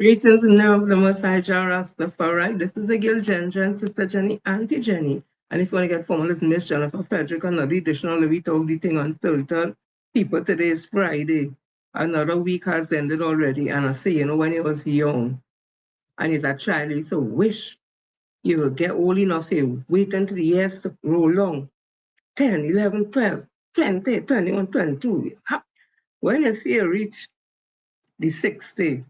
Greetings in the name of the Most High Jah Rastafari. This is a girl Ginger and Sister Jenny, Auntie Jenny. And if you want to get formal, it's Miss Jennifer Frederick, another edition of We Talk the Thing Unfiltered. People, today is Friday. Another week has ended already. And I say, when you was young and as a child, you used to wish you would get old enough, say, wait until the years roll long. 10, 11, 12, 20, 21, 22. When you see you reach the 60,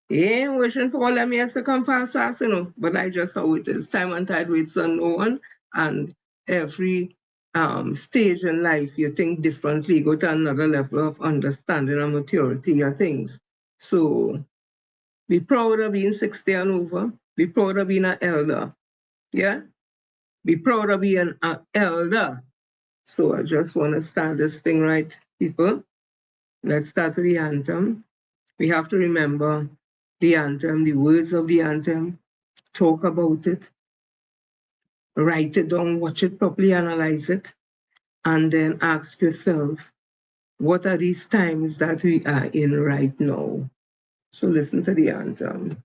he ain't wishing for all them years to come fast, fast. But I just how it is. Time and tide waits on no one. And every stage in life, you think differently, go to another level of understanding and maturity of things. So be proud of being 60 and over. Be proud of being an elder. Yeah? Be proud of being an elder. So I just want to start this thing right, people. Let's start with the anthem. We have to remember the anthem, the words of the anthem, talk about it, write it down, watch it properly, analyze it, and then ask yourself, what are these times that we are in right now? So listen to the anthem.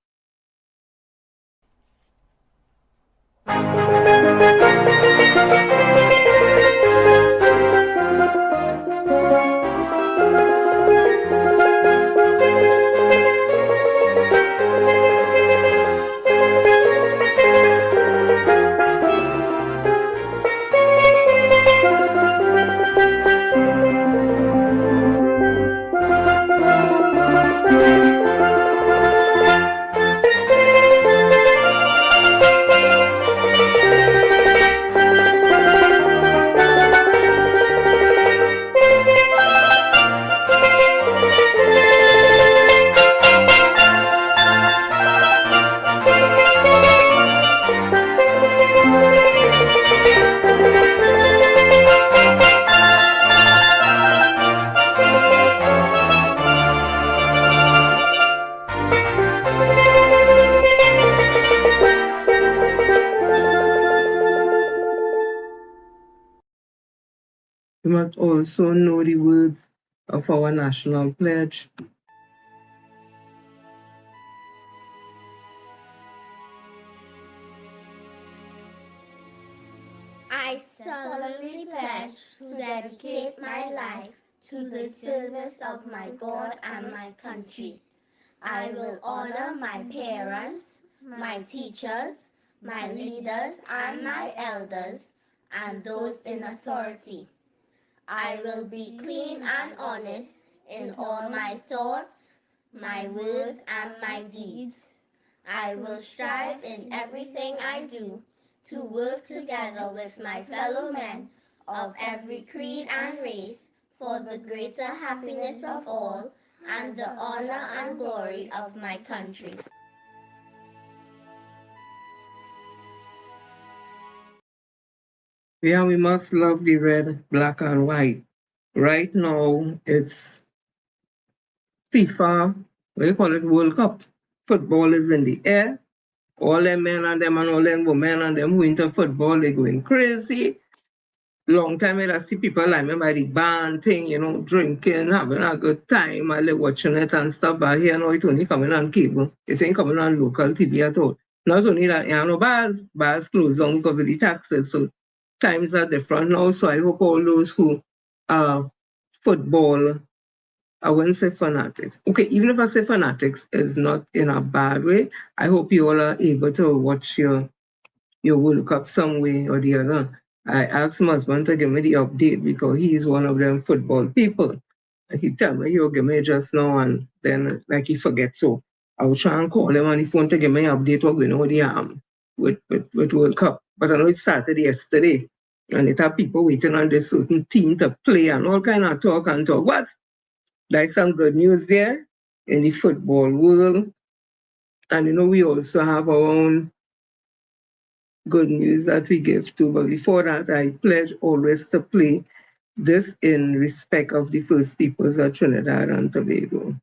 You must also know the words of our national pledge. I solemnly pledge to dedicate my life to the service of my God and my country. I will honor my parents, my teachers, my leaders, and my elders, and those in authority. I will be clean and honest in all my thoughts, my words, and my deeds. I will strive in everything I do to work together with my fellow men of every creed and race for the greater happiness of all and the honor and glory of my country. Yeah, we must love the red, black, and white. Right now, it's FIFA, what you call it, World Cup. Football is in the air. All them men and them and all them women and them who into football, they going crazy. Long time I see people like me by the band thing, drinking, having a good time, I like watching it and stuff. But here now it only coming on cable. It ain't coming on local TV at all. Not only that, bars closed down because of the taxes. So times are different now. So I hope all those who are football, I wouldn't say fanatics. Okay, even if I say fanatics, it's not in a bad way. I hope you all are able to watch your World Cup some way or the other. I asked my husband to give me the update because he's one of them football people. And he tell me he'll give me just now and then like he forgets. So I will try and call him on the phone to give me an update what going on with World Cup. But I know it started yesterday. And it have people waiting on this certain team to play and all kind of talk and talk. What? Like some good news there in the football world. And we also have our own good news that we give to. But before that, I pledge always to play this in respect of the First Peoples of Trinidad and Tobago.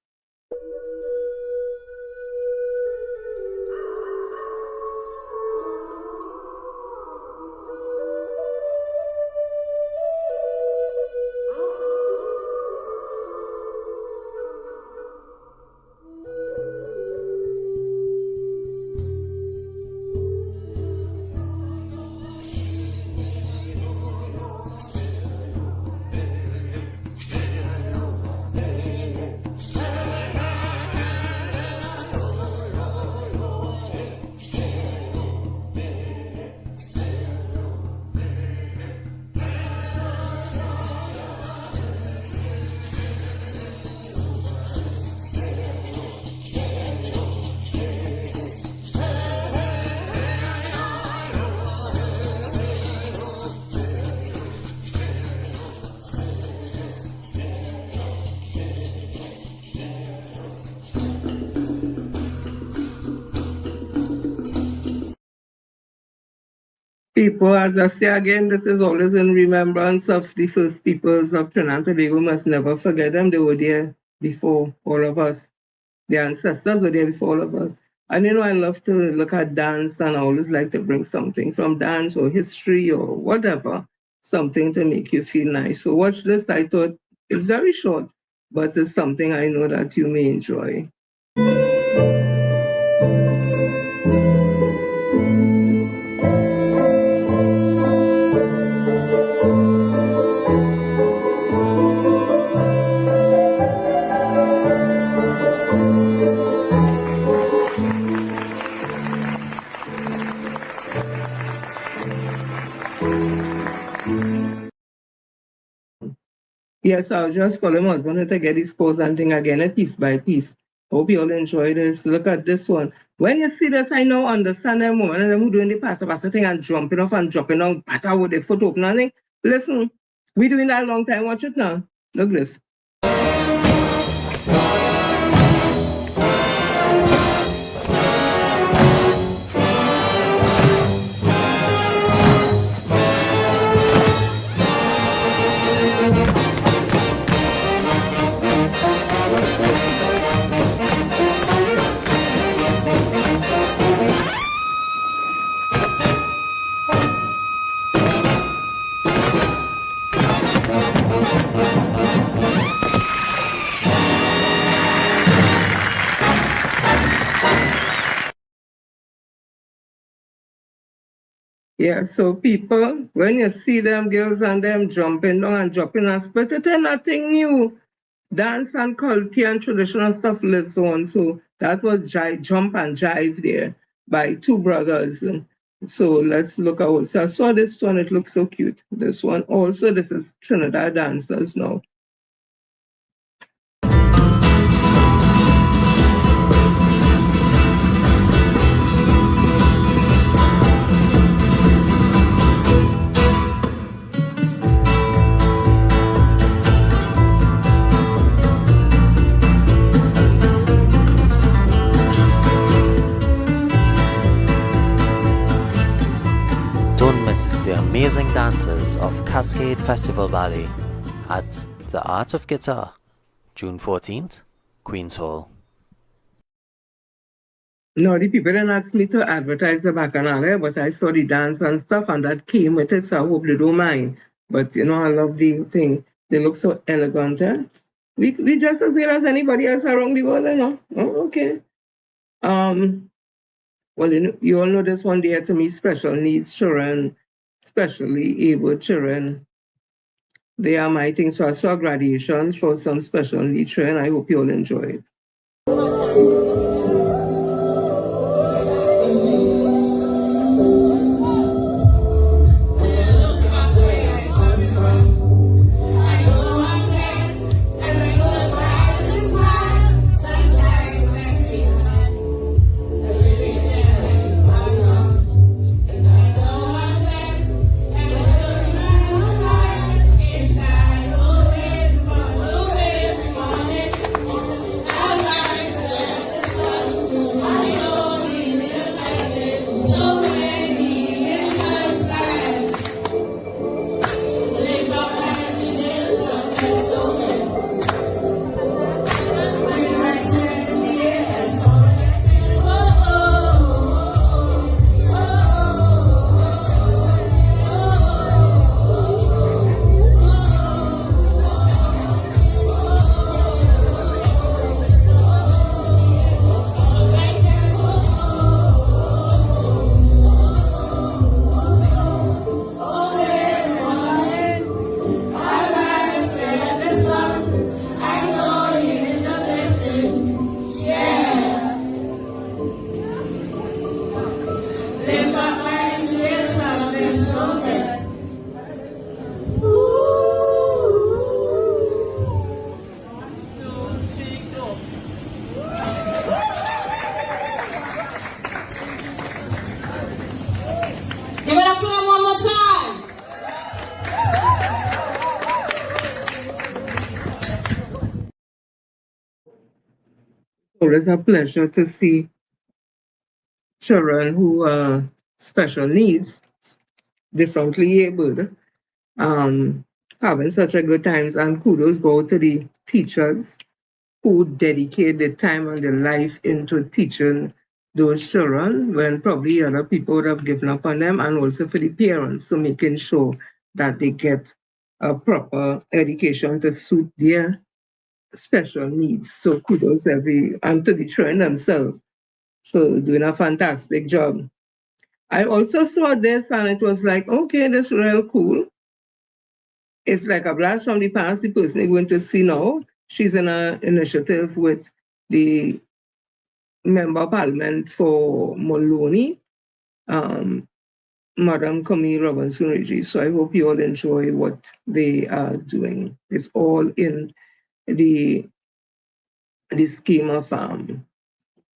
People, as I say again, this is always in remembrance of the first peoples of Trinidad and Tobago. We must never forget them. They were there before all of us. Their ancestors were there before all of us. And I love to look at dance, and I always like to bring something from dance or history or whatever, something to make you feel nice. So watch this. I thought it's very short, but it's something I know that you may enjoy. Yes, I'll just call him husband to get his scores and thing again, piece by piece. Hope you all enjoy this. Look at this one. When you see this, I now understand them women and them who doing the pastor thing and jumping off and dropping down, patter with the foot open and thing. Listen, we doing that a long time. Watch it now. Look this. Yeah, so people, when you see them girls and them jumping down and dropping and split, it ain't nothing new. Dance and culture and traditional stuff lives on. So that was jump and jive there by two brothers. So let's look at what. So I saw this one, it looks so cute. This one also, this is Trinidad dancers now. Don't miss the amazing dances of Cascade Festival Ballet at The Art of Guitar, June 14th, Queen's Hall. No, the people didn't ask me to advertise the bacchanal, but I saw the dance and stuff, and that came with it, so I hope they don't mind. But I love the thing. They look so elegant. Eh? We just as good as anybody else around the world, Oh, okay. Well, you all know this one there to me, special needs children, especially able children. They are my thing. So I saw graduations for some special needs children. I hope you all enjoy it. Give it up for them one more time. Always a pleasure to see children who are special needs differently abled, having such a good times. And kudos go to the teachers who dedicate their time and their life into teaching those children when probably other people would have given up on them, and also for the parents to making sure that they get a proper education to suit their special needs. So kudos and to the children themselves for doing a fantastic job. I also saw this and it was like, okay, this is real cool. It's like a blast from the past. The person you're going to see now, she's in an initiative with the Member of Parliament for Maloney, Madam Camille Robinson Reggie. So I hope you all enjoy what they are doing. It's all in the scheme of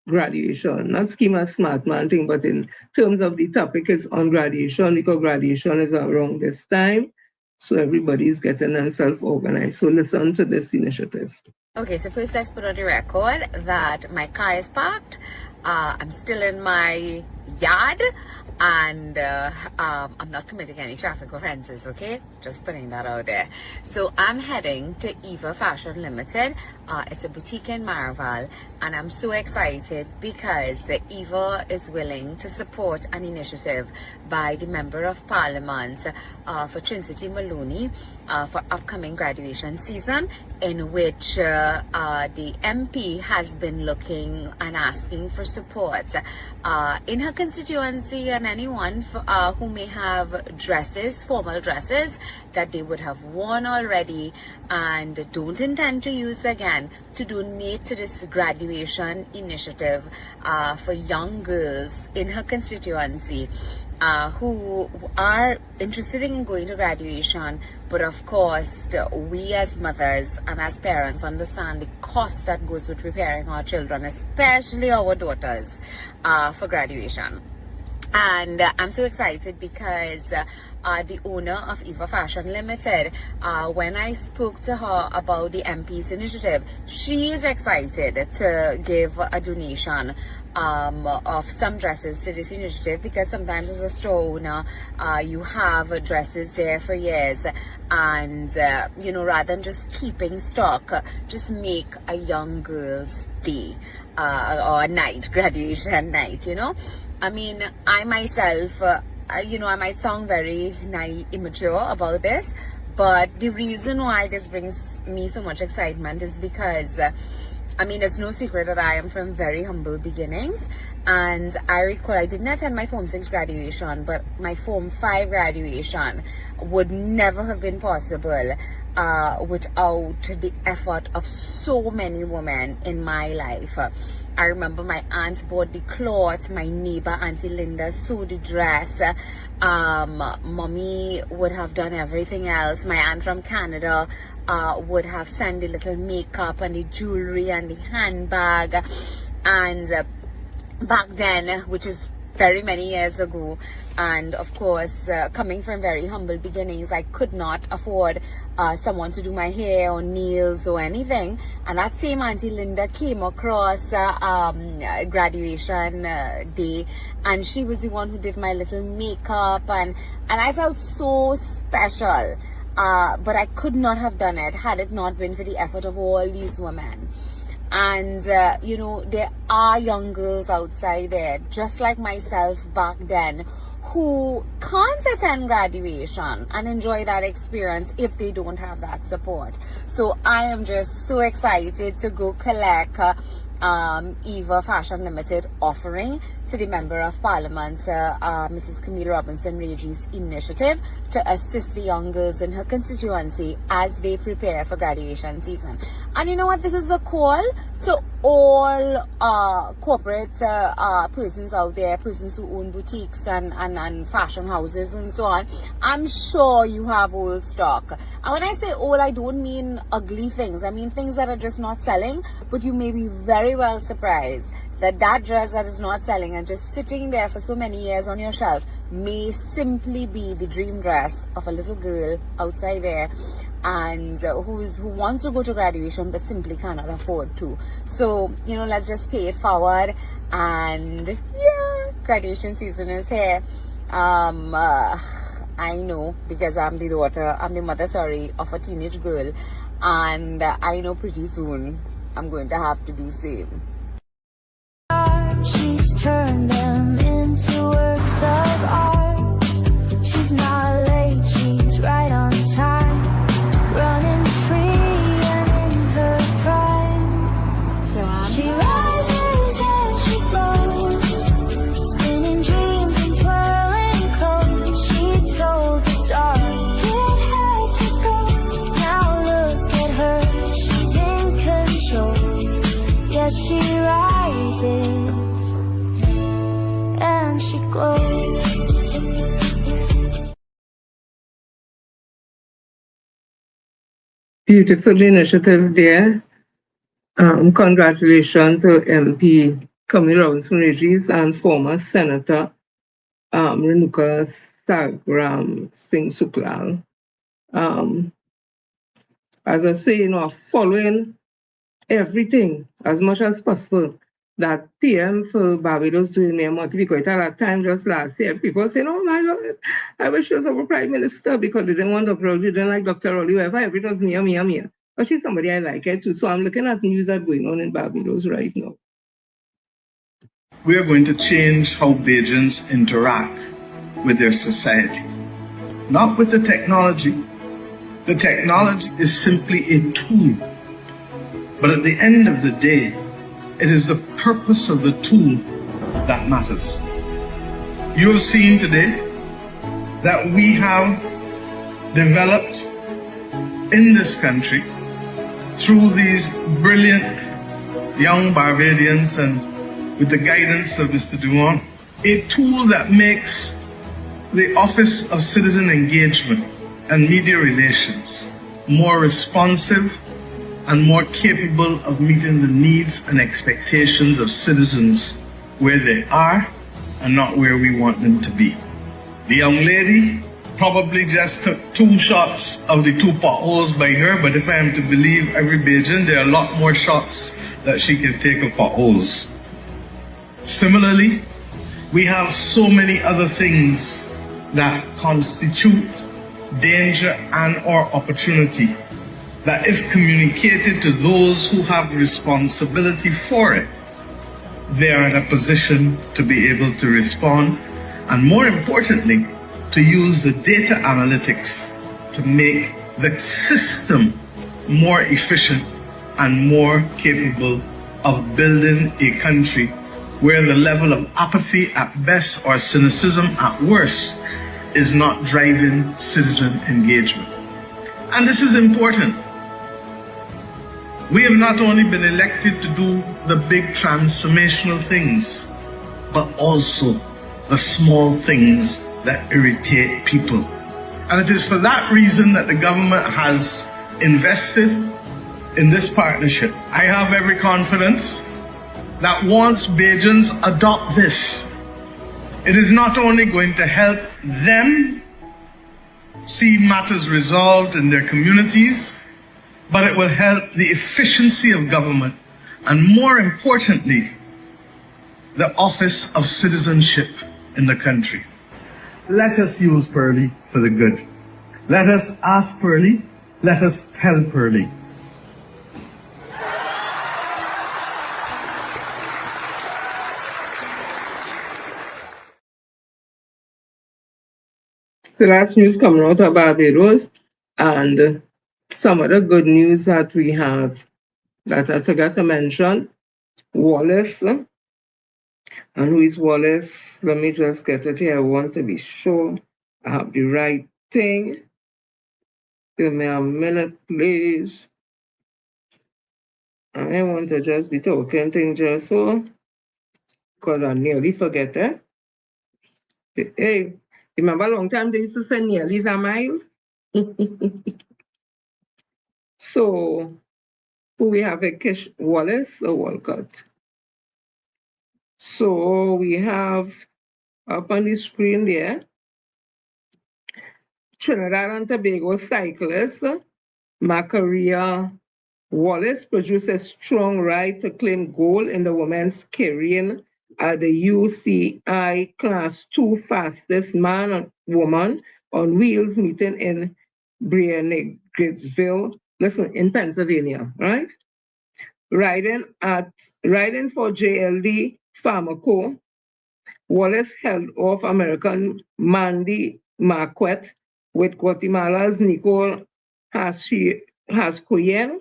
graduation, not scheme of smart man thing, but in terms of the topic is on graduation, because graduation is around this time. So everybody's getting themselves organized. So listen to this initiative. Okay, so first let's put on the record that my car is parked. I'm still in my yard, and I'm not committing any traffic offenses, okay? Just putting that out there. So I'm heading to Eva Fashion Limited. It's a boutique in Maraval, and I'm so excited because Eva is willing to support an initiative by the Member of Parliament for Trinity Maloney for upcoming graduation season, in which the MP has been looking and asking for support in her constituency, and anyone who may have dresses, formal dresses that they would have worn already and don't intend to use again, to donate to this graduation initiative for young girls in her constituency who are interested in going to graduation, but of course we as mothers and as parents understand the cost that goes with preparing our children, especially our daughters, for graduation. And I'm so excited because the owner of Eva Fashion Limited, when I spoke to her about the MP's initiative, she is excited to give a donation of some dresses to this initiative, because sometimes as a store owner you have dresses there for years, and you know, rather than just keeping stock, just make a young girl's day or night, graduation night, you know. I mean, I myself, you know, I might sound very immature about this, but the reason why this brings me so much excitement is because I mean, it's no secret that I am from very humble beginnings, and I recall I didn't attend my Form 6 graduation, but my Form 5 graduation would never have been possible without the effort of so many women in my life. I remember my aunt bought the cloth, my neighbor Auntie Linda sewed the dress, mommy would have done everything else, my aunt from Canada would have sent the little makeup and the jewelry and the handbag. And back then, which is very many years ago, and of course coming from very humble beginnings, I could not afford someone to do my hair or nails or anything. And that same Auntie Linda came across graduation day, and she was the one who did my little makeup, and I felt so special. But I could not have done it had it not been for the effort of all these women. And you know, there are young girls outside there, just like myself back then, who can't attend graduation and enjoy that experience if they don't have that support. So I am just so excited to go collect Eva Fashion Limited offering to the Member of Parliament, Mrs. Camille Robinson Reggie's initiative to assist the young girls in her constituency as they prepare for graduation season. And you know what? This is a call to all corporate persons out there, persons who own boutiques and fashion houses and so on. I'm sure you have old stock. And when I say old, I don't mean ugly things. I mean things that are just not selling, but you may be very well surprised that that dress that is not selling and just sitting there for so many years on your shelf may simply be the dream dress of a little girl outside there, and who wants to go to graduation but simply cannot afford to. So, you know, let's just pay it forward. And yeah, graduation season is here. I know because I'm the mother, of a teenage girl, and I know pretty soon I'm going to have to do same. She's turned them into works of art. She's not late, she's right on time, running free and in her prime. She rises and she goes, spinning dreams and twirling clothes. She told the dark it had to go. Now look at her, she's in control. Yes, she rises and she glows. Beautiful initiative there. Congratulations to MP Camille Robinson-Regis and former Senator Renuka Sagram Singh Suklal. As I say, following everything as much as possible that PM for Barbados doing me a month, because at that time just last year, people saying, oh my God, I wish she was our prime minister because they didn't want Dr. Rowley, they didn't like Dr. Rowley, whatever, it was me. But she's somebody I like it too. So I'm looking at news that going on in Barbados right now. We are going to change how Bajans interact with their society, not with the technology. The technology is simply a tool. But at the end of the day, it is the purpose of the tool that matters. You have seen today that we have developed in this country through these brilliant young Barbadians and with the guidance of Mr. Dumont, a tool that makes the Office of Citizen Engagement and Media Relations more responsive and more capable of meeting the needs and expectations of citizens where they are and not where we want them to be. The young lady probably just took 2 shots of the 2 potholes by her, but if I am to believe every Bajan, there are a lot more shots that she can take of potholes. Similarly, we have so many other things that constitute danger and or opportunity that if communicated to those who have responsibility for it, they are in a position to be able to respond, and more importantly, to use the data analytics to make the system more efficient and more capable of building a country where the level of apathy at best or cynicism at worst is not driving citizen engagement. And this is important. We have not only been elected to do the big transformational things, but also the small things that irritate people. And it is for that reason that the government has invested in this partnership. I have every confidence that once Bajans adopt this, it is not only going to help them see matters resolved in their communities, but it will help the efficiency of government, and more importantly, the office of citizenship in the country. Let us use Pearly for the good. Let us ask Pearly. Let us tell Pearly. So that's news coming out of Barbados, and some of the good news that we have that I forgot to mention, Wallace. And who is Wallace? Let me just get it here. I want to be sure I have the right thing. Give me a minute, please. I want to just be talking thing just so, because I nearly forget it. Hey, remember a long time they used to say nearly a mile? So, who we have a Kish Wallace or Walcott? So we have up on the screen there, Trinidad and Tobago cyclist Macaria Wallace produced a strong right to claim gold in the women's carrying at the UCI Class 2 fastest man and woman on Wheels meeting in Briarnagetsville, listen, in Pennsylvania, right? Riding for JLD Pharmaco, Wallace held off American Mandy Marquette with Guatemala's Nicole Hascoyen,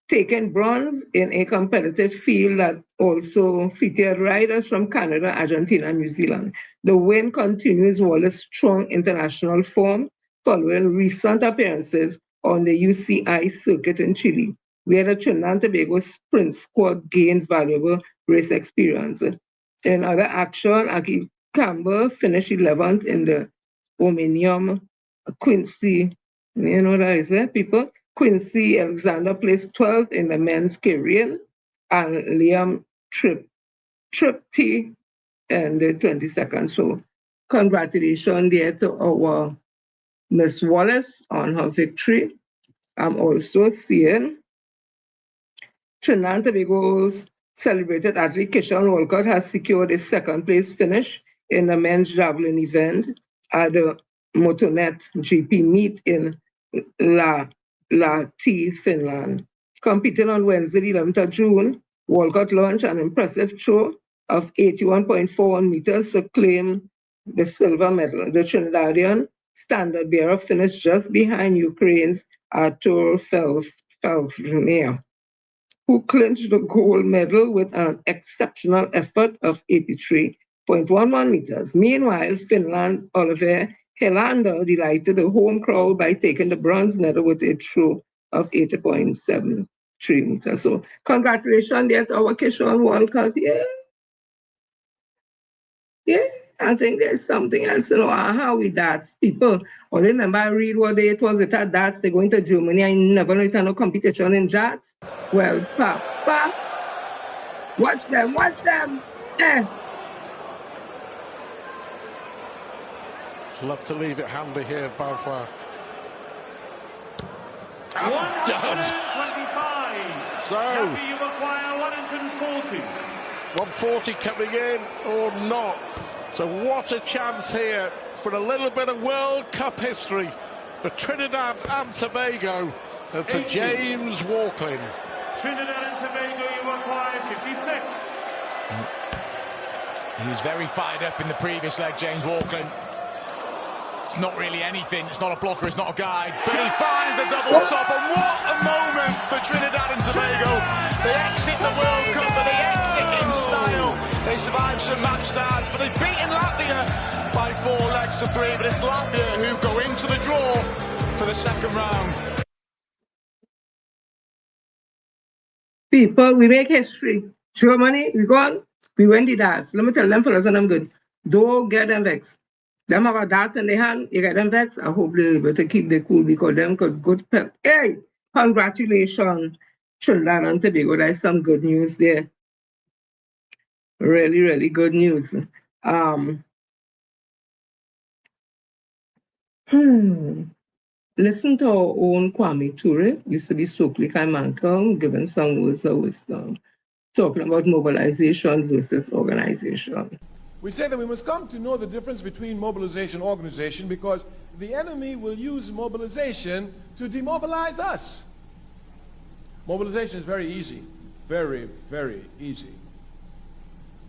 taking bronze in a competitive field that also featured riders from Canada, Argentina, and New Zealand. The win continues Wallace's strong international form following recent appearances on the UCI circuit in Chile, where the Trinidad and Tobago sprint squad gained valuable race experience. In other action, Aki Campbell finished 11th in the Omnium Quincy. You know that is it, people? Quincy Alexander placed 12th in the men's carrying, and Liam Tripty in the 22nd. So congratulations there to our Miss Wallace on her victory. I'm also seeing Trinidad and Tobago's celebrated athlete Kishan Walcott has secured a second place finish in the men's javelin event at the Motonet GP meet in Lahti, Finland. Competing on Wednesday, the 11th of June, Walcott launched an impressive throw of 81.41 meters to claim the silver medal. The Trinidadian standard bearer finished just behind Ukraine's Artur Felfner, who clinched the gold medal with an exceptional effort of 83.11 meters. Meanwhile, Finland's Oliver Helander delighted the home crowd by taking the bronze medal with a throw of 80.73 meters. So congratulations there to our Kishon Walcott. Yeah. I think there's something else, how we darts. People, only remember I read what day it was at darts, they're going to Germany, I never know it no competition in darts. Well, Papa, watch them. Love to leave it handy here, Beauvoir. 125. So, Happy you acquire 140. 140 coming in or not. So what a chance here for a little bit of World Cup history for Trinidad and Tobago and for James Walklin. Trinidad and Tobago, you acquire 56. He was very fired up in the previous leg, James Walklin. It's not really anything. It's not a blocker, it's not a guide. But he finds the double top, and what a moment for Trinidad and Tobago. They exit the World Cup, but they exit in style. They survived some match starts, but they've beaten Latvia by 4 legs to 3. But it's Latvia who go into the draw for the second round. People, we make history. Germany, we gone, we went the darts. Let me tell them fellas, and I'm good. Don't get them vexed. Them have a dart in their hand, you get them vexed. I hope they're able to keep their cool because them got good pep. Hey, congratulations, Trinidad and Tobago. That's some good news there. Really, really good news. Listen to our own Kwame Ture, used to be Stokely Kaimanka, giving some words of wisdom, talking about mobilization versus organization. We say that we must come to know the difference between mobilization and organization because the enemy will use mobilization to demobilize us. Mobilization is very easy, very, very easy.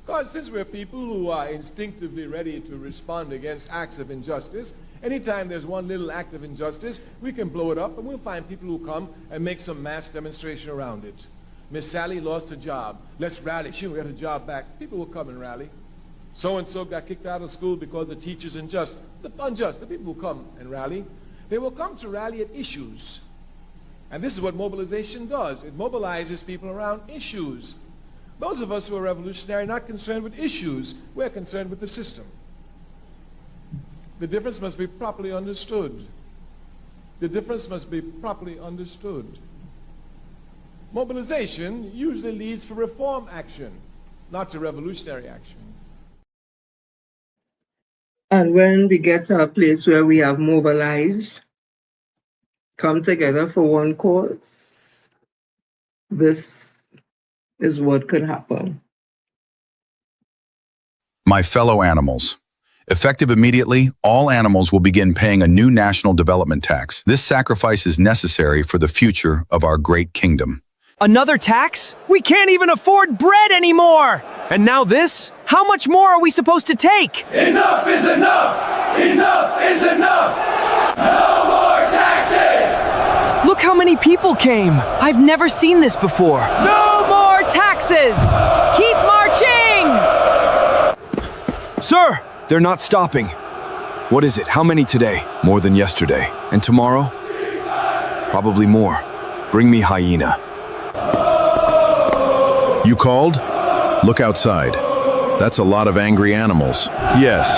Because since we're people who are instinctively ready to respond against acts of injustice, anytime there's one little act of injustice, we can blow it up and we'll find people who come and make some mass demonstration around it. Miss Sally lost her job. Let's rally. She'll get her job back. People will come and rally. So-and-so got kicked out of school because the teacher's unjust. The unjust, the people will come and rally. They will come to rally at issues. And this is what mobilization does. It mobilizes people around issues. Those of us who are revolutionary are not concerned with issues. We're concerned with the system. The difference must be properly understood. The difference must be properly understood. Mobilization usually leads for reform action, not to revolutionary action. And when we get to a place where we have mobilized, come together for one cause, this is what could happen. My fellow animals, Effective immediately, all animals will begin paying a new national development tax. This sacrifice is necessary for the future of our great kingdom. Another tax? We can't even afford bread anymore! And now this? How much more are we supposed to take? Enough is enough! Enough is enough! No more taxes! Look how many people came! I've never seen this before. No more taxes! Keep marching! Sir! They're not stopping. What is it? How many today? More than yesterday. And tomorrow? Probably more. Bring me hyena. You called? Look outside. That's a lot of angry animals. Yes.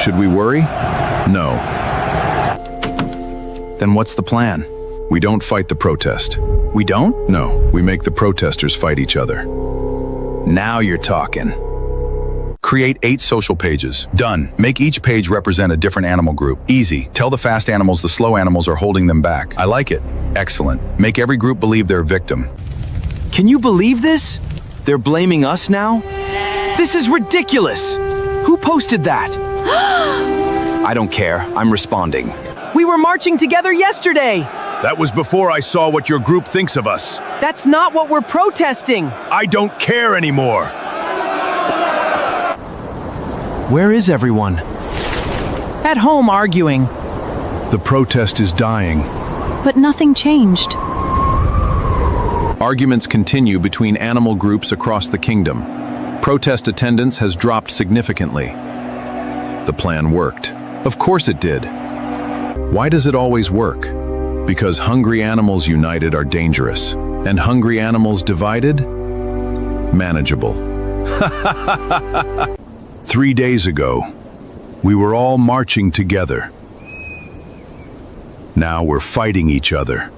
Should we worry? No. Then what's the plan? We don't fight the protest. We don't? No, we make the protesters fight each other. Now you're talking. Create 8 social pages. Done. Make each page represent a different animal group. Easy. Tell the fast animals the slow animals are holding them back. I like it. Excellent. Make every group believe they're a victim. Can you believe this? They're blaming us now? This is ridiculous! Who posted that? I don't care. I'm responding. We were marching together yesterday! That was before I saw what your group thinks of us. That's not what we're protesting! I don't care anymore! Where is everyone? At home arguing. The protest is dying. But nothing changed. Arguments continue between animal groups across the kingdom. Protest attendance has dropped significantly. The plan worked. Of course it did. Why does it always work? Because hungry animals united are dangerous, and hungry animals divided? Manageable. 3 days ago, we were all marching together. Now we're fighting each other.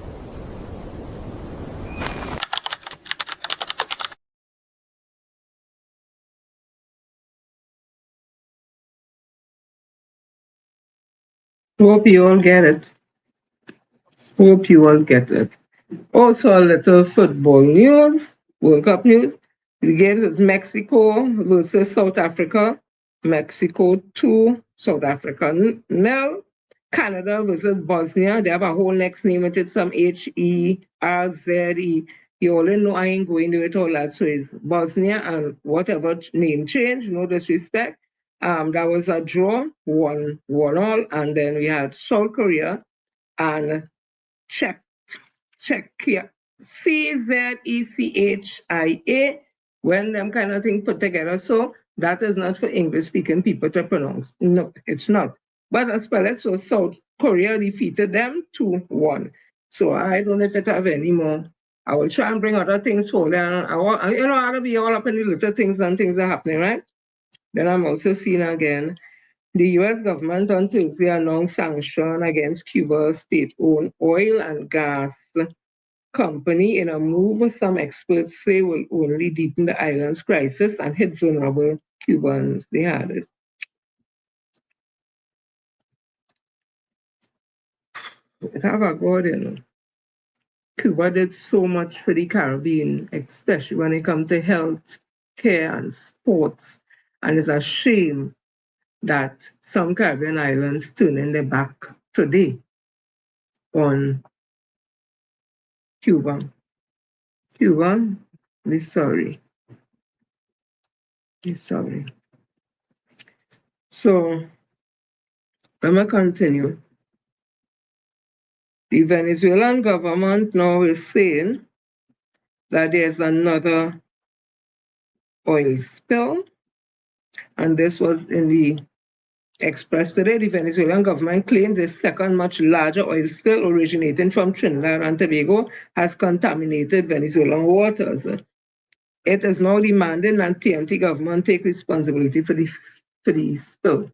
Hope you all get it. Hope you all get it. Also, a little football news, World Cup news. The games is Mexico versus South Africa. Mexico 2, South Africa 0. Canada versus Bosnia. They have a whole next name with it, some H-E-R-Z-E. You all know I ain't going to it all that. So it's Bosnia and whatever name change, no disrespect. That was a draw, 1-1 all. And then we had South Korea and Czechia, C-Z-E-C-H-I-A, when them kind of thing put together. So that is not for English-speaking people to pronounce. No, it's not. But I spell it, so South Korea defeated them 2-1. So I don't know if it have any more. I will try and bring other things for them. I will be all up in the little things and things are happening, right? Then I'm also seeing again, the U.S. government on Tuesday announced sanctions against Cuba's state-owned oil and gas company in a move some experts say will only deepen the island's crisis and hit vulnerable Cubans the hardest. It have a God, you know. Cuba did so much for the Caribbean, especially when it comes to health care and sports. And it's a shame that some Caribbean islands turning their back today on Cuba. Cuba, we're sorry. We're sorry. So, let me continue. The Venezuelan government now is saying that there's another oil spill. And this was in the Express today. The Venezuelan government claims a second, much larger oil spill originating from Trinidad and Tobago has contaminated Venezuelan waters. It is now demanding that TNT government take responsibility for the spill.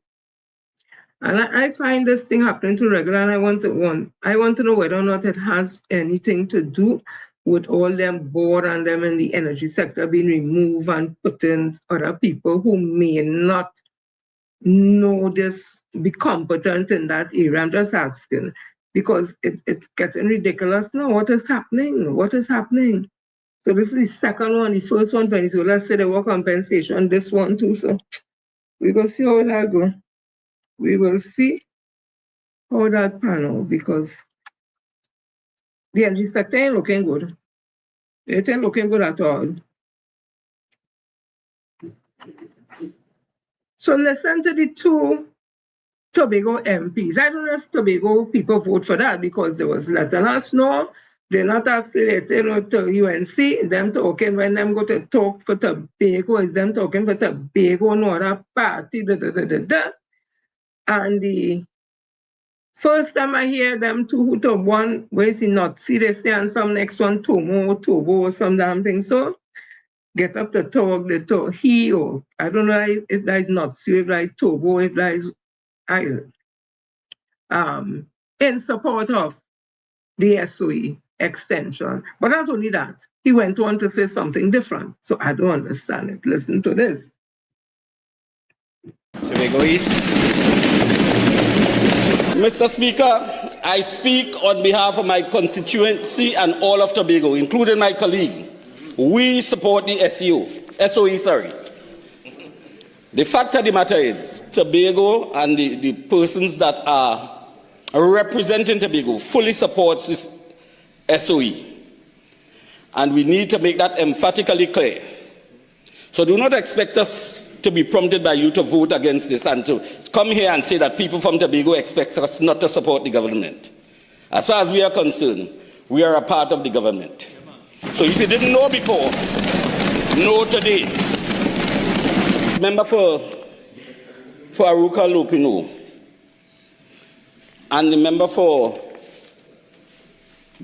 And I find this thing happening too regular, and I want to know whether or not it has anything to do with all them board and them in the energy sector being removed and put in other people who may not know this, be competent in that area. I'm just asking, because it's getting ridiculous now. What is happening? What is happening? So this is the second one. The first one, Venezuela said they were compensation. This one too. So we go see how it will go. we will see how that pan out, because the energy sector ain't looking good. It ain't looking good at all. So listen to the two Tobago MPs. I don't know if Tobago people vote for that, because they was letting us know they're not affiliated with UNC. Them talking when them go to talk for Tobago, is them talking for Tobago, no other party, And the first time I hear them two who talk, one, where is he not? See, they say, and some next one, Tobo, or some damn thing. So get up to talk, they talk, he, or I don't know if that is not, so if that is Tobo, if that is in support of the SOE extension. But not only that, he went on to say something different. So I don't understand it. Listen to this. Tobago East. Mr. Speaker, I speak on behalf of my constituency and all of Tobago, including my colleague. We support the SOE. The fact of the matter is, Tobago and the persons that are representing Tobago fully supports this SOE. And we need to make that emphatically clear. So do not expect us to be prompted by you to vote against this and to come here and say that people from Tobago expect us not to support the government. As far as we are concerned, we are a part of the government. So if you didn't know before, know today. Member for Aruka Lupino and the member for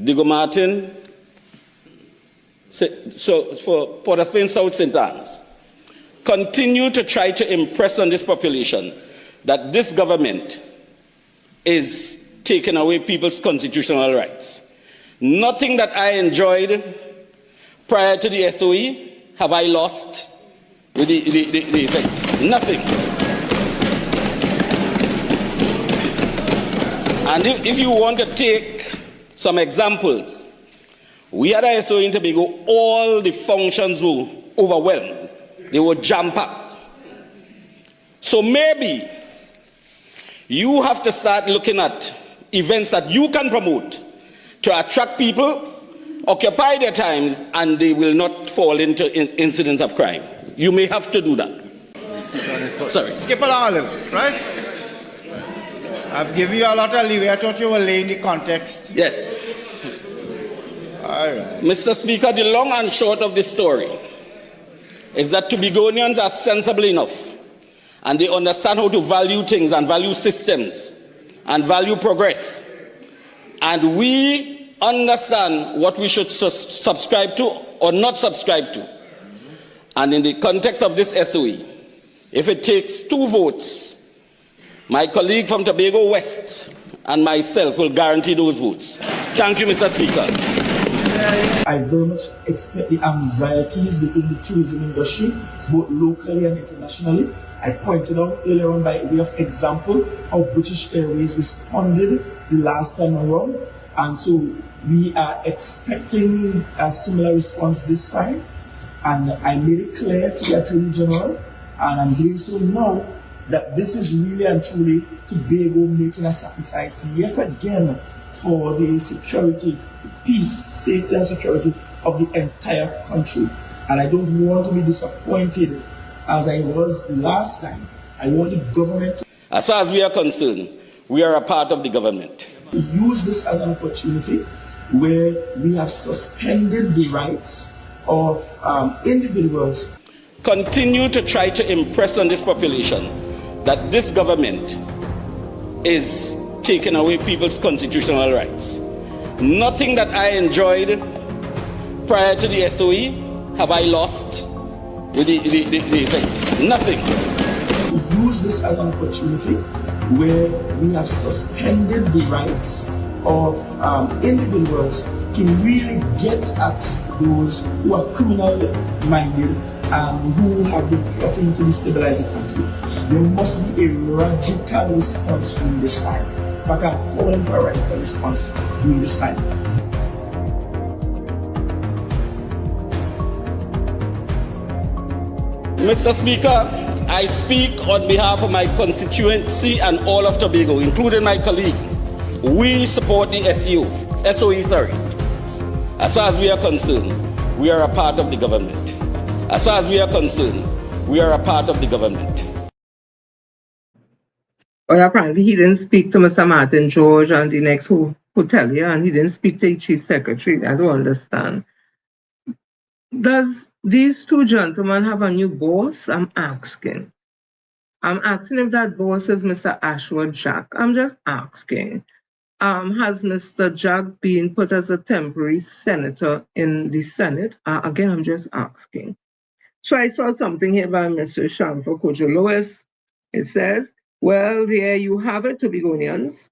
Diego Martin, so for Port of Spain South St. Anne's, continue to try to impress on this population that this government is taking away people's constitutional rights. Nothing that I enjoyed prior to the SOE have I lost with the effect. Nothing. And if you want to take some examples, we had a SOE in Tobago, all the functions were overwhelmed. They were jam-packed. So maybe you have to start looking at events that you can promote to attract people, occupy their times, and they will not fall into incidents of crime. You may have to do that. Sorry. Skip along a little, right? I've given you a lot of leeway. I thought you were laying the context. Yes. All right. Mr. Speaker, the long and short of the story is that Tobagonians are sensible enough and they understand how to value things and value systems and value progress. And we understand what we should subscribe to or not subscribe to. And in the context of this SOE, if it takes 2 votes, my colleague from Tobago West and myself will guarantee those votes. Thank you, Mr. Speaker. I very much expect the anxieties within the tourism industry, both locally and internationally. I pointed out earlier on by way of example how British Airways responded the last time around. And so we are expecting a similar response this time. And I made it clear to the Attorney General, and I'm doing so now, that this is really and truly Tobago making a sacrifice yet again for the security, peace, safety and security of the entire country. And I don't want to be disappointed as I was the last time. I want the government to... As far as we are concerned, we are a part of the government. Use this as an opportunity where we have suspended the rights of individuals. Continue to try to impress on this population that this government is taking away people's constitutional rights. Nothing that I enjoyed prior to the SOE have I lost with the effect. Nothing. Use this as an opportunity where we have suspended the rights of individuals to really get at those who are criminally minded and who have been plotting to destabilize the country. There must be a radical response during this time. In fact, I'm calling for a radical response during this time. Mr. Speaker, I speak on behalf of my constituency and all of Tobago, including my colleague. We support the SOE, sorry. As far as we are concerned, we are a part of the government. As far as we are concerned, we are a part of the government. Well, apparently he didn't speak to Mr. Martin George and the next hotelier, and he didn't speak to the chief secretary. I don't understand. Does these two gentlemen have a new boss? I'm asking. I'm asking if that boss is Mr. Ashworth Jack. I'm just asking. Has Mr. Jack been put as a temporary senator in the Senate? Again, I'm just asking. So I saw something here by Mr. Shamfo Kojo Lois. It says, well, there you have it, Tobagonians.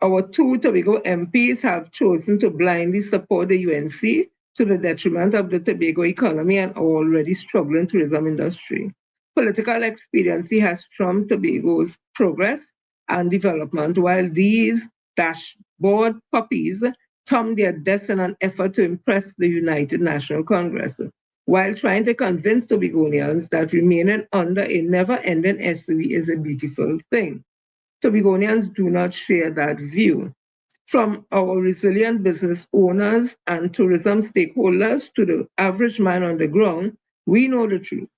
Our two Tobago MPs have chosen to blindly support the UNC to the detriment of the Tobago economy and already struggling tourism industry. Political expediency has trumped Tobago's progress and development, while these dashboard puppies thumb their deaths in an effort to impress the United National Congress, while trying to convince Tobagonians that remaining under a never-ending SOE is a beautiful thing. Tobagonians do not share that view. From our resilient business owners and tourism stakeholders to the average man on the ground, we know the truth.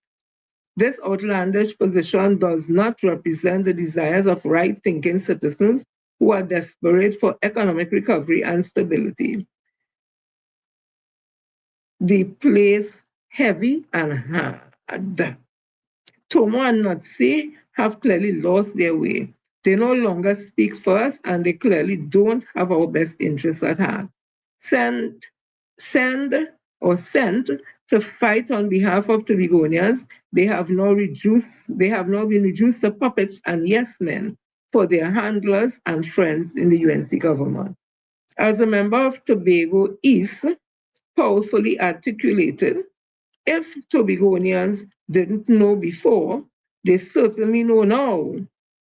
This outlandish position does not represent the desires of right-thinking citizens who are desperate for economic recovery and stability. They place heavy and hard. Tomo and Notsi have clearly lost their way. They no longer speak first, and they clearly don't have our best interests at heart. Sent to fight on behalf of Tobagonians, they have now been reduced to puppets and yes men for their handlers and friends in the UNC government. As a member of Tobago East, powerfully articulated, if Tobagonians didn't know before, they certainly know now.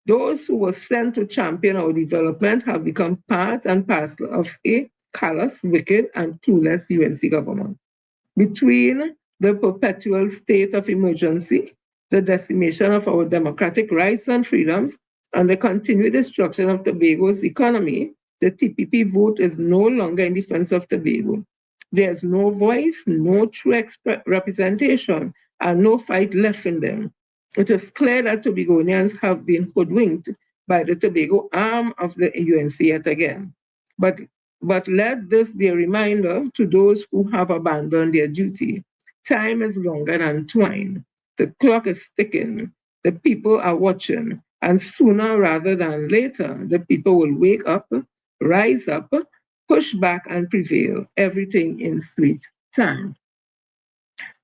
Those who were sent to champion our development have become part and parcel of a callous, wicked, and clueless UNC government. Between the perpetual state of emergency, the decimation of our democratic rights and freedoms, and the continued destruction of Tobago's economy, the TPP vote is no longer in defense of Tobago. There's no voice, no true representation, and no fight left in them. It is clear that Tobagonians have been hoodwinked by the Tobago arm of the UNC yet again. But let this be a reminder to those who have abandoned their duty. Time is longer than twine. The clock is ticking. The people are watching. And sooner rather than later, the people will wake up, rise up, push back and prevail, everything in sweet time.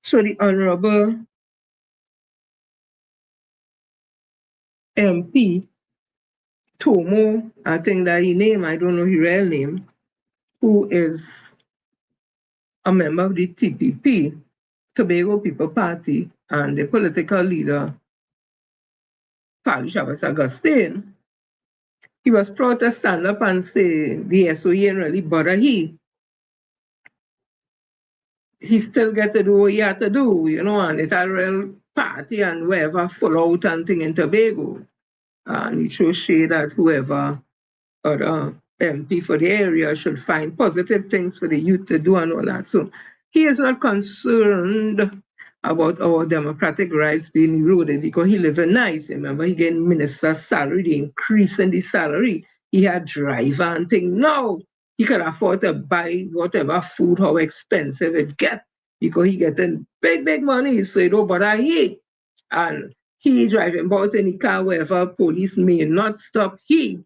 So the Honorable MP, Tomo, I think that his name, I don't know his real name, who is a member of the TPP, Tobago People Party, and the political leader, Chavez Augustine, he was proud to stand up and say the SOE ain't really bother he. He still get to do what he had to do, and it's a real party and wherever full out and thing in Tobago. And he shows shade that whoever other MP for the area should find positive things for the youth to do and all that. So he is not concerned about our democratic rights being eroded because he living nice. Remember, he getting minister's salary, the increase in the salary. He had driver and thing. Now he can afford to buy whatever food, how expensive it get, because he getting big money. So he don't bother he. And he driving about any car wherever police may not stop he.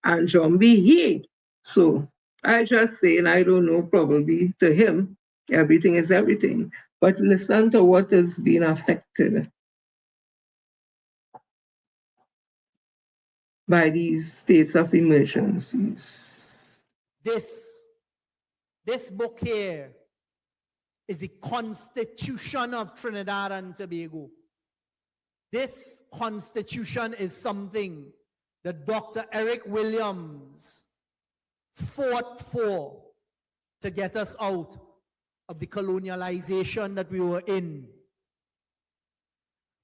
And John B. he. So I just say, and I don't know, probably to him, everything is everything. But listen to what is being affected by these states of emergencies. This book here is the Constitution of Trinidad and Tobago. This Constitution is something that Dr. Eric Williams fought for to get us out of the colonialization that we were in.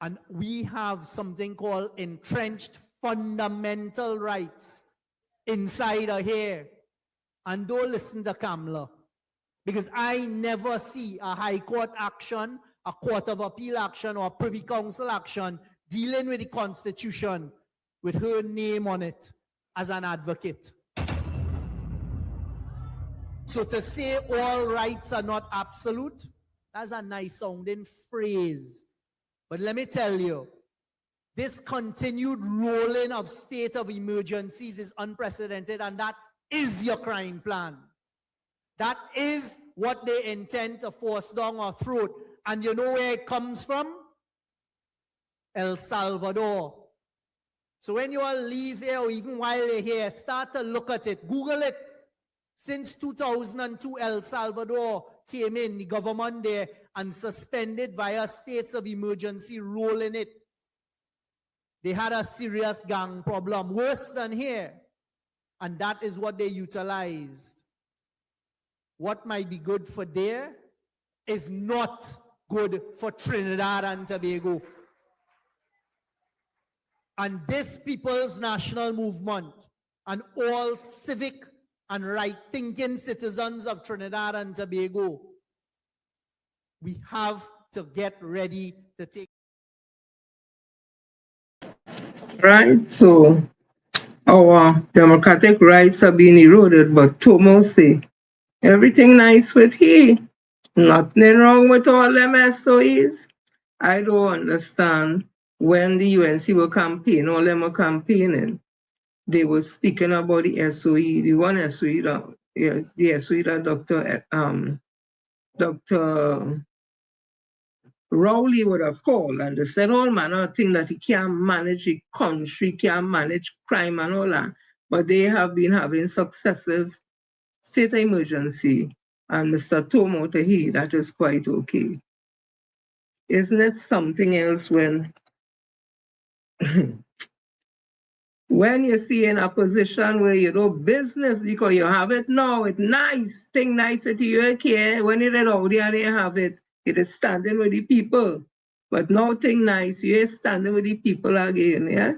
And we have something called entrenched fundamental rights inside of here. And don't listen to Kamala, because I never see a High Court action, a Court of Appeal action, or a Privy Council action dealing with the Constitution with her name on it as an advocate. So to say all rights are not absolute, that's a nice sounding phrase. But let me tell you, this continued rolling of state of emergencies is unprecedented, and that is your crime plan. That is what they intend to force down our throat. And you know where it comes from? El Salvador. So when you all leave here, or even while you're here, start to look at it. Google it. Since 2002, El Salvador came in, the government there, and suspended via states of emergency, rolling it. They had a serious gang problem, worse than here. And that is what they utilized. What might be good for there is not good for Trinidad and Tobago. And this People's National Movement and all civic and right-thinking citizens of Trinidad and Tobago, we have to get ready to take. Right, so our democratic rights are being eroded, but Tomo say, everything nice with he. Nothing wrong with all them SOEs. I don't understand when the UNC were campaigning, all them were campaigning. They were speaking about the SOE, the one SOE, yes, the SOE that Dr. Rowley would have called, and they said all manner of things that he can't manage the country, can't manage crime and all that. But they have been having successive state of emergency, and Mr. Tomo Tehi, that is quite okay. Isn't it something else when when you see in a position where you do business because you have it now, it's nice, thing nice with you, okay, when you're out there and you have it, it is standing with the people. But now thing nice, you're standing with the people again, yeah?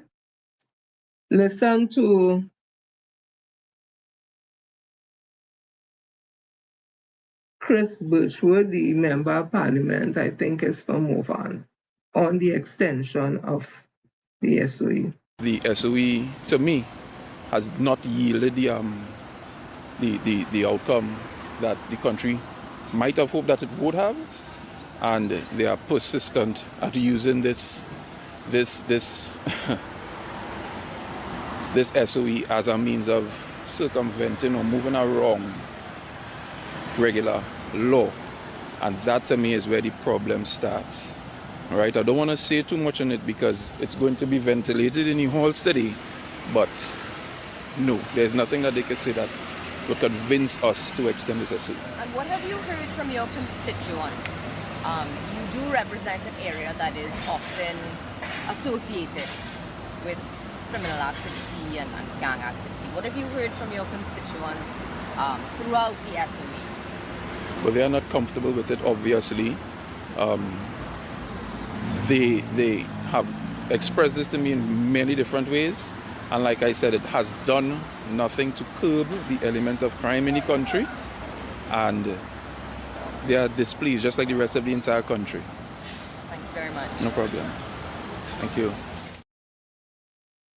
Listen to Chris Birchwood, the Member of Parliament, I think is from MOVAN, on the extension of the SOE. The SOE, to me, has not yielded the outcome that the country might have hoped that it would have, and they are persistent at using this SOE as a means of circumventing or moving around regular law, and that to me is where the problem starts. Right, I don't want to say too much on it because it's going to be ventilated in the whole study, but no, there's nothing that they could say that would convince us to extend this SOE. And what have you heard from your constituents? You do represent an area that is often associated with criminal activity and gang activity. What have you heard from your constituents throughout the SOE? Well, they are not comfortable with it, obviously. They have expressed this to me in many different ways, and like I said, it has done nothing to curb the element of crime in the country, and they are displeased just like the rest of the entire country. Thank you very much. No problem. Thank you.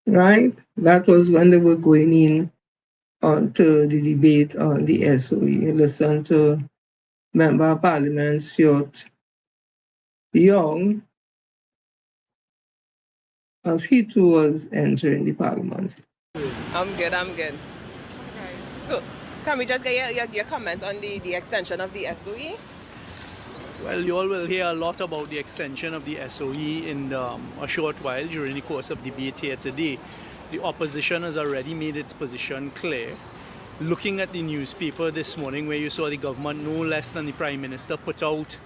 Right, that was when they were going in onto the debate on the SOE. Listen to Member of Parliament Stuart Young, as he too was entering the parliament. I'm good. So, can we just get your comment on the extension of the SOE? Well, you all will hear a lot about the extension of the SOE in a short while during the course of debate here today. The opposition has already made its position clear. Looking at the newspaper this morning, where you saw the government, no less than the Prime Minister, put out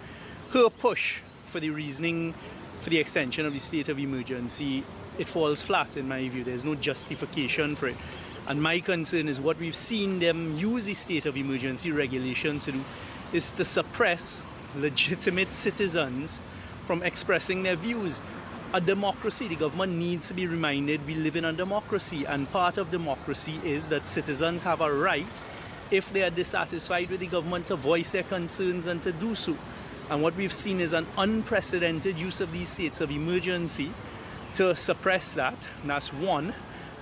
her push for the reasoning for the extension of the state of emergency, it falls flat in my view. There's no justification for it. And my concern is what we've seen them use the state of emergency regulations to do is to suppress legitimate citizens from expressing their views. a democracy. The government needs to be reminded we live in a democracy, and part of democracy is that citizens have a right, if they are dissatisfied with the government, to voice their concerns and to do so. And what we've seen is an unprecedented use of these states of emergency to suppress that. And that's one.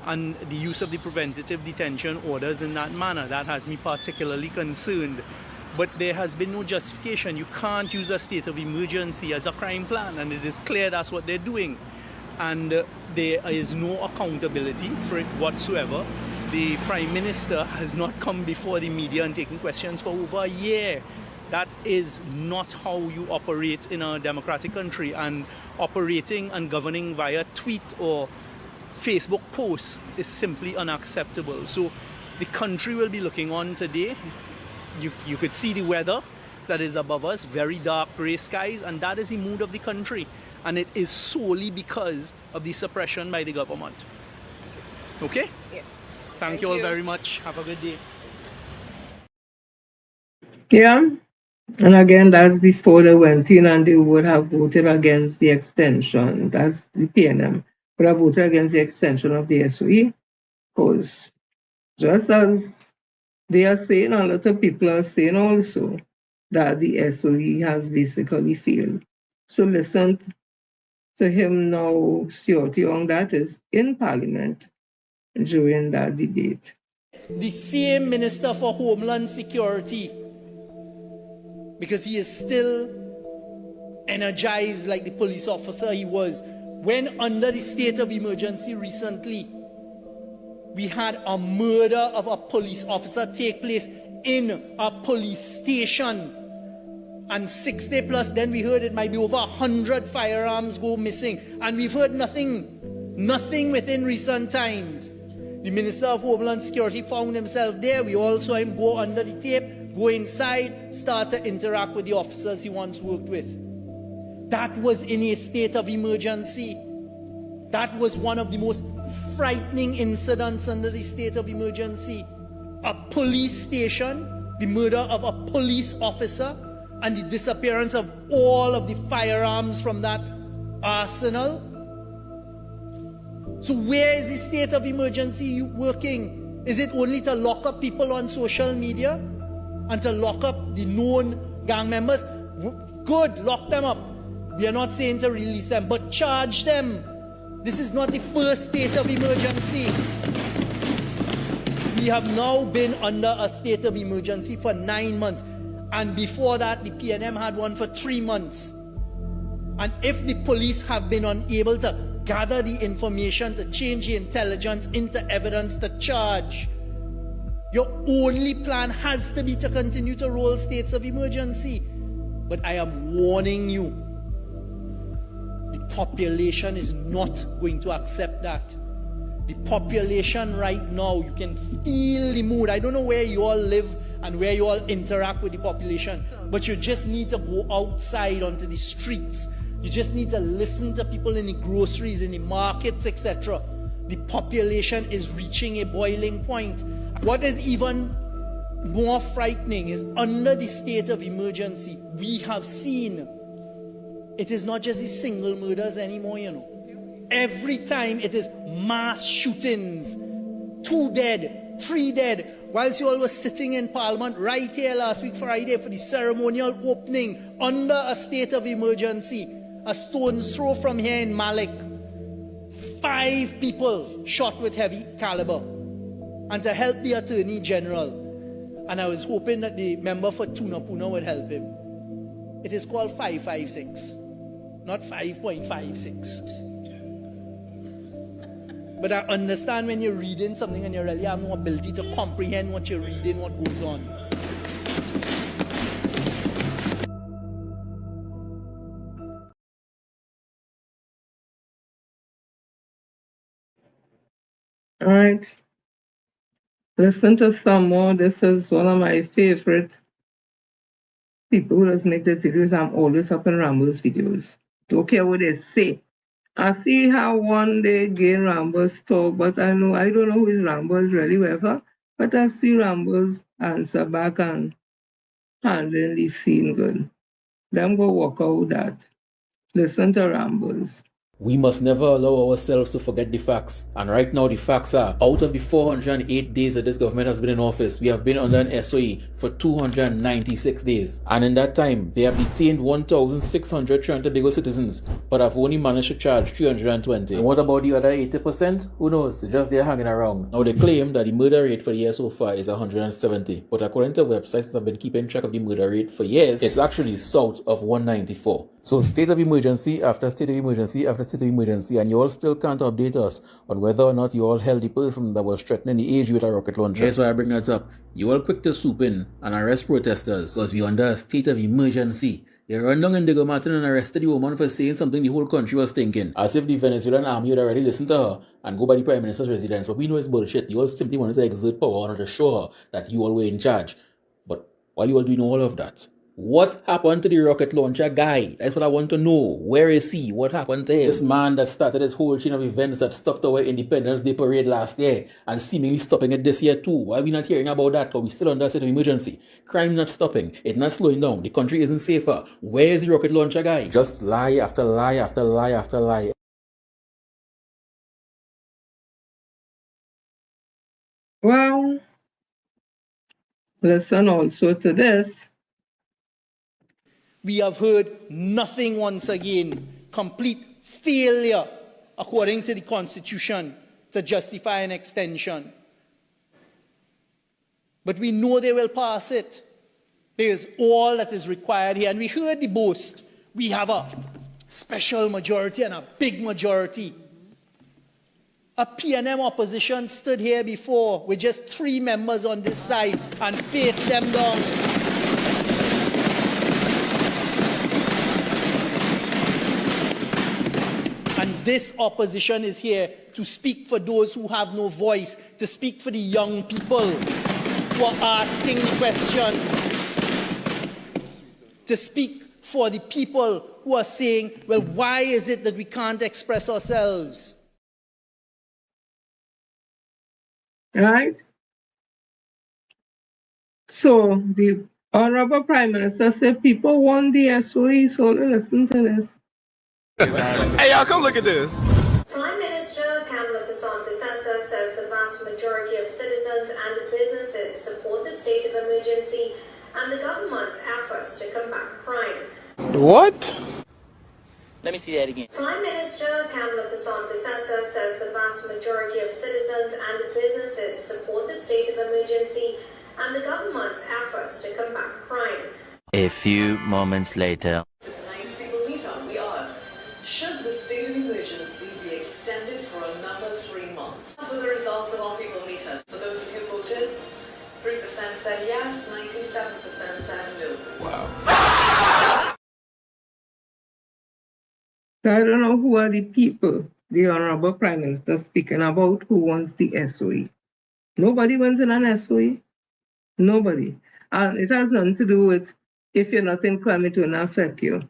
And the use of the preventative detention orders in that manner. That has me particularly concerned. But there has been no justification. You can't use a state of emergency as a crime plan, and it is clear that's what they're doing. And there is no accountability for it whatsoever. The Prime Minister has not come before the media and taken questions for over a year. That is not how you operate in a democratic country, and operating and governing via tweet or Facebook posts is simply unacceptable. So the country will be looking on today. You could see the weather that is above us, very dark grey skies, and that is the mood of the country. And it is solely because of the suppression by the government. Okay? Yeah. Thank you all very much. Have a good day. Yeah. And again, that's before they went in and they would have voted against the extension. That's the PNM. Would have voted against the extension of the SOE. Because just as they are saying, a lot of people are saying also that the SOE has basically failed. So listen to him now, Stuart Young, that is in Parliament during that debate. The same Minister for Homeland Security, because he is still energized like the police officer he was, when under the state of emergency recently, we had a murder of a police officer take place in a police station. And 60 plus, then we heard it might be over 100 firearms go missing. And we've heard nothing within recent times. The Minister of Homeland Security found himself there. We all saw him go under the tape, go inside, start to interact with the officers he once worked with. That was in a state of emergency. That was one of the most frightening incidents under the state of emergency. A police station, the murder of a police officer, and the disappearance of all of the firearms from that arsenal. So where is the state of emergency working? Is it only to lock up people on social media and to lock up the known gang members? Good, lock them up. We are not saying to release them, but charge them. This is not the first state of emergency. We have now been under a state of emergency for 9 months. And before that, the PNM had one for 3 months. And if the police have been unable to gather the information, to change the intelligence into evidence to charge, your only plan has to be to continue to roll states of emergency. But I am warning you, the population is not going to accept that. The population right now, you can feel the mood. I don't know where you all live and where you all interact with the population, but you just need to go outside onto the streets. You just need to listen to people in the groceries, in the markets, etc. The population is reaching a boiling point. What is even more frightening is under the state of emergency, we have seen it is not just the single murders anymore, you know. Every time it is mass shootings, 2 dead, 3 dead. Whilst you all were sitting in Parliament right here last week Friday for the ceremonial opening under a state of emergency, a stone's throw from here in Malik, 5 people shot with heavy caliber. And to help the Attorney General, and I was hoping that the member for Tunapuna would help him, it is called 556, not 5.56. But I understand when you're reading something and you really have no ability to comprehend what you're reading, what goes on. All right. Listen to some more. This is one of my favorite people who does make the videos. I'm always up in Rambo's videos. Don't care what they say. I see how one day gain Rambo's talk, but I don't know who is Rambo's really, whatever. But I see Rambo's answer back and handling the scene good. Them go walk out that. Listen to Rambo's. We must never allow ourselves to forget the facts. And right now the facts are, out of the 408 days that this government has been in office, we have been under an SOE for 296 days. And in that time, they have detained 1,600 Trinidad and Tobago citizens, but have only managed to charge 320. And what about the other 80%? Who knows? They're just there hanging around. Now they claim that the murder rate for the year so far is 170, but according to websites that have been keeping track of the murder rate for years, it's actually south of 194. So state of emergency after state of emergency after state of emergency, and you all still can't update us on whether or not you all held the person that was threatening the AG with a rocket launcher. Here's why I bring that up. You all quick to swoop in and arrest protesters because we under a state of emergency. They run down in Diego Martin and arrested the woman for saying something the whole country was thinking, as if the Venezuelan army would already listen to her and go by the Prime Minister's residence. But we know it's bullshit. You all simply wanted to exert power and to show her that you all were in charge. But while you all doing all of that, what happened to the rocket launcher guy? That's what I want to know. Where is he? What happened to him? This man that started this whole chain of events that stopped our Independence Day parade last year and seemingly stopping it this year too. Why are we not hearing about that? Because we're still under a state of emergency. Crime not stopping. It's not slowing down. The country isn't safer. Where is the rocket launcher guy? Just lie after lie after lie after lie. Well, listen also to this. We have heard nothing once again. Complete failure, according to the Constitution, to justify an extension. But we know they will pass it. There is all that is required here. And we heard the boast. We have a special majority and a big majority. A PNM opposition stood here before with just 3 members on this side and faced them down. This opposition is here to speak for those who have no voice, to speak for the young people who are asking questions, to speak for the people who are saying, well, why is it that we can't express ourselves? Right? So the Honorable Prime Minister said people want the SOE, so listen to this. Hey, y'all, come look at this. Prime Minister Pamela Passon-Bissessar says the vast majority of citizens and businesses support the state of emergency and the government's efforts to combat crime. What? Let me see that again. Prime Minister Pamela Passon-Bissessar says the vast majority of citizens and businesses support the state of emergency and the government's efforts to combat crime. A few moments later. Tonight's people meet on, we ask, should the state of emergency be extended for another 3 months? For the results of our people meet us. For those who voted, 3% said yes, 97% said no. Wow. So I don't know who are the people the Honorable Prime Minister speaking about who wants the SOE. Nobody wants an SOE. Nobody. And it has nothing to do with if you're not in crime, it will not affect you.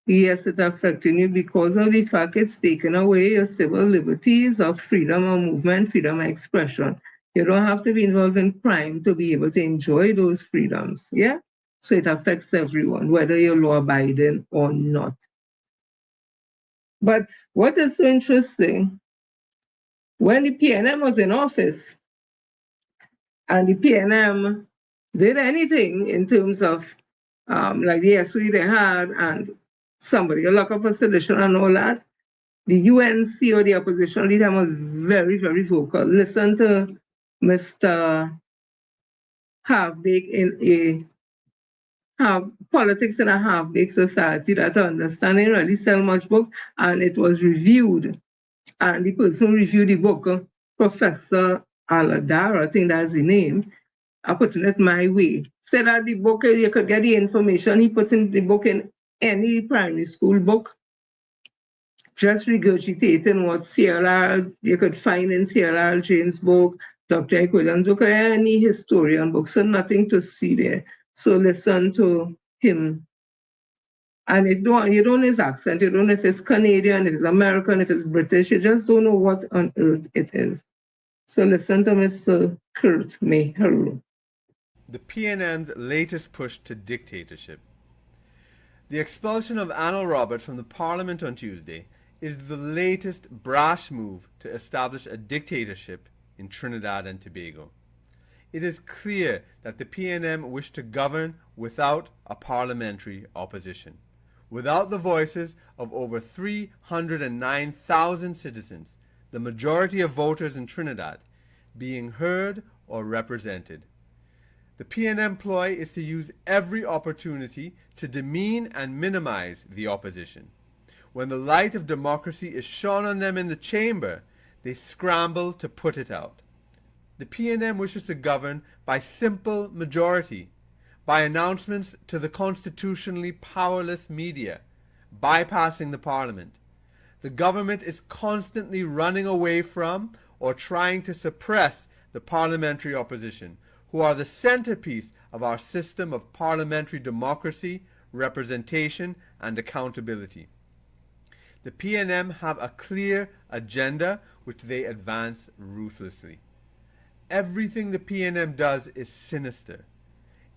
Yes, it's affecting you because of the fact it's taken away your civil liberties of freedom of movement, freedom of expression. You don't have to be involved in crime to be able to enjoy those freedoms. Yeah? So it affects everyone, whether you're law-abiding or not. But what is so interesting, when the PNM was in office and the PNM did anything in terms of like the SOE they had and somebody lock up for sedition and all that, the UNC or the opposition leader was very, very vocal. Listen to Mr. Half-Baked in Politics in a Half-Baked Society that understanding really sell much book, and it was reviewed. And the person who reviewed the book, Professor Aladar, I think that's the name, I put it my way. Said that the book, you could get the information, he put in the book in any primary school book, just regurgitating what CLR, you could find in CLR James' book, Dr. Williams' book, or any historian book, so nothing to see there. So listen to him. And if you don't know his accent, you don't know if it's Canadian, if it's American, if it's British, you just don't know what on earth it is. So listen to Mr. Kurt Mayhew. The PNM's latest push to dictatorship. The expulsion of Anil Robert from the Parliament on Tuesday is the latest brash move to establish a dictatorship in Trinidad and Tobago. It is clear that the PNM wish to govern without a parliamentary opposition, without the voices of over 309,000 citizens, the majority of voters in Trinidad, being heard or represented. The PNM ploy is to use every opportunity to demean and minimize the opposition. When the light of democracy is shone on them in the chamber, they scramble to put it out. The PNM wishes to govern by simple majority, by announcements to the constitutionally powerless media, bypassing the parliament. The government is constantly running away from or trying to suppress the parliamentary opposition, who are the centerpiece of our system of parliamentary democracy, representation, and accountability. The PNM have a clear agenda which they advance ruthlessly. Everything the PNM does is sinister.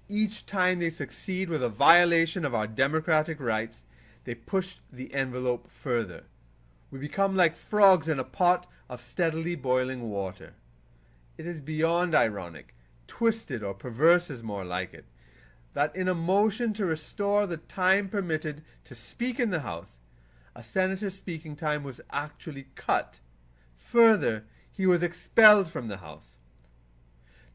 Each time they succeed with a violation of our democratic rights, they push the envelope further. We become like frogs in a pot of steadily boiling water. It is beyond ironic, twisted or perverse is more like it, that in a motion to restore the time permitted to speak in the House, a senator's speaking time was actually cut. Further, he was expelled from the House.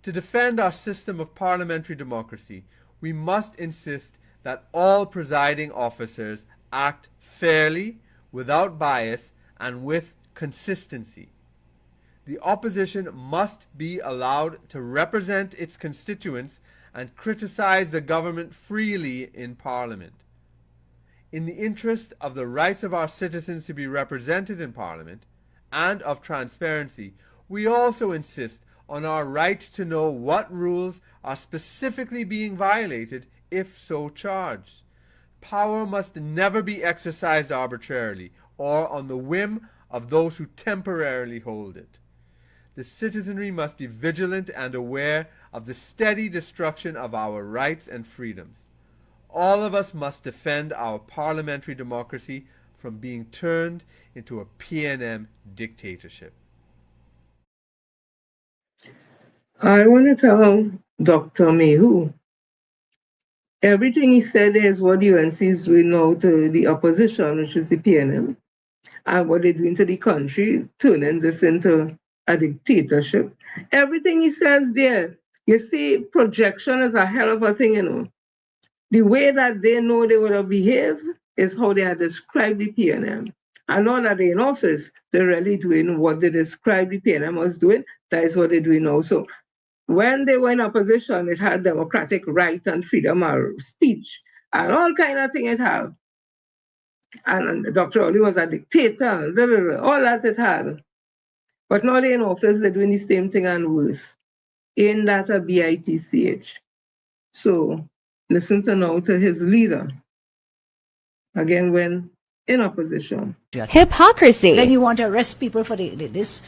To defend our system of parliamentary democracy, we must insist that all presiding officers act fairly, without bias, and with consistency. The opposition must be allowed to represent its constituents and criticize the government freely in Parliament. In the interest of the rights of our citizens to be represented in Parliament, and of transparency, we also insist on our right to know what rules are specifically being violated if so charged. Power must never be exercised arbitrarily or on the whim of those who temporarily hold it. The citizenry must be vigilant and aware of the steady destruction of our rights and freedoms. All of us must defend our parliamentary democracy from being turned into a PNM dictatorship. I want to tell Dr. Mayhew, everything he said is what the UNC is doing now to the opposition, which is the PNM, and what they're doing to the country, turning this into a dictatorship. Everything he says there, you see, projection is a hell of a thing, you know. The way that they know they would have behaved is how they have described the PNM. And now that they're in office, they're really doing what they described the PNM was doing. That is what they're doing now. So when they were in opposition, it had democratic right and freedom of speech and all kind of things it had. And Dr. Oli was a dictator, all that it had. But now they're in office, they're doing the same thing and worse. Ain't that a bitch? So listen to now to his leader. Again, when in opposition. Hypocrisy. Then you want to arrest people for this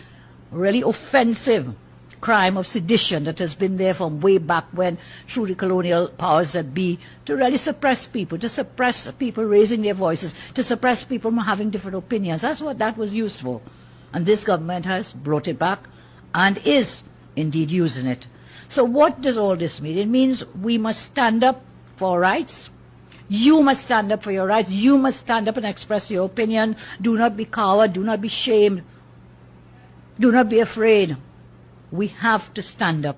really offensive crime of sedition that has been there from way back when, through the colonial powers that be, to really suppress people, to suppress people raising their voices, to suppress people from having different opinions. That's what that was used for. And this government has brought it back and is indeed using it. So what does all this mean? It means we must stand up for our rights. You must stand up for your rights. You must stand up and express your opinion. Do not be coward. Do not be shamed. Do not be afraid. We have to stand up.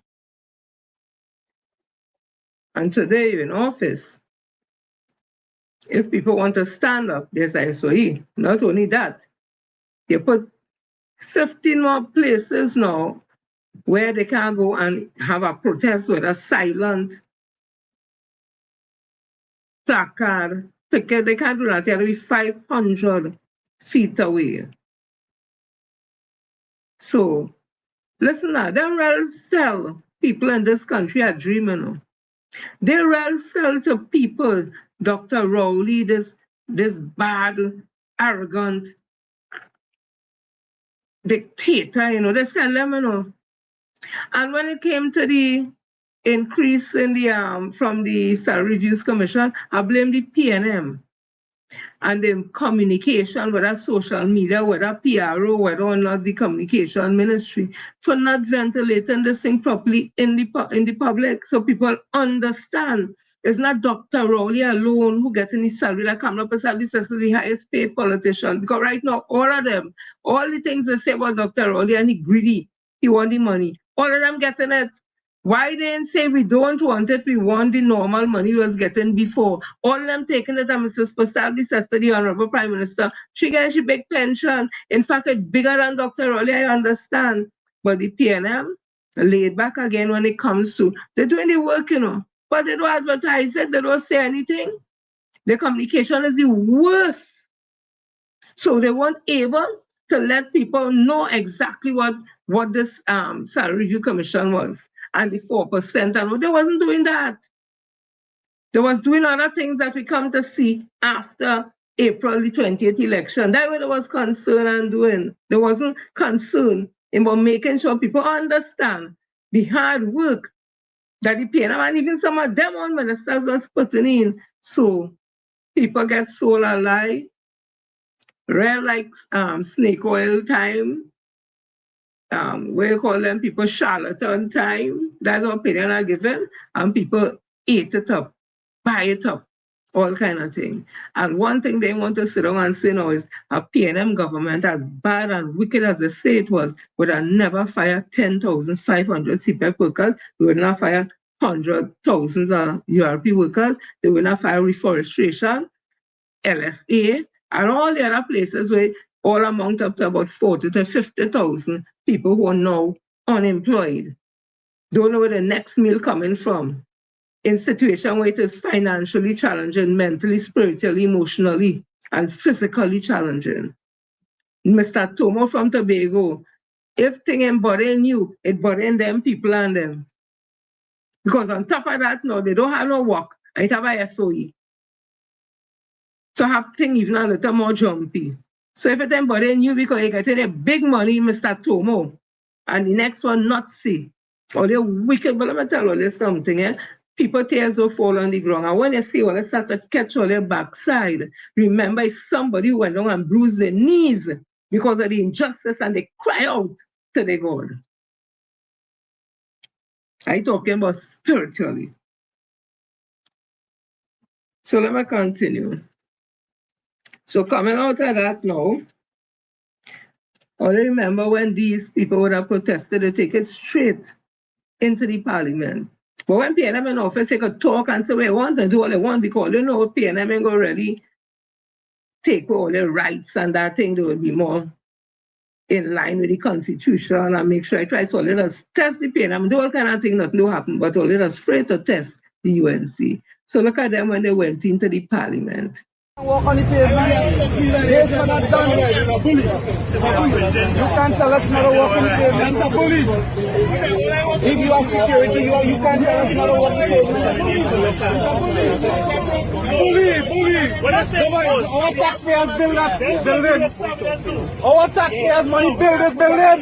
And today you're in office. If people want to stand up, there's SOE. Not only that, you put 15 more places now where they can go and have a protest with a silent placard. They can't do that. You have to be 500 feet away. So, listen now, they will sell people in this country are dreaming. They will sell to people, Dr. Rowley, this bad, arrogant dictator, they sell them, And when it came to the increase in the from the Salary Reviews Commission, I blame the PNM. And the communication, whether social media, whether PRO, whether or not the communication ministry, for not ventilating this thing properly in the public so people understand. It's not Dr. Rowley alone who gets any salary that comes up as the highest paid politician. Because right now, all of them, all the things they say about Dr. Rowley, and he greedy, he want the money. All of them getting it. Why didn't say we don't want it, we want the normal money we was getting before? All of them taking it, and Mrs. Pastabli says to the Honorable Prime Minister, she gets a big pension. In fact, it's bigger than Dr. Rowley, I understand. But the PNM, laid back again when it comes to, they're doing the work, you know. But they don't advertise it, they don't say anything. The communication is the worst. So they weren't able to let people know exactly what this salary review commission was. And the 4%, and they wasn't doing that. They was doing other things that we come to see after April the 20th election. That's what they was concerned and doing. They wasn't concerned about making sure people understand the hard work that the PNM and even some of them on ministers was putting in. So people get sold a lie, real like snake oil time. We call them people charlatan time. That's what opinion are given, and people eat it up, buy it up, all kind of thing. And one thing they want to sit down and say now is a PNM government, as bad and wicked as they say it was, would have never fired 10,500 CPEC workers. They would not fire hundreds of thousands of URP workers. They would not fire reforestation, LSA, and all the other places where all amount up to about 40 to 50,000 people who are now unemployed. Don't know where the next meal coming from. In situation where it is financially challenging, mentally, spiritually, emotionally, and physically challenging. Mr. Tomo from Tobago, if thing embodying you, it bothering them people and them. Because on top of that, no, they don't have no work. I have a SOE. So have things even a little more jumpy. So if it's embodying you because you're getting a big money, Mr. Tomo, and the next one not see, or they're wicked, but let me tell you something, eh? People tears will fall on the ground. And when you see all they start to catch all their backside, remember it's somebody who went down and bruised their knees because of the injustice and they cry out to their God. I'm talking about spiritually. So let me continue. So coming out of that now, I remember when these people would have protested, they take it straight into the parliament. But when PNM in office, they could talk and say what they want and do all they want because they know PNM ain't going to really take all their rights and that thing. They will be more in line with the constitution and make sure I try. So let us test the PNM. Do all kind of thing, nothing will happen, but let us afraid to test the UNC. So look at them when they went into the parliament. Walk on the pavement. Yes, are not done. You can't tell us not to walk on the pavement. That's a bully. If you are security, you can't tell us not to walk on the pavement. Bully. Our taxpayers build that building. Our taxpayers' money build this building.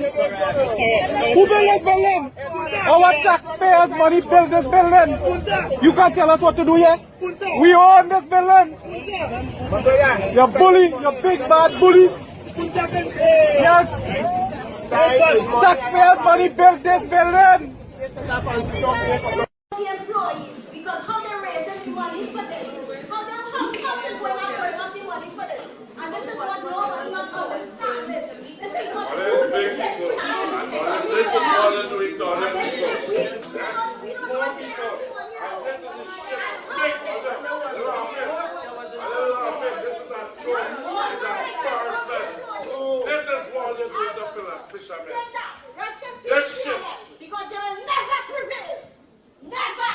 Who built this building? Our taxpayers' money build this building. You can't tell us what to do here. We own this building. You're bully, you're big bad bully. Yes. Taxpayers' money built this building. The employees, because how they raise the money for this, how they go and bring up the money for this, and this is what no one not understand this. This is what we don't want because they will never prevail. Never.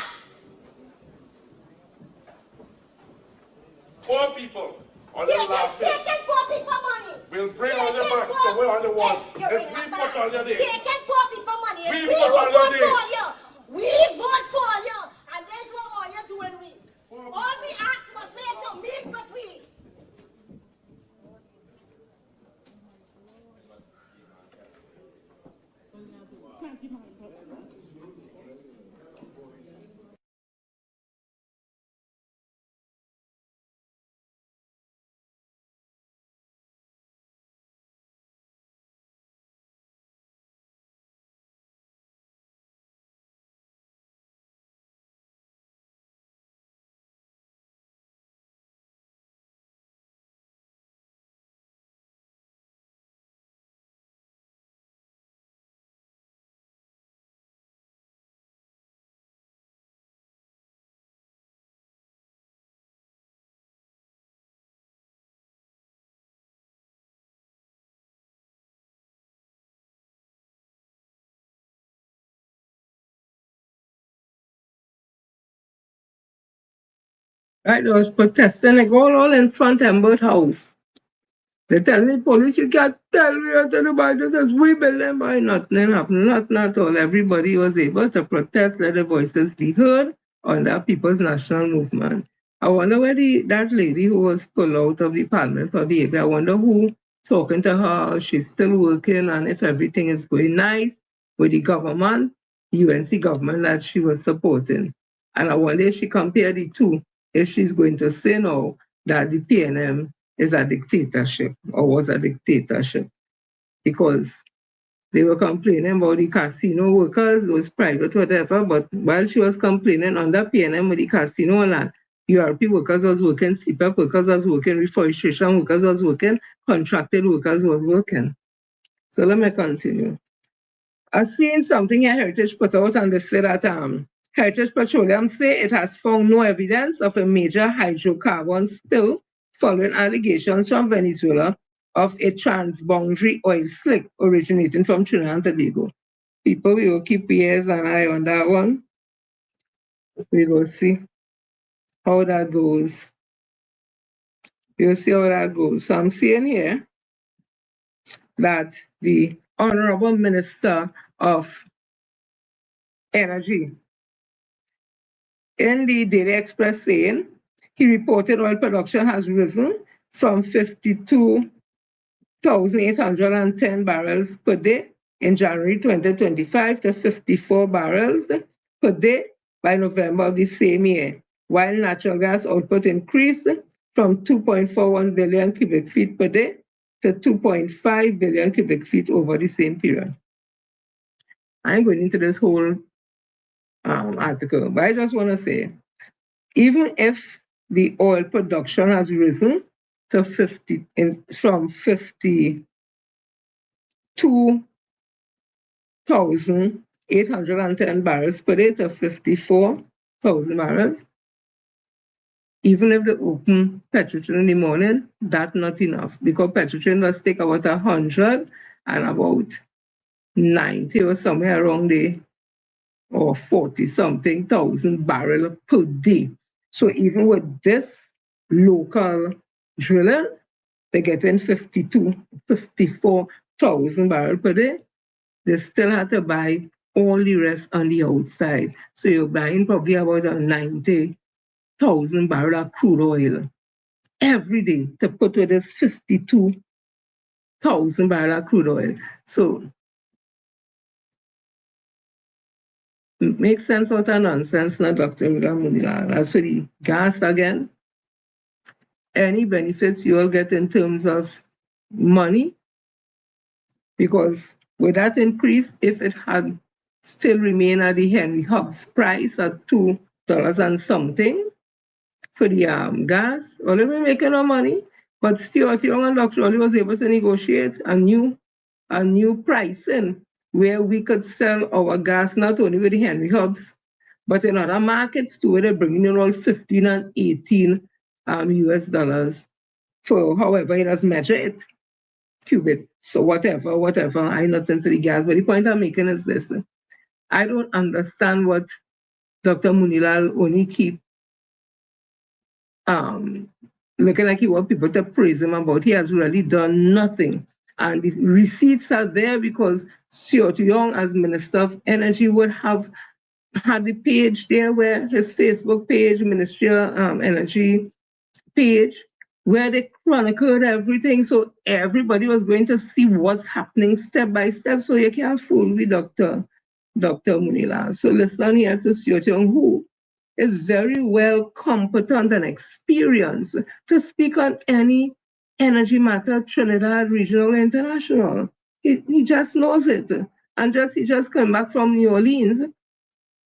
Poor people on the last day. Taking poor people money. We'll bring on the back the way on the walls. It's we put on your day. Taking poor people money. We We put on vote your day. for you. We vote for you. And that's what all you're doing. All we ask was for you to meet with we. Right, they was protesting, like all in front of Embert House. They tell the police, you can't tell me what anybody says, we build them by nothing happened, nothing at all. Everybody was able to protest, let their voices be heard on that People's National Movement. I wonder where that lady who was pulled out of the parliament for behavior, I wonder who talking to her, she's still working, and if everything is going nice with the government, UNC government that she was supporting. And I wonder if she compared the two, if she's going to say no, that the PNM is a dictatorship or was a dictatorship, because they were complaining about the casino workers, those private, whatever, but while she was complaining under PNM with the casino and URP workers was working, CPAP workers was working, reforestation workers was working, contracted workers was working. So let me continue. I've seen something here Heritage put out, and they say that Heritage Petroleum say it has found no evidence of a major hydrocarbon spill following allegations from Venezuela of a transboundary oil slick originating from Trinidad and Tobago. People, we will keep ears and eye on that one. We will see how that goes. We'll see how that goes. So I'm seeing here that the Honorable Minister of Energy in the Daily Express saying he reported oil production has risen from 52,810 barrels per day in January 2025 to 54 barrels per day by November of the same year, while natural gas output increased from 2.41 billion cubic feet per day to 2.5 billion cubic feet over the same period. I ain't going into this whole article, but I just want to say, even if the oil production has risen to from 52,810 barrels per day to 54,000 barrels, even if they open Petrotrin in the morning, that's not enough, because Petrotrin does take about 100 and about 90 or somewhere around there, or 40-something thousand barrels per day. So even with this local drilling, they're getting 54,000 barrels per day. They still have to buy all the rest on the outside. So you're buying probably about 90,000 barrels of crude oil every day to put with this 52,000 barrels of crude oil. So make sense out of nonsense now, Dr. Munila. As for the gas again, any benefits you all get in terms of money, because with that increase, if it had still remained at the Henry Hub's price at $2 and something for the gas, only we making no money. But Stuart Young and Dr. Oli was able to negotiate a new pricing where we could sell our gas not only with the Henry Hubs, but in other markets too, where they're bringing in all 15 and 18 US dollars for however it has measured it, cubic. So whatever, I'm not into the gas. But the point I'm making is this. I don't understand what Dr. Munilal only keep looking like he wants people to praise him about. He has really done nothing. And the receipts are there because Stuart Young, as Minister of Energy, would have had the page there where his Facebook page, Ministerial Energy page, where they chronicled everything. So everybody was going to see what's happening step by step. So you can't fool with Dr. Munila. So listen here to Stuart Young, who is very well competent and experienced to speak on any energy matter, Trinidad, regional, international. He just knows it. And he just came back from New Orleans,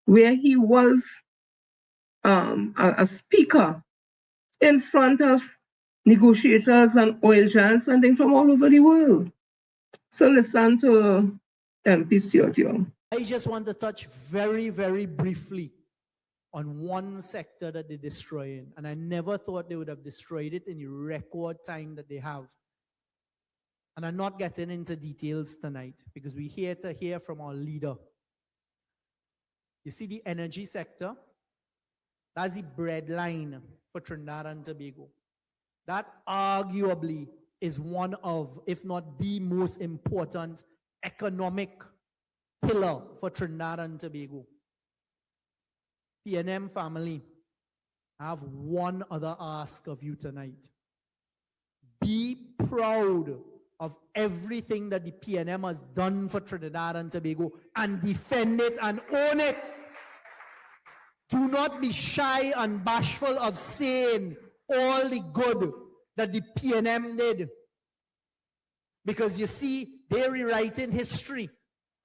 where he was a speaker in front of negotiators and oil giants and things from all over the world. So listen to MP Stuart Young. I just want to touch very, very briefly on one sector that they're destroying. And I never thought they would have destroyed it in the record time that they have. And I'm not getting into details tonight because we're here to hear from our leader. You see the energy sector? That's the bread line for Trinidad and Tobago. That arguably is one of, if not the most important economic pillar for Trinidad and Tobago. PNM family, I have one other ask of you tonight. Be proud of everything that the PNM has done for Trinidad and Tobago and defend it and own it. Do not be shy and bashful of saying all the good that the PNM did. Because you see, they're rewriting history.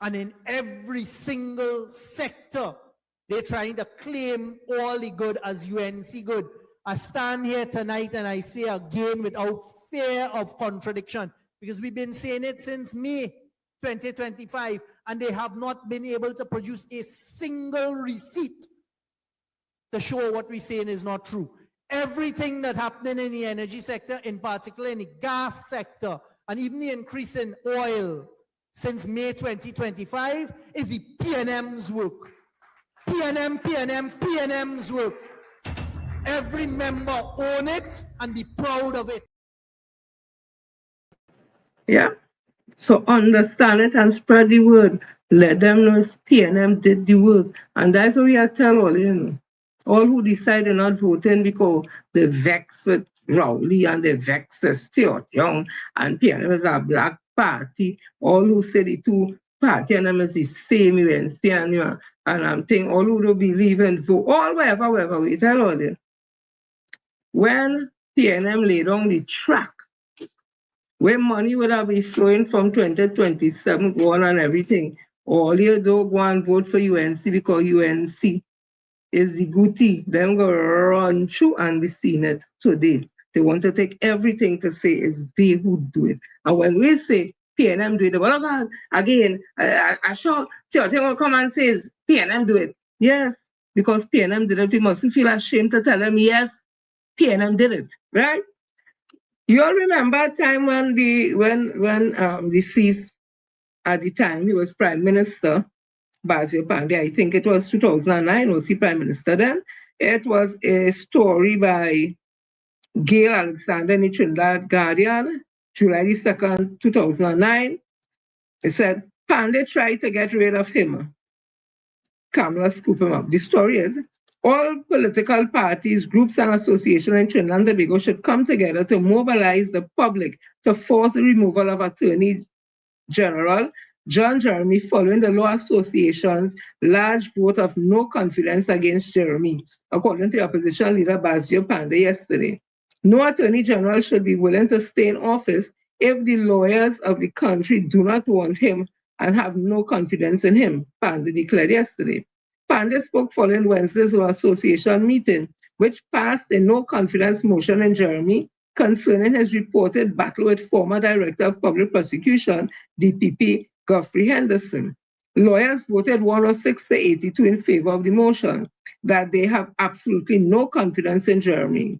And in every single sector, they're trying to claim all the good as UNC good. I stand here tonight and I say again without fear of contradiction, because we've been saying it since May 2025, and they have not been able to produce a single receipt to show what we're saying is not true. Everything that happened in the energy sector, in particular in the gas sector, and even the increase in oil since May 2025 is the PNM's work. PNM's work. Every member own it and be proud of it. Yeah. So understand it and spread the word. Let them know PNM did the work. And that's what we are telling all, you know. All who decide they're not voting because they vex with Rowley and they vex with Stuart Young and PNM is a black party. All who say the two party and them is the same UNC and I'm thinking all who don't believe in vote, all wherever we tell all this. When PNM laid on the track, where money would have been flowing from 2027 go on and everything, all you don't go and vote for UNC because UNC is the goodie. Them go run through and we seen it today. They want to take everything to say it's they who do it. And when we say PNM do it, well, God, again, I sure Ting will come and says PNM do it. Yes, because PNM did it, we mustn't feel ashamed to tell them, yes, PNM did it, right? You all remember a time when the deceased at the time he was Prime Minister, Basil Pandey, I think it was 2009, was he Prime Minister then? It was a story by Gail Alexander in the Trinidad Guardian, July the 2nd, 2009. It said, Pandey tried to get rid of him. Kamala scoop him up. The story is, all political parties, groups, and associations in Trinidad and Tobago should come together to mobilize the public to force the removal of Attorney General John Jeremy following the Law Association's large vote of no confidence against Jeremy, according to opposition leader Basil Pandey yesterday. No Attorney General should be willing to stay in office if the lawyers of the country do not want him and have no confidence in him, Pandey declared yesterday. Pandey spoke following Wednesday's Law Association meeting, which passed a no-confidence motion in Jeremy concerning his reported battle with former Director of Public Prosecution, DPP, Godfrey Henderson. Lawyers voted 106 to 82 in favor of the motion, that they have absolutely no confidence in Jeremy.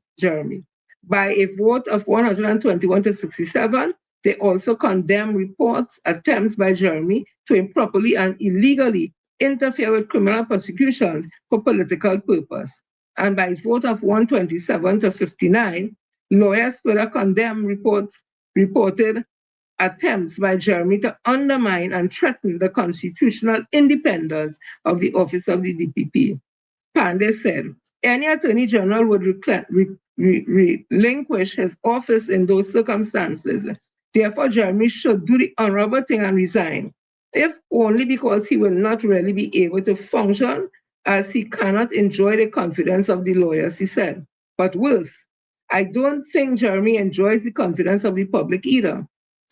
By a vote of 121 to 67, they also condemned reports, attempts by Jeremy to improperly and illegally interfere with criminal prosecutions for political purpose. And by vote of 127 to 59, lawyers further condemned reported attempts by Jeremy to undermine and threaten the constitutional independence of the office of the DPP. Pandey said, any Attorney General would relinquish his office in those circumstances. Therefore, Jeremy should do the honorable thing and resign, if only because he will not really be able to function as he cannot enjoy the confidence of the lawyers, he said. But worse, I don't think Jeremy enjoys the confidence of the public either.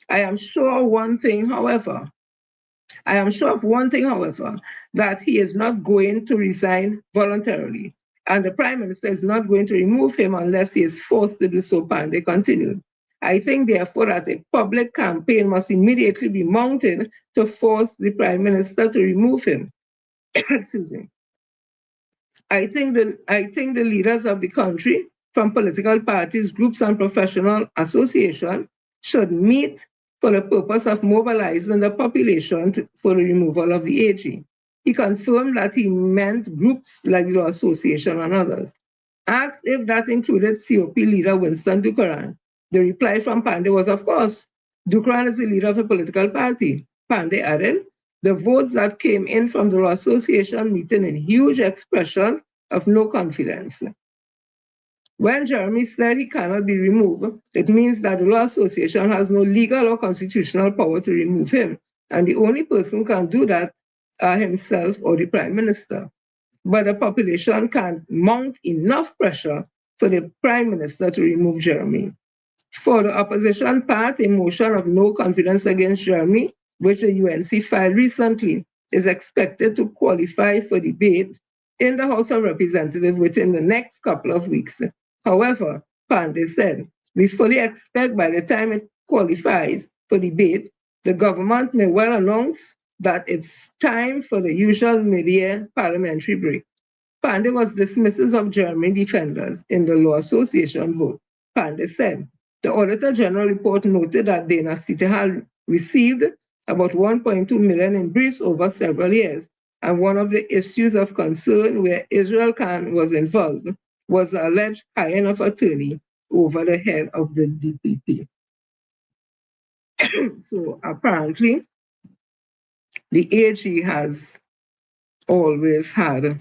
I am sure of one thing, however, that he is not going to resign voluntarily, and the Prime Minister is not going to remove him unless he is forced to do so, Pandey continued. I think, therefore, that a public campaign must immediately be mounted to force the Prime Minister to remove him. Excuse me. I think the leaders of the country, from political parties, groups, and professional associations, should meet for the purpose of mobilizing the population for the removal of the AG. He confirmed that he meant groups like the association and others. Asked if that included COP leader Winston Ducaran, the reply from Pandey was, of course. Ducaran is the leader of a political party. Pandey added, the votes that came in from the association meeting in huge expressions of no confidence. When Jeremy said he cannot be removed, it means that the law association has no legal or constitutional power to remove him, and the only person who can do that are himself or the Prime Minister. But the population can mount enough pressure for the Prime Minister to remove Jeremy. For the opposition part, a motion of no confidence against Jeremy, which the UNC filed recently, is expected to qualify for debate in the House of Representatives within the next couple of weeks. However, Pandey said, we fully expect by the time it qualifies for debate, the government may well announce that it's time for the usual mid-year parliamentary break. Pandey was dismissive of Jeremy defenders in the Law Association vote. Pandey said, the Auditor General report noted that Dana City had received about 1.2 million in briefs over several years, and one of the issues of concern where Israel Khan was involved was the alleged hiring of attorney over the head of the DPP. So apparently, the AG has always had,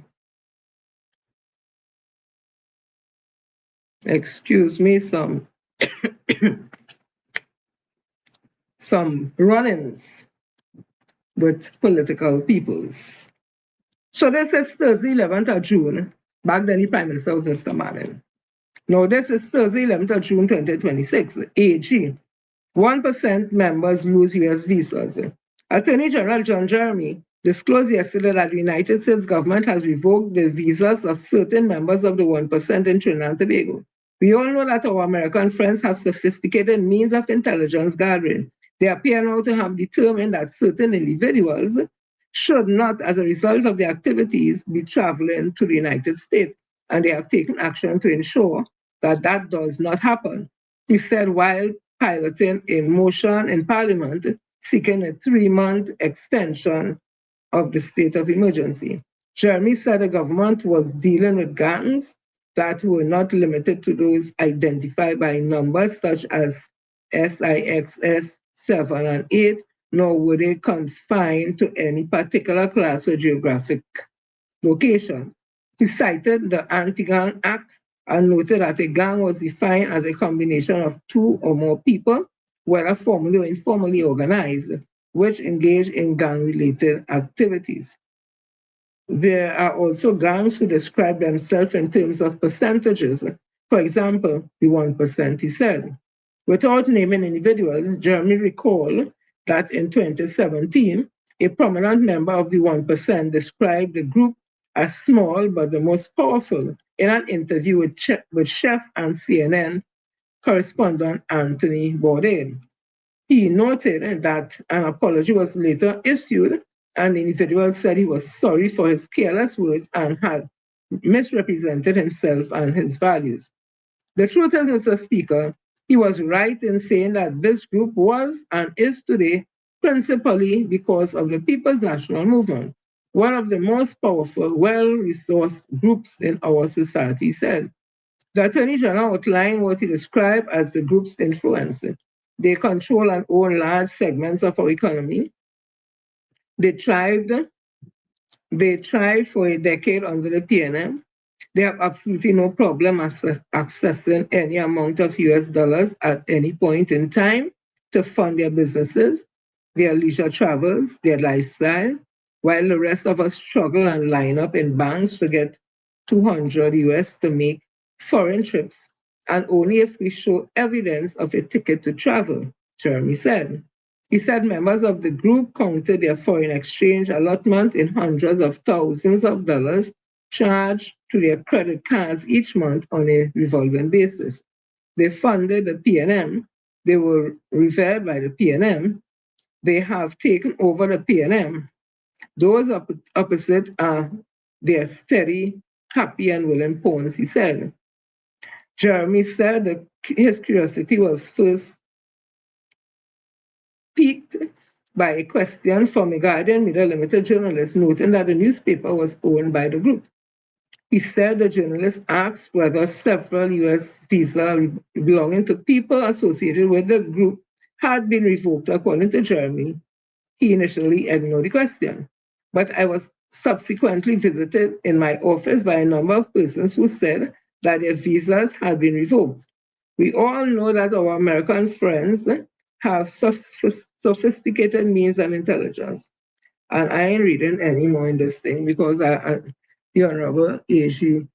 excuse me, some run-ins with political peoples. So this is Thursday, 11th of June. Back then, the Prime Minister was Mr. Manning. Now, this is Thursday, 11th of June, 2026. AG. 1% members lose U.S. visas. Attorney General John Jeremy disclosed yesterday that the United States government has revoked the visas of certain members of the 1% in Trinidad and Tobago. We all know that our American friends have sophisticated means of intelligence gathering. They appear now to have determined that certain individuals should not, as a result of their activities, be traveling to the United States, and they have taken action to ensure that that does not happen. He said while piloting a motion in Parliament seeking a 3-month extension of the state of emergency. Jeremy said the government was dealing with gangs that were not limited to those identified by numbers such as SIXS 7 and 8, nor were they confined to any particular class or geographic location. He cited the Anti-Gang Act and noted that a gang was defined as a combination of 2 or more people, whether formally or informally organized, which engage in gang-related activities. There are also gangs who describe themselves in terms of percentages. For example, the 1%, he said. Without naming individuals, Jeremy recalled that in 2017, a prominent member of the 1% described the group as small but the most powerful in an interview with Chef and CNN correspondent Anthony Bourdain. He noted that an apology was later issued, and the individual said he was sorry for his careless words and had misrepresented himself and his values. The truth is, Mr. Speaker, he was right in saying that this group was and is today principally because of the People's National Movement, one of the most powerful, well-resourced groups in our society, he said. The Attorney General outlined what he described as the group's influence. They control and own large segments of our economy. They thrived for a decade under the PNM. They have absolutely no problem accessing any amount of US dollars at any point in time to fund their businesses, their leisure travels, their lifestyle, while the rest of us struggle and line up in banks to get 200 US to make foreign trips, and only if we show evidence of a ticket to travel, Jeremy said. He said members of the group counted their foreign exchange allotment in hundreds of thousands of dollars charged to their credit cards each month on a revolving basis. They funded the PNM. They were revered by the PNM. They have taken over the PNM. Those opposite are their steady, happy, and willing pawns, he said. Jeremy said that his curiosity was first piqued by a question from a Guardian Media Limited journalist noting that the newspaper was owned by the group. He said the journalist asked whether several U.S. visas belonging to people associated with the group had been revoked, according to Jeremy. He initially ignored the question, but I was subsequently visited in my office by a number of persons who said that their visas had been revoked. We all know that our American friends have sophisticated means and intelligence. And I ain't reading any more in this thing because the Honorable AG,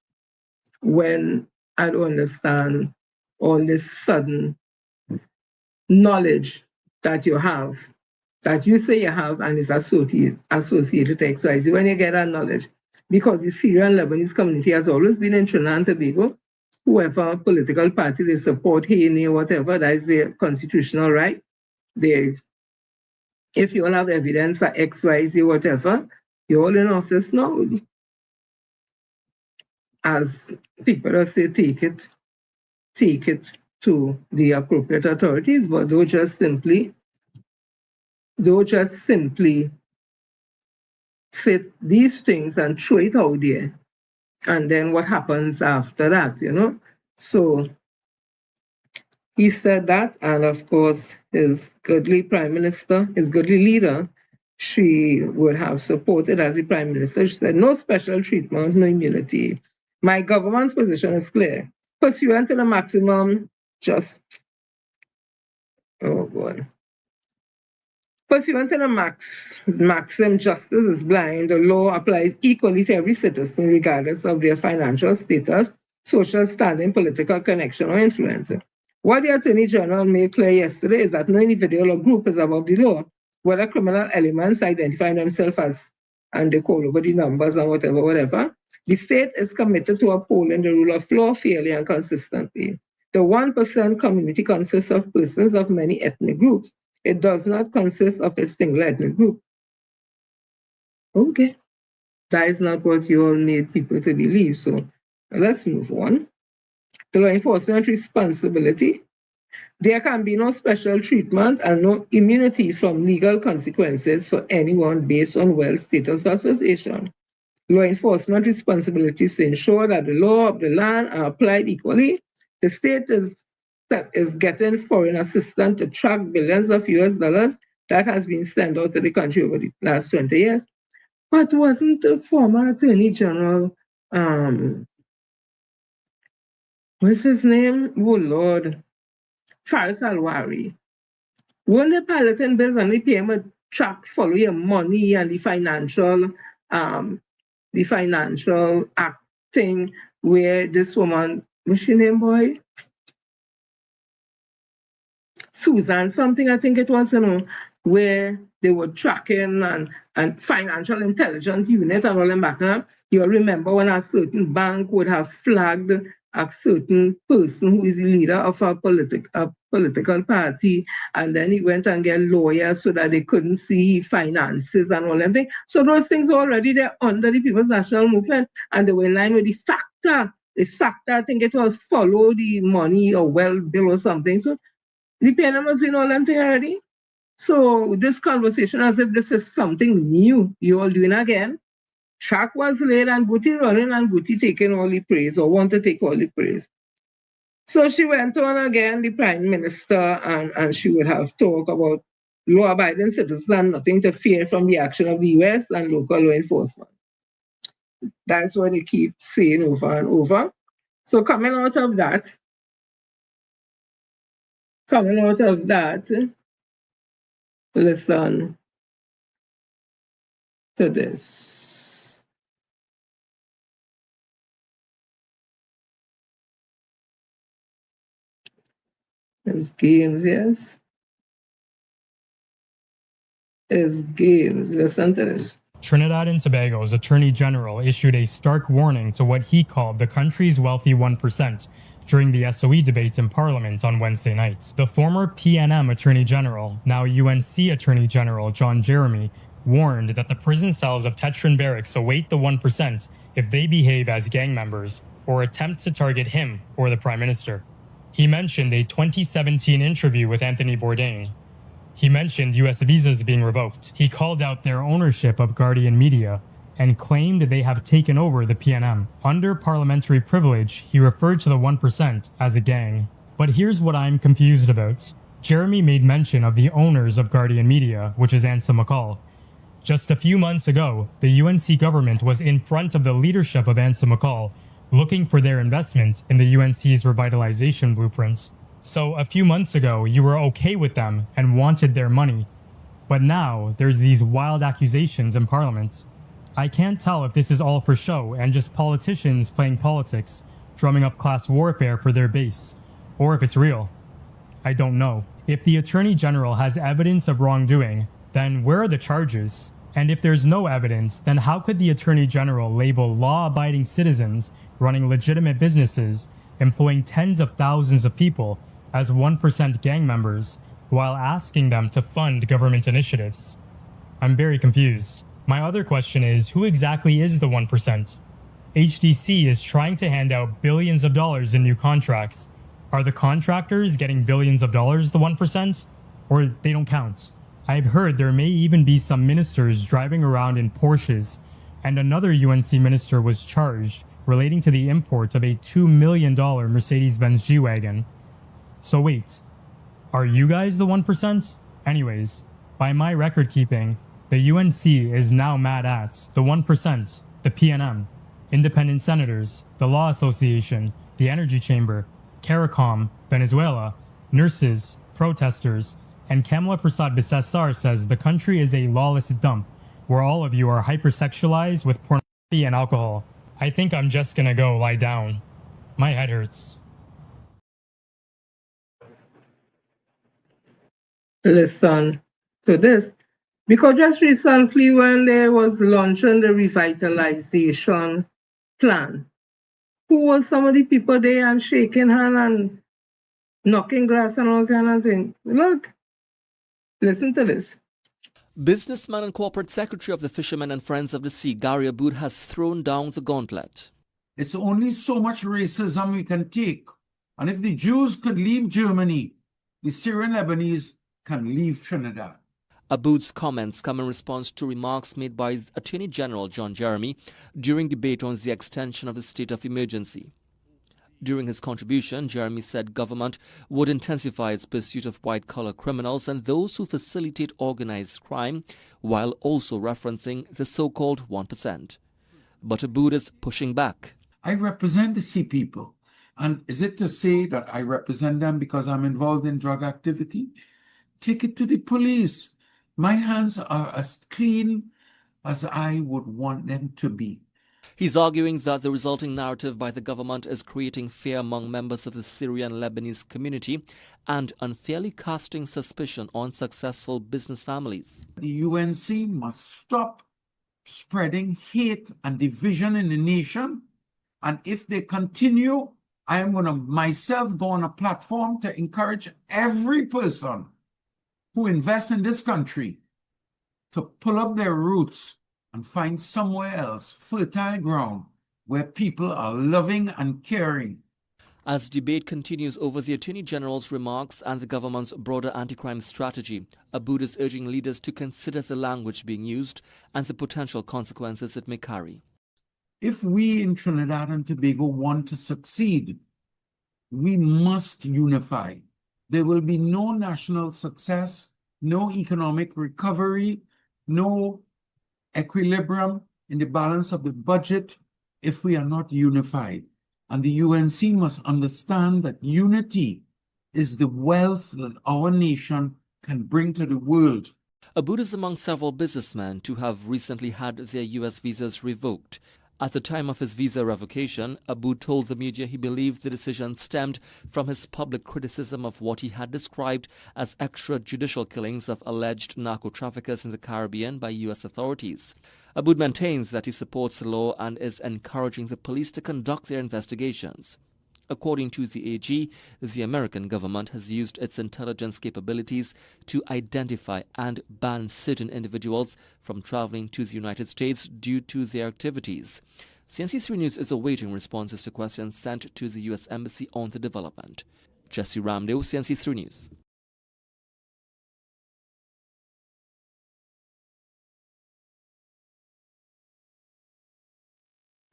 when I don't understand all this sudden knowledge that you have, that you say you have and is associated to XYZ, when you get that knowledge, because the Syrian Lebanese community has always been in Trinidad and Tobago, whoever political party they support, Haiti or whatever, that is their constitutional right. If you all have evidence that XYZ, whatever, you're all in office now. As people that say, take it to the appropriate authorities, but don't just simply say these things and throw it out there. And then what happens after that, you know? So he said that, and of course, his godly prime minister, his godly leader, she would have supported as the prime minister. She said, no special treatment, no immunity. My government's position is clear. Pursuant to the maximum Pursuant to the maxim justice is blind, the law applies equally to every citizen regardless of their financial status, social standing, political connection, or influence. What the Attorney General made clear yesterday is that no individual or group is above the law, whether criminal elements identifying themselves as, and they call over the numbers and whatever. The state is committed to upholding the rule of law fairly and consistently. The 1% community consists of persons of many ethnic groups. It does not consist of a single ethnic group. Okay. That is not what you all made people to believe. So let's move on. The law enforcement responsibility. There can be no special treatment and no immunity from legal consequences for anyone based on wealth, status, or association. Law enforcement responsibilities to ensure that the law of the land are applied equally. The state is getting foreign assistance to track billions of US dollars that has been sent out to the country over the last 20 years. But wasn't the former Attorney General, what's his name? Oh Lord, Faris Alwari. When the piloting bills and the payment track follow your money and the financial acting where this woman, what's she name, boy? Susan something, I think it was, you know, where they were tracking and financial intelligence unit and all them back up. You'll remember when a certain bank would have flagged a certain person who is the leader of a political party, and then he went and get lawyers so that they couldn't see finances and all them things. So those things are already there under the People's National Movement, and they were in line with the factor. This factor, I think it was follow the money or wealth bill or something. So the PNM was doing all them things already. So this conversation as if this is something new you all doing again. Track was laid and Booty running and Booty taking all the praise or want to take all the praise. So she went on again, the Prime Minister, and she would have talked about law-abiding citizens and nothing to fear from the action of the US and local law enforcement. That's what they keep saying over and over. So coming out of that, listen to this. It's games, yes. It's games. Listen to this. Trinidad and Tobago's Attorney General issued a stark warning to what he called the country's wealthy 1% during the SOE debate in Parliament on Wednesday night. The former PNM Attorney General, now UNC Attorney General John Jeremy, warned that the prison cells of Tetrin Barracks await the 1% if they behave as gang members or attempt to target him or the Prime Minister. He mentioned a 2017 interview with Anthony Bourdain. He mentioned U.S. visas being revoked. He called out their ownership of Guardian Media and claimed they have taken over the PNM. Under parliamentary privilege, he referred to the 1% as a gang. But here's what I'm confused about. Jeremy made mention of the owners of Guardian Media, which is Anthem. Just a few months ago, the UNC government was in front of the leadership of Anthem looking for their investment in the UNC's revitalization blueprint. So a few months ago, you were okay with them and wanted their money. But now, there's these wild accusations in Parliament. I can't tell if this is all for show and just politicians playing politics, drumming up class warfare for their base, or if it's real. I don't know. If the Attorney General has evidence of wrongdoing, then where are the charges? And if there's no evidence, then how could the Attorney General label law-abiding citizens running legitimate businesses, employing tens of thousands of people, as 1% gang members, while asking them to fund government initiatives? I'm very confused. My other question is, who exactly is the 1%? HDC is trying to hand out billions of dollars in new contracts. Are the contractors getting billions of dollars the 1%? Or they don't count? I've heard there may even be some ministers driving around in Porsches, and another UNC minister was charged relating to the import of a $2 million Mercedes-Benz G-Wagon. So wait, are you guys the 1%? Anyways, by my record keeping, the UNC is now mad at the 1%, the PNM, independent senators, the Law Association, the Energy Chamber, CARICOM, Venezuela, nurses, protesters, and Kamala Prasad-Bisesar says the country is a lawless dump where all of you are hypersexualized with pornography and alcohol. I think I'm just gonna go lie down. My head hurts. Listen to this. Because just recently when there was launching the revitalization plan, who was some of the people there and shaking hand and knocking glass and all kind of thing? Look. Listen to this. Businessman and corporate secretary of the Fishermen and Friends of the Sea, Gary Aboud, has thrown down the gauntlet. It's only so much racism we can take. And if the Jews could leave Germany, the Syrian Lebanese can leave Trinidad. Aboud's comments come in response to remarks made by Attorney General John Jeremy during debate on the extension of the state of emergency. During his contribution, Jeremy said government would intensify its pursuit of white-collar criminals and those who facilitate organized crime, while also referencing the so-called 1%. But Aboud is pushing back. I represent the sea people. And is it to say that I represent them because I'm involved in drug activity? Take it to the police. My hands are as clean as I would want them to be. He's arguing that the resulting narrative by the government is creating fear among members of the Syrian Lebanese community and unfairly casting suspicion on successful business families. The UNC must stop spreading hate and division in the nation. And if they continue, I am going to myself go on a platform to encourage every person who invests in this country to pull up their roots and find somewhere else fertile ground where people are loving and caring. As debate continues over the Attorney General's remarks and the government's broader anti-crime strategy, Aboud is urging leaders to consider the language being used and the potential consequences it may carry. If we in Trinidad and Tobago want to succeed, we must unify. There will be no national success, no economic recovery, no equilibrium in the balance of the budget if we are not unified. And the UNC must understand that unity is the wealth that our nation can bring to the world. Aboud is among several businessmen to have recently had their U.S. visas revoked. At the time of his visa revocation, Aboud told the media he believed the decision stemmed from his public criticism of what he had described as extrajudicial killings of alleged narco-traffickers in the Caribbean by U.S. authorities. Aboud maintains that he supports the law and is encouraging the police to conduct their investigations. According to the AG, the American government has used its intelligence capabilities to identify and ban certain individuals from traveling to the United States due to their activities. CNC3 News is awaiting responses to questions sent to the U.S. Embassy on the development. Jesse Ramdale, CNC3 News.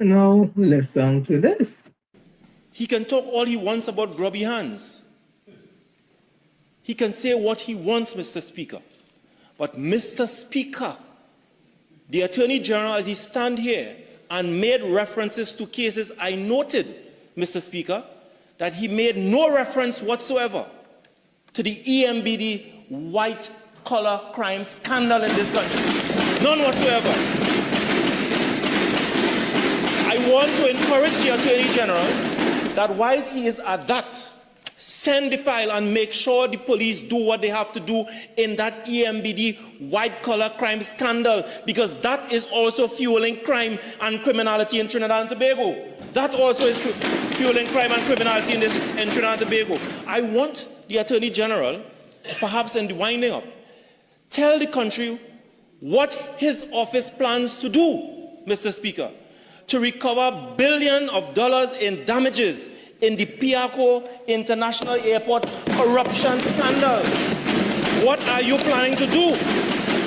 Now listen to this. He can talk all he wants about grubby hands. He can say what he wants, Mr. Speaker. But Mr. Speaker, the Attorney General, as he stand here and made references to cases, I noted, Mr. Speaker, that he made no reference whatsoever to the EMBD white-collar crime scandal in this country. None whatsoever. I want to encourage the Attorney General that whilst he is at that, send the file and make sure the police do what they have to do in that EMBD white-collar crime scandal, because that is also fueling crime and criminality in Trinidad and Tobago. That also is fueling crime and criminality in Trinidad and Tobago. I want the Attorney General, perhaps in the winding up, tell the country what his office plans to do, Mr. Speaker, to recover billions of dollars in damages in the Piaco International Airport corruption scandal. What are you planning to do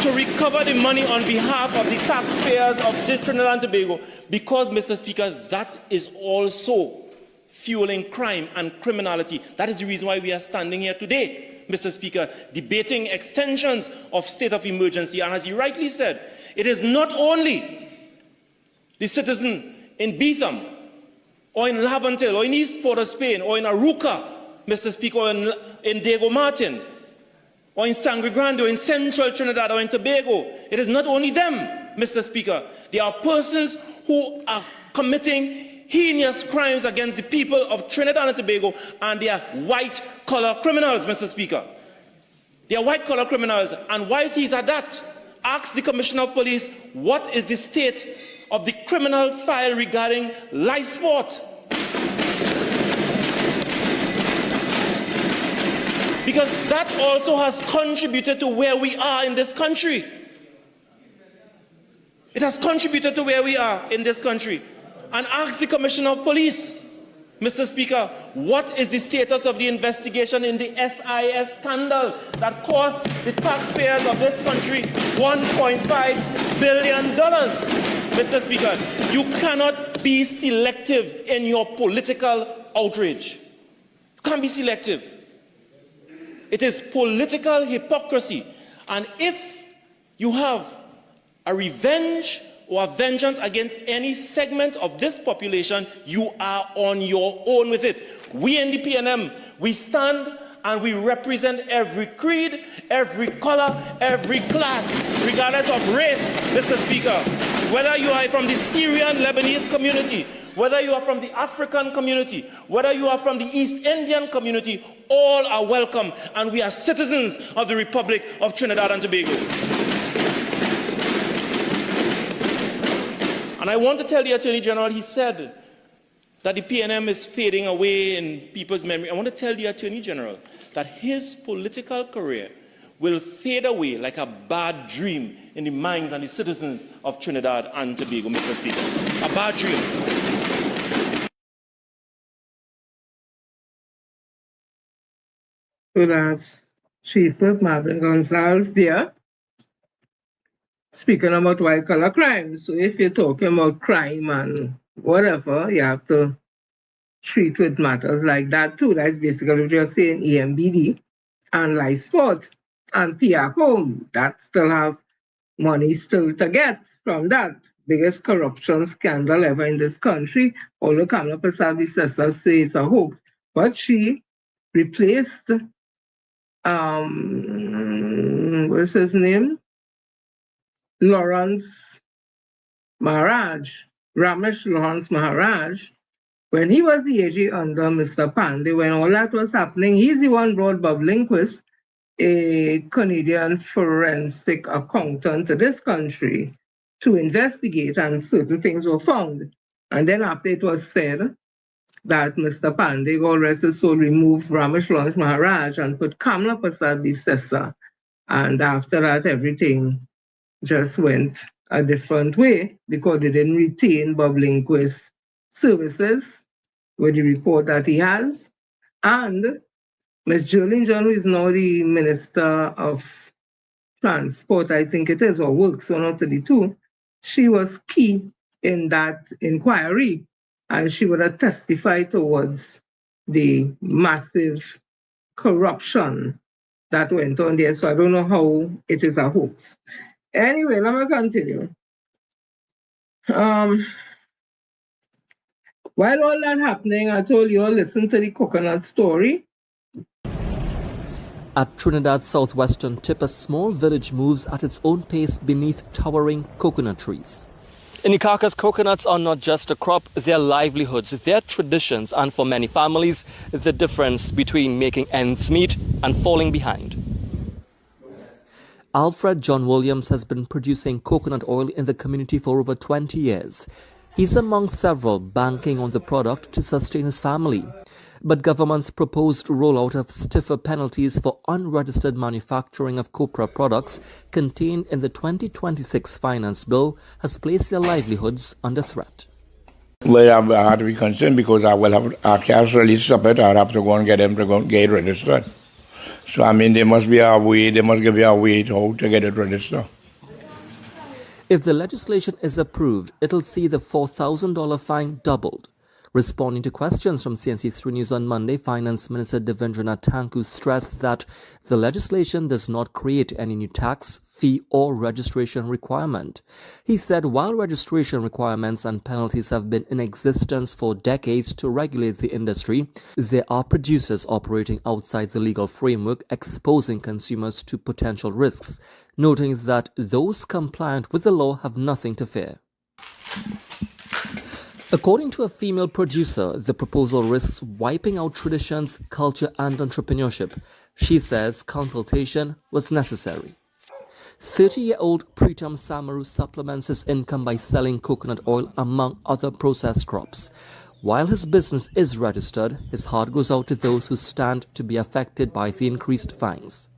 to recover the money on behalf of the taxpayers of Trinidad and Tobago? Because, Mr. Speaker, that is also fueling crime and criminality. That is the reason why we are standing here today, Mr. Speaker, debating extensions of state of emergency. And as you rightly said, it is not only the citizen in Betham, or in Lavantil, or in East Port of Spain, or in Aruca, Mr. Speaker, or in Diego Martin, or in Sangre Grande, or in Central Trinidad, or in Tobago. It is not only them, Mr. Speaker. There are persons who are committing heinous crimes against the people of Trinidad and Tobago, and they are white-collar criminals, Mr. Speaker. They are white-collar criminals, and whilst he's at that, ask the Commissioner of Police what is the state of the criminal file regarding live sport. Because that also has contributed to where we are in this country. It has contributed to where we are in this country. And ask the Commissioner of Police, Mr. Speaker, what is the status of the investigation in the SIS scandal that cost the taxpayers of this country $1.5 billion? Mr. Speaker, you cannot be selective in your political outrage. You can't be selective. It is political hypocrisy. And if you have a revenge or a vengeance against any segment of this population, you are on your own with it. We in the PNM, we stand and we represent every creed, every color, every class, regardless of race, Mr. Speaker. Whether you are from the Syrian Lebanese community, whether you are from the African community, whether you are from the East Indian community, all are welcome, and we are citizens of the Republic of Trinidad and Tobago. And I want to tell the Attorney General, he said that the PNM is fading away in people's memory. I want to tell the Attorney General that his political career will fade away like a bad dream in the minds and the citizens of Trinidad and Tobago, Mr. Speaker. A bad dream. So that's Chief Whip Marvin Gonzalez there, speaking about white-collar crime. So if you're talking about crime and whatever, you have to treat with matters like that too. That's basically what you're saying, EMBD and live sport and Piaco, that still have money still to get from that. Biggest corruption scandal ever in this country. Although Kamala Prasad says it's a hoax, but she replaced what's his name? Lawrence Maharaj, Ramesh Lawrence Maharaj, when he was the AG under Mr. Pandey, when all that was happening, he's the one brought Bob Lindquist, a Canadian forensic accountant, to this country to investigate, and certain things were found. And then after it was said that Mr. Pandey, God rest his soul, removed Ramesh Lawrence Maharaj and put Kamala Prasad Bissessa. And after that, everything just went a different way because they didn't retain Bob Lindquist's services with the report that he has. And Ms. Jolene John, who is now the Minister of Transport, I think it is, or Works, one of the two, she was key in that inquiry, and she would have testified towards the massive corruption that went on there. So I don't know how it is a hoax. Anyway, let me continue. While all that happening, I told you all listen to the coconut story. At Trinidad's southwestern tip, a small village moves at its own pace beneath towering coconut trees. In the Carcass, coconuts are not just a crop, they're livelihoods, they're traditions, and for many families, the difference between making ends meet and falling behind. Alfred John Williams has been producing coconut oil in the community for over 20 years. He's among several banking on the product to sustain his family. But government's proposed rollout of stiffer penalties for unregistered manufacturing of copra products contained in the 2026 finance bill has placed their livelihoods under threat. Well, I have to be concerned because I will have a cash release of it. I'd have to go and get them to go get it registered. So, I mean, there must be a way, they must give you a way to get it registered. If the legislation is approved, it'll see the $4,000 fine doubled. Responding to questions from CNC3 News on Monday, Finance Minister Devendranath Tanku stressed that the legislation does not create any new tax, fee or registration requirement. He said while registration requirements and penalties have been in existence for decades to regulate the industry, there are producers operating outside the legal framework exposing consumers to potential risks, noting that those compliant with the law have nothing to fear. According to a female producer, the proposal risks wiping out traditions, culture and entrepreneurship. She says consultation was necessary. 30-year-old Pritam Samaru supplements his income by selling coconut oil among other processed crops. While his business is registered, his heart goes out to those who stand to be affected by the increased fines.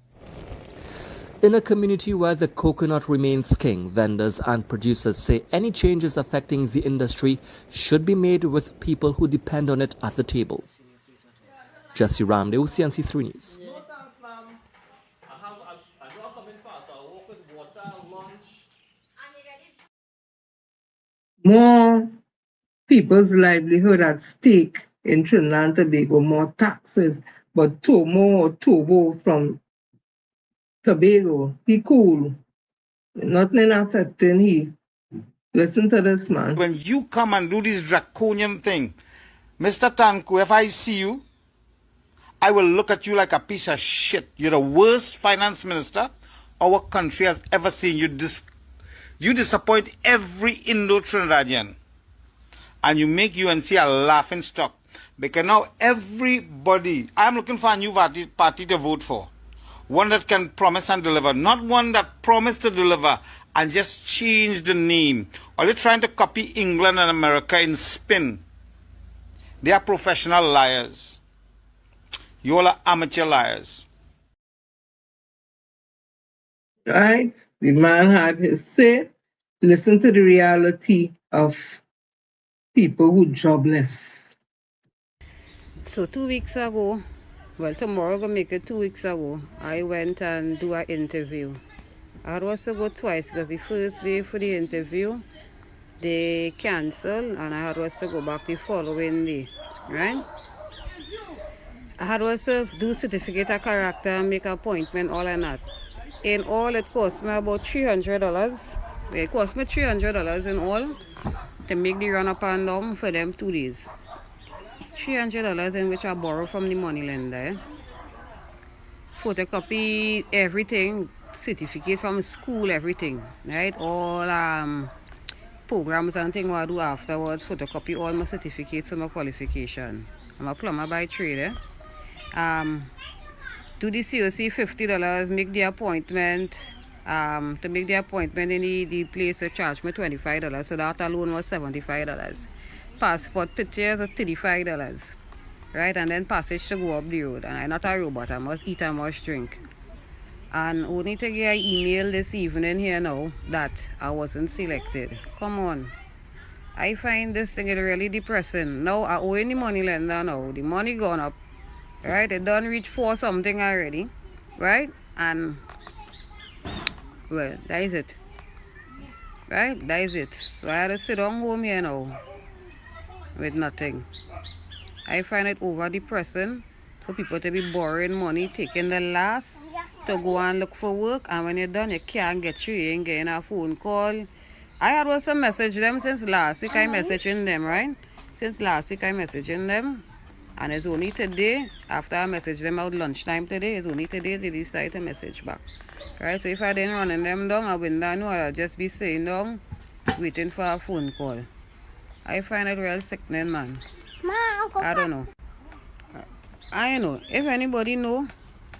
In a community where the coconut remains king, vendors and producers say any changes affecting the industry should be made with people who depend on it at the table. Jesse Ramdale, CNC3 News. More people's livelihood at stake in Trinidad and Tobago, more taxes, but more Togo from Tobago. He cool. Nothing affecting he. Listen to this man. When you come and do this draconian thing, Mr. Tanku, if I see you, I will look at you like a piece of shit. You're the worst finance minister our country has ever seen. You disappoint every Indo-Trinidadian. And you make UNC a laughing stock. Because now everybody, I'm looking for a new party to vote for. One that can promise and deliver. Not one that promised to deliver and just change the name. Or they're trying to copy England and America in spin. They are professional liars. You all are amateur liars. Right? The man had his say. Listen to the reality of people who are jobless. So 2 weeks ago, well, tomorrow gonna make it 2 weeks ago, I went and do an interview. I was to go twice because the first day for the interview, they canceled and I had was to go back the following day, right? I had was to do certificate of character and make an appointment, all and that. In all, it cost me about $300. It cost me $300 in all to make the run up and down for them 2 days. $300 in which I borrow from the money lender. Photocopy everything, certificate from school, everything, right? All programs and things I do afterwards, photocopy all my certificates and my qualification. I'm a plumber by trade. Do the COC $50, make the appointment. To make the appointment in the place, they charge me $25, so that alone was $75. Passport pictures are $35, right? And then passage to go up the road. And I'm not a robot, I must eat, I must drink. And only to get an email this evening here now that I wasn't selected. Come on. I find this thing really depressing. Now I owe any money lender now. The money gone up, right? It done reach 4 something already, right? And well, that is it. Right? That is it. So I had to sit down home here now with nothing. I find it over depressing for people to be borrowing money, taking the last to go and look for work, and when you're done, you can't get you ain't getting a phone call. I had also messaged them since last week. I messaging them, right? Since last week I messaging them, and it's only today, after I messaged them out lunchtime today, it's only today they decide to message back. Right? So if I didn't run them down, I wouldn't know. I'll just be sitting down, waiting for a phone call. I find it real sickening, man. I don't know. I know. If anybody know,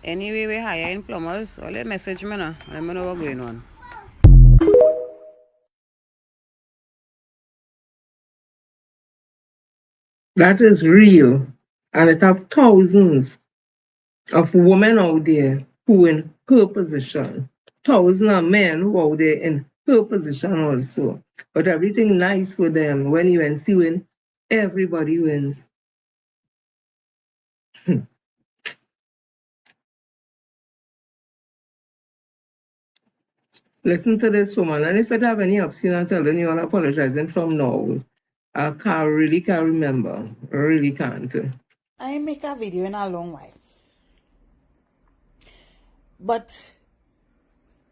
anyway we hiring plumbers, or let message me now. Let me know what's going on. That is real. And it have thousands of women out there who in her position. Thousands of men who out there in her position also. But everything nice with them. When UNC win, everybody wins. Listen to this woman, and if it have any obscene and telling you, I'm apologizing from now. I really can't remember. Really can't. I make a video in a long while. But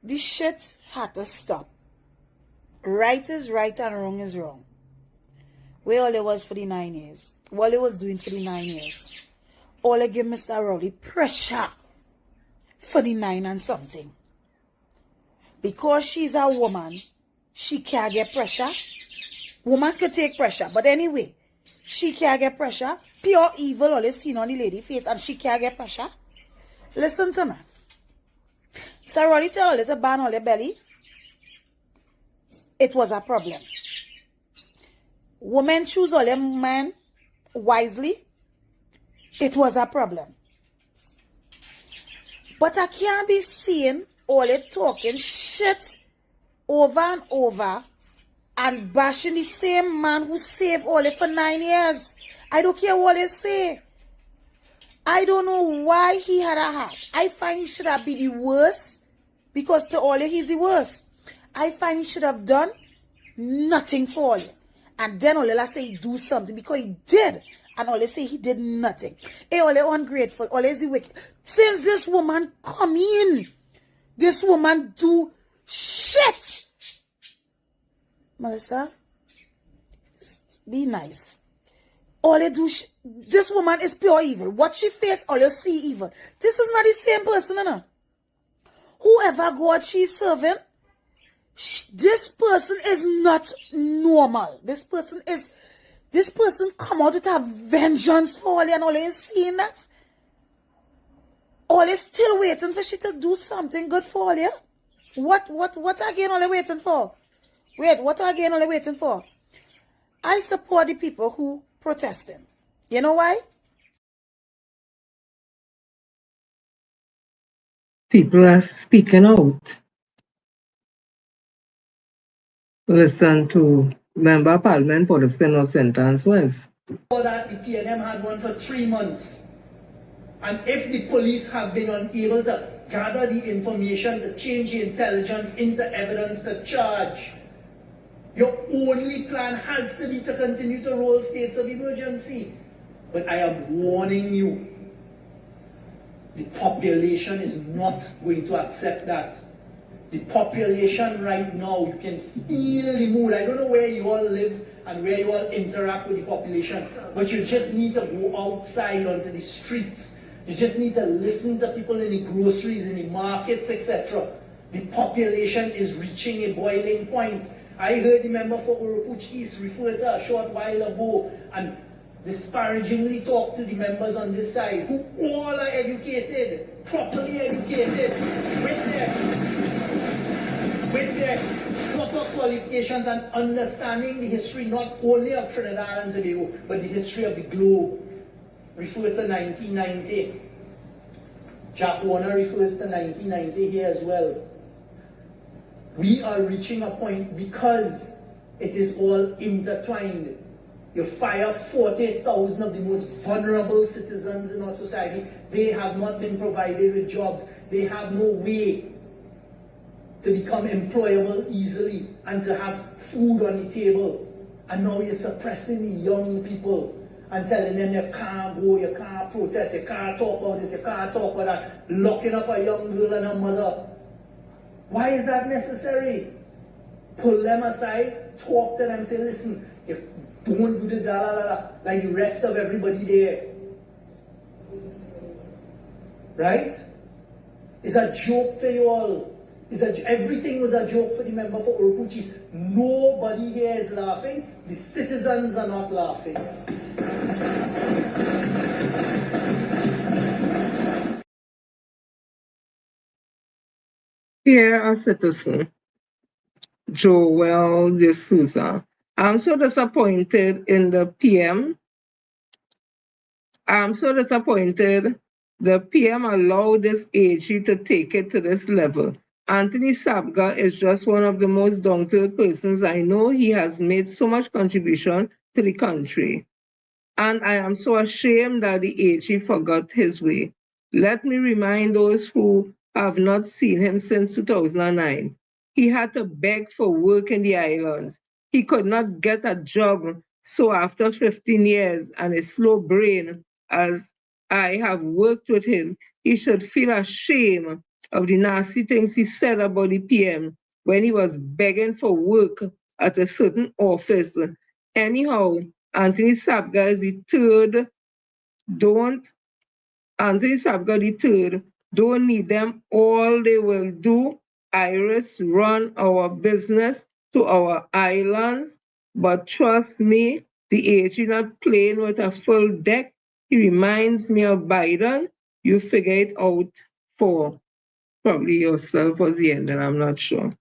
this shit had to stop. Right is right and wrong is wrong. Where all it was for the 9 years. What it was doing for the 9 years. All it give Mr. Rowley pressure for the 9 and something. Because she's a woman, she can't get pressure. Woman could take pressure, but anyway, she can't get pressure. Pure evil always seen on the lady face, and she can't get pressure. Listen to me. Mr. Rowley tell all to ban all the belly. It was a problem. Women choose all them men wisely. It was a problem. But I can't be seeing all it talking shit over and over and bashing the same man who saved all it for 9 years. I don't care what they say. I don't know why he had a heart. I find he should have been the worst because to all it, he's the worst. I find he should have done nothing for all it. And then all I say he do something because he did. And all they say he did nothing. Hey, all they ungrateful, all they the wicked. Since this woman come in, this woman do shit. Melissa, be nice. All they do, this woman is pure evil. What she face, all you see evil. This is not the same person, no. Whoever God she's serving, this person is not normal. This person come out with a vengeance for all you, and all you seeing that. All is still waiting for she to do something good for all you. What again all you waiting for? Wait, what again all you waiting for? I support the people who protesting. You know why? People are speaking out. Listen to Member of Parliament for the Spinal Sentence West. For that, the PNM had one for 3 months. And if the police have been unable to gather the information, to change the intelligence into evidence to charge, your only plan has to be to continue to roll states of emergency. But I am warning you, the population is not going to accept that. The population right now, you can feel the mood. I don't know where you all live and where you all interact with the population, but you just need to go outside onto the streets. You just need to listen to people in the groceries, in the markets, etc. The population is reaching a boiling point. I heard the member for Oropuch East refer to a short while ago and disparagingly talk to the members on this side who all are educated, properly educated, with their proper qualifications and understanding the history not only of Trinidad and Tobago, but the history of the globe. Refer to 1990. Jack Warner refers to 1990 here as well. We are reaching a point because it is all intertwined. You fire 40,000 of the most vulnerable citizens in our society. They have not been provided with jobs. They have no way to become employable easily. and to have food on the table. And now you're suppressing the young people and telling them you can't go, you can't protest, you can't talk about this, you can't talk about that, locking up a young girl and her mother. Why is that necessary? Pull them aside, talk to them, say, listen, you don't do the da-la-la-la like the rest of everybody there. Right? It's a joke to you all. Everything was a joke for the member for Urupuchis. Nobody here is laughing. The citizens are not laughing. Here, a citizen, Joel De Souza. I'm so disappointed in the PM. I'm so disappointed the PM allowed this AG to take it to this level. Anthony Sabga is just one of the most down-to-earth persons I know. He has made so much contribution to the country. And I am so ashamed that the AG forgot his way. Let me remind those who have not seen him since 2009. He had to beg for work in the islands. He could not get a job. So after 15 years and a slow brain, as I have worked with him, he should feel ashamed of the nasty things he said about the PM when he was begging for work at a certain office. Anyhow, Anthony Sabga is the third. Anthony Sabga the third. Don't need them. All they will do, Iris, run our business to our islands. But trust me, the AG not playing with a full deck. He reminds me of Biden. You figure it out for probably yourself or the end, and I'm not sure.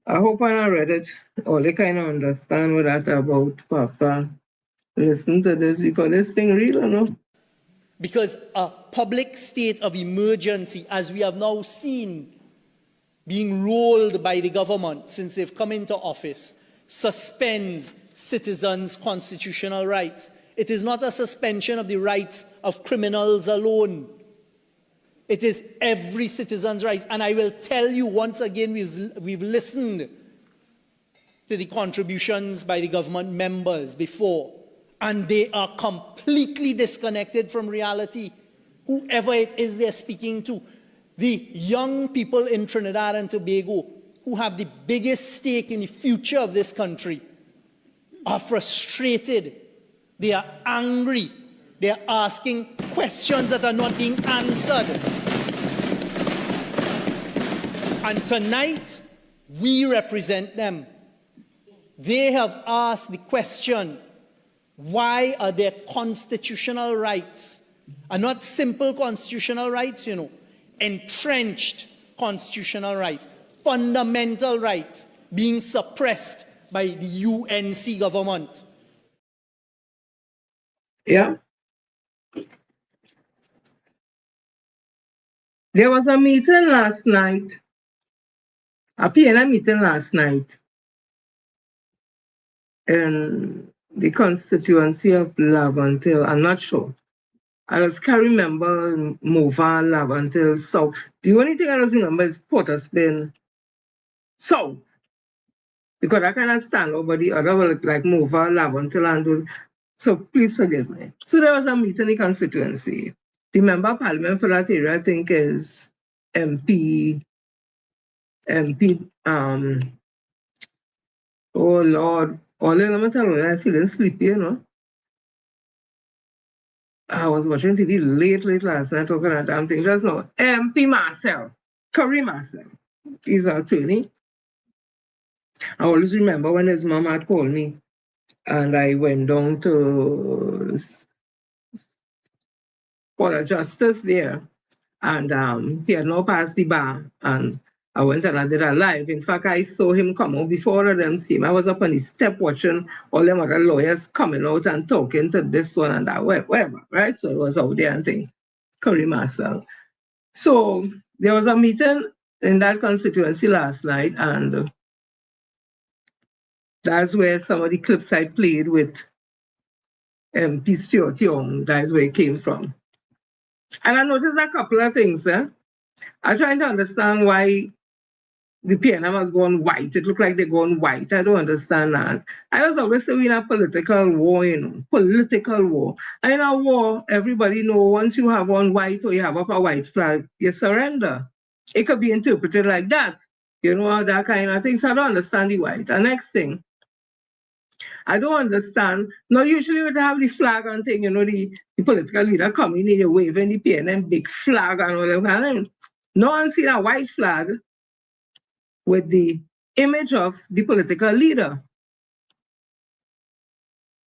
I hope when I read it, all they kind of understand what that's about, Papa. Listen to this because this thing real, no? Because a public state of emergency, as we have now seen being rolled by the government since they've come into office, suspends citizens' constitutional rights. It is not a suspension of the rights of criminals alone. It is every citizen's rights. And I will tell you once again, we've listened to the contributions by the government members before, and they are completely disconnected from reality. Whoever it is they're speaking to, the young people in Trinidad and Tobago who have the biggest stake in the future of this country are frustrated. They are angry. They are asking questions that are not being answered. And tonight, we represent them. They have asked the question, why are their constitutional rights, and not simple constitutional rights, you know, entrenched constitutional rights, fundamental rights, being suppressed by the UNC government? Yeah. There was a meeting last night, a PNM meeting last night in the constituency of Laventille. I'm not sure. I just can't remember Mova, Laventille, South. The only thing I don't remember is Port of Spain, South. Because I cannot stand over the other, like Mova, Laventille, and those. So please forgive me. So there was a meeting in the constituency. The member of parliament for that area, I think, is MP, oh Lord, all in the tell I'm feeling sleepy, you know. I was watching TV late last night talking that damn thing just now. MP Marcel, Curry Marcel, he's an attorney. I always remember when his mom had called me and I went down to for a justice there, and he had now passed the bar, and I went and I did a live. In fact, I saw him come out before all of them came. I was up on the step watching all them other lawyers coming out and talking to this one and that, whatever, right? So it was out there and thing, Curry Marcel. So there was a meeting in that constituency last night, and that's where some of the clips I played with MP Stuart Young, that's where it came from. And I noticed a couple of things. I'm trying to understand why the PNM has gone white. It looked like they're going white. I don't understand that. I was always saying we're in a political war, you know, political war. And in a war, everybody know once you have on white or you have up a white flag, you surrender. It could be interpreted like that, you know, that kind of thing. So I don't understand the white. The next thing, I don't understand. Now, usually we have the flag and thing, you know, the political leader coming in, waving the PNM big flag and all that. No one seen a white flag with the image of the political leader.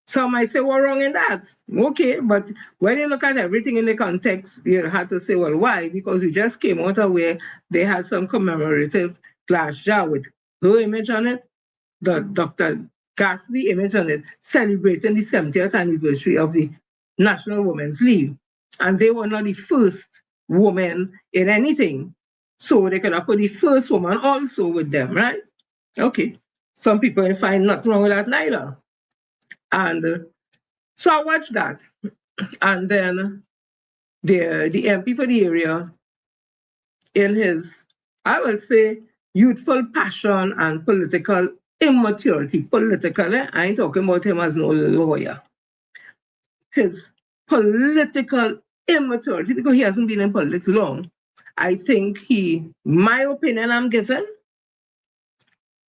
Some might say, what's wrong in that? Okay, but when you look at everything in the context, you have to say, well, why? Because we just came out of where they had some commemorative glass jar with her image on it, the Dr. Gatsby image on it, celebrating the 70th anniversary of the National Women's League. And they were not the first woman in anything. So they could have put the first woman also with them, right? Okay. Some people find nothing wrong with that neither. And so I watched that. And then the MP for the area, in his, I would say, youthful passion and political immaturity, politically, I ain't talking about him as no lawyer. His political immaturity, because he hasn't been in politics long, I think my opinion I'm giving,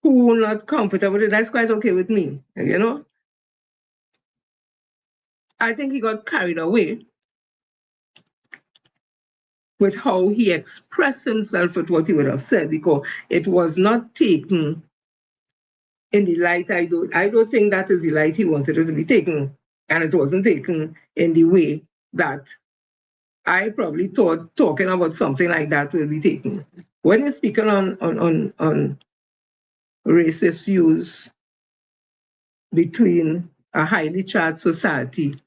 who not comfortable with it, that's quite okay with me, you know? I think he got carried away with how he expressed himself with what he would have said, because it was not taken in the light I don't think that is the light he wanted it to be taken. And it wasn't taken in the way that I probably thought talking about something like that will be taken. When you're speaking on racist views between a highly charged society,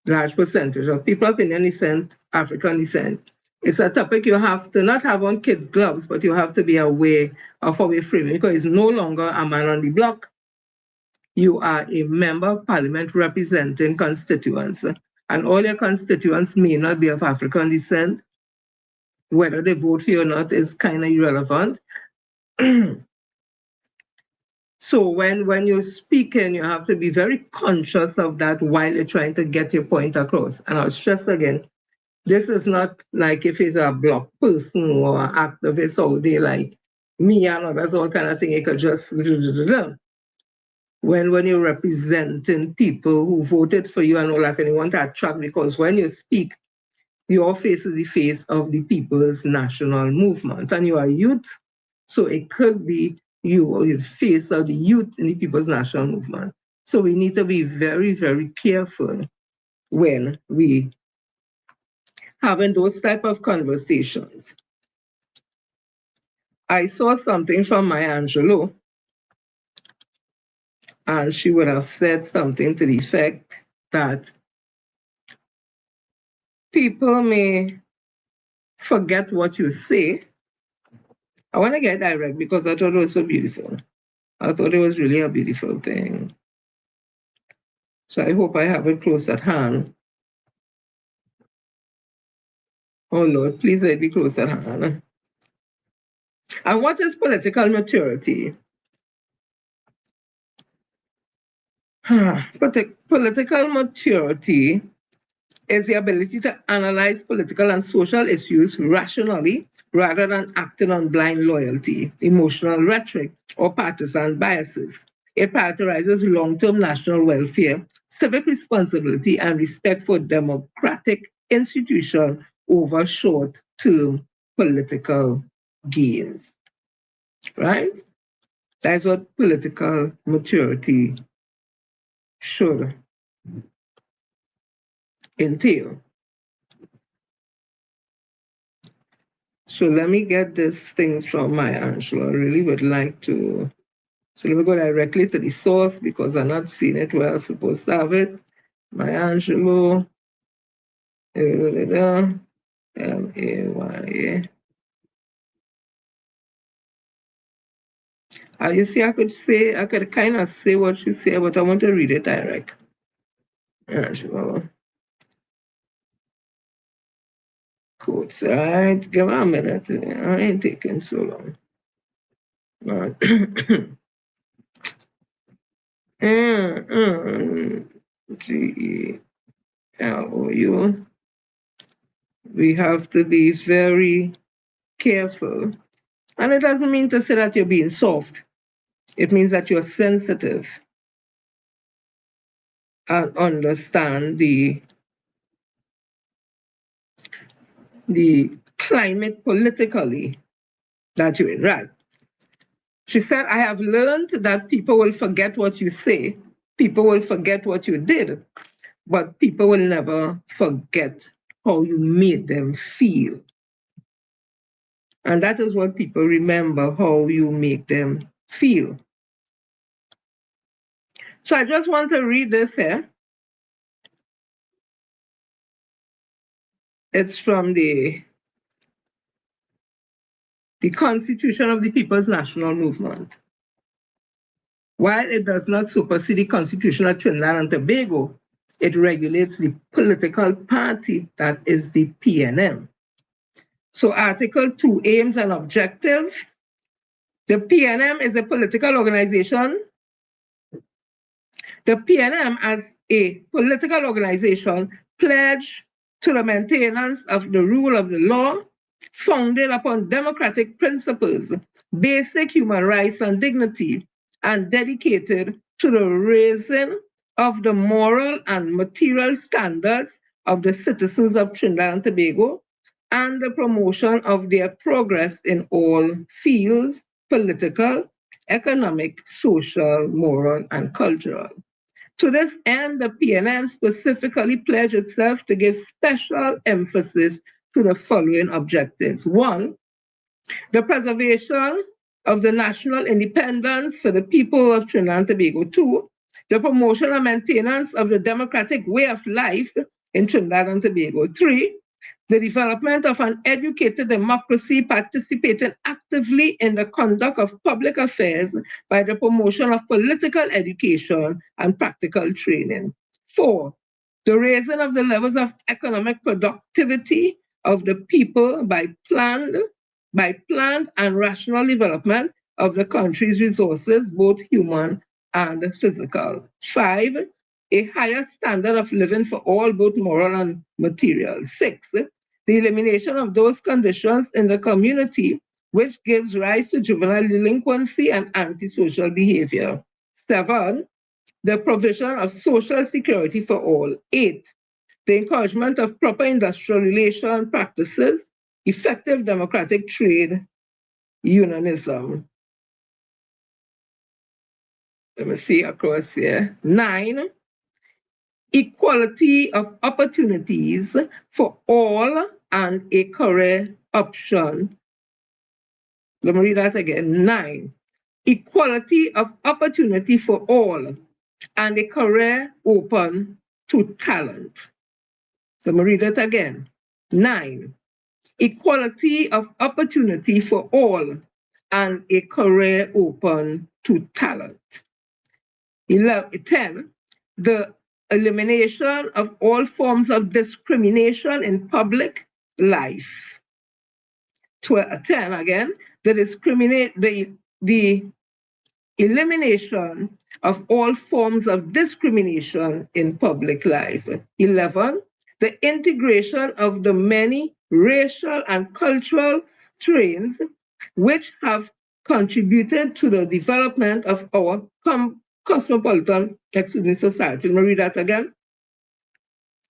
large percentage of people of Indian descent, African descent, it's a topic you have to not have on kids' gloves, but you have to be aware of how we frame it, because it's no longer a man on the block. You are a member of parliament representing constituents, and all your constituents may not be of African descent. Whether they vote for you or not is kind of irrelevant. So when you're speaking, you have to be very conscious of that while you're trying to get your point across. And I'll stress again, this is not like if he's a block person or an activist all day like me and others, all kind of thing, you could just... When you're representing people who voted for you and all that, and you want to attract, because when you speak, your face is the face of the people's national movement, and you are youth, so it could be you or the face of the youth in the people's national movement. So we need to be very, very careful when we having those type of conversations. I saw something from Maya Angelou, and she would have said something to the effect that people may forget what you say. I want to get direct because I thought it was so beautiful. I thought it was really a beautiful thing. So I hope I have it close at hand. Oh Lord, please let it be close at hand. And what is political maturity? Political maturity is the ability to analyze political and social issues rationally rather than acting on blind loyalty, emotional rhetoric, or partisan biases. It prioritizes long-term national welfare, civic responsibility, and respect for democratic institutions over short-term political gains. Right? That's what political maturity should entail. So let me get this thing from Maya Angelou. I really would like to. So let me go directly to the source because I'm not seeing it where I'm supposed to have it. Maya Angelou. M-A-Y-A. You see, I could kind of say what she said, but I want to read it direct. Angelou. quotes, right? Give me a minute. I ain't taking so long. GELOU. We have to be very careful. And it doesn't mean to say that you're being soft. It means that you're sensitive and understand the climate politically that you're in, right? She said, I have learned that people will forget what you say, people will forget what you did, but people will never forget how you made them feel. And that is what people remember, how you make them feel. So I just want to read this here. It's from the Constitution of the People's National Movement. While it does not supersede the Constitution of Trinidad and Tobago, it regulates the political party that is the PNM. So Article 2, aims and objectives. The PNM is a political organization. The PNM as a political organization pledged to the maintenance of the rule of the law, founded upon democratic principles, basic human rights and dignity, and dedicated to the raising of the moral and material standards of the citizens of Trinidad and Tobago, and the promotion of their progress in all fields, political, economic, social, moral, and cultural. To this end, the PNM specifically pledged itself to give special emphasis to the following objectives. 1, the preservation of the national independence for the people of Trinidad and Tobago. 2, the promotion and maintenance of the democratic way of life in Trinidad and Tobago. 3, the development of an educated democracy participating actively in the conduct of public affairs by the promotion of political education and practical training. 4, the raising of the levels of economic productivity of the people by planned and rational development of the country's resources, both human and physical. 5, a higher standard of living for all, both moral and material. 6, the elimination of those conditions in the community which gives rise to juvenile delinquency and antisocial behavior. 7, the provision of social security for all. 8, the encouragement of proper industrial relation practices, effective democratic trade unionism. Let me see across here. 9, equality of opportunities for all and a career option. Let me read that again. 9, equality of opportunity for all and a career open to talent. Let me read it again. 9, equality of opportunity for all and a career open to talent. 10, the elimination of all forms of discrimination in public life. 10 again, the elimination of all forms of discrimination in public life. 11, the integration of the many racial and cultural strains which have contributed to the development of our cosmopolitan society. Let me read that again.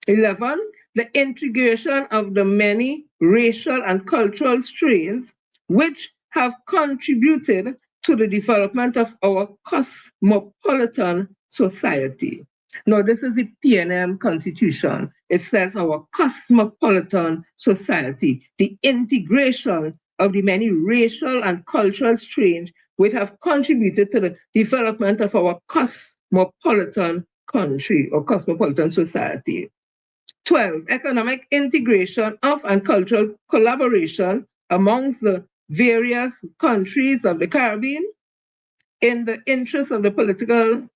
11, the integration of the many racial and cultural strains which have contributed to the development of our cosmopolitan society. Now, this is the PNM Constitution. It says our cosmopolitan society, the integration of the many racial and cultural strains which have contributed to the development of our cosmopolitan country or cosmopolitan society. 12, economic integration of and cultural collaboration amongst the various countries of the Caribbean in the interest of the political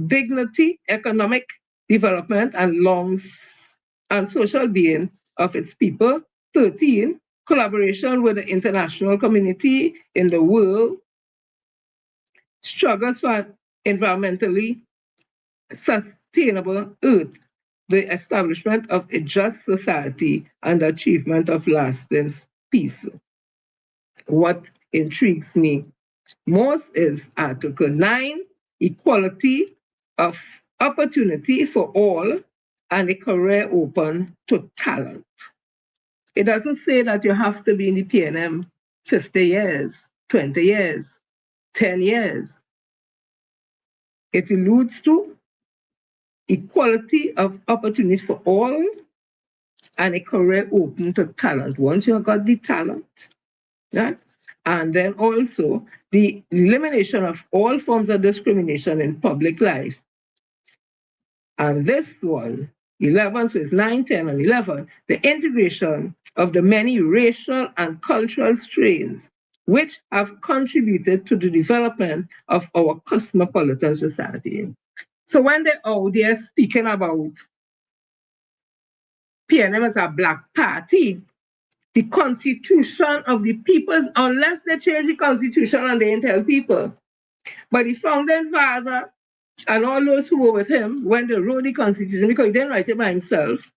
dignity, economic development, and social being of its people. 13, collaboration with the international community in the world, struggles for environmentally sustainable earth, the establishment of a just society, and the achievement of lasting peace. What intrigues me most is Article 9, equality of opportunity for all and a career open to talent. It doesn't say that you have to be in the PNM 50 years, 20 years, 10 years. It alludes to equality of opportunity for all and a career open to talent. Once you have got the talent, right? And then also the elimination of all forms of discrimination in public life. And this one, 11, so it's 9, 10, and 11, the integration of the many racial and cultural strains which have contributed to the development of our cosmopolitan society. So when they're out there speaking about PNM as a black party, the constitution of the peoples, unless they change the constitution and they didn't tell people. But the founding father and all those who were with him, when they wrote the constitution, because he didn't write it by himself,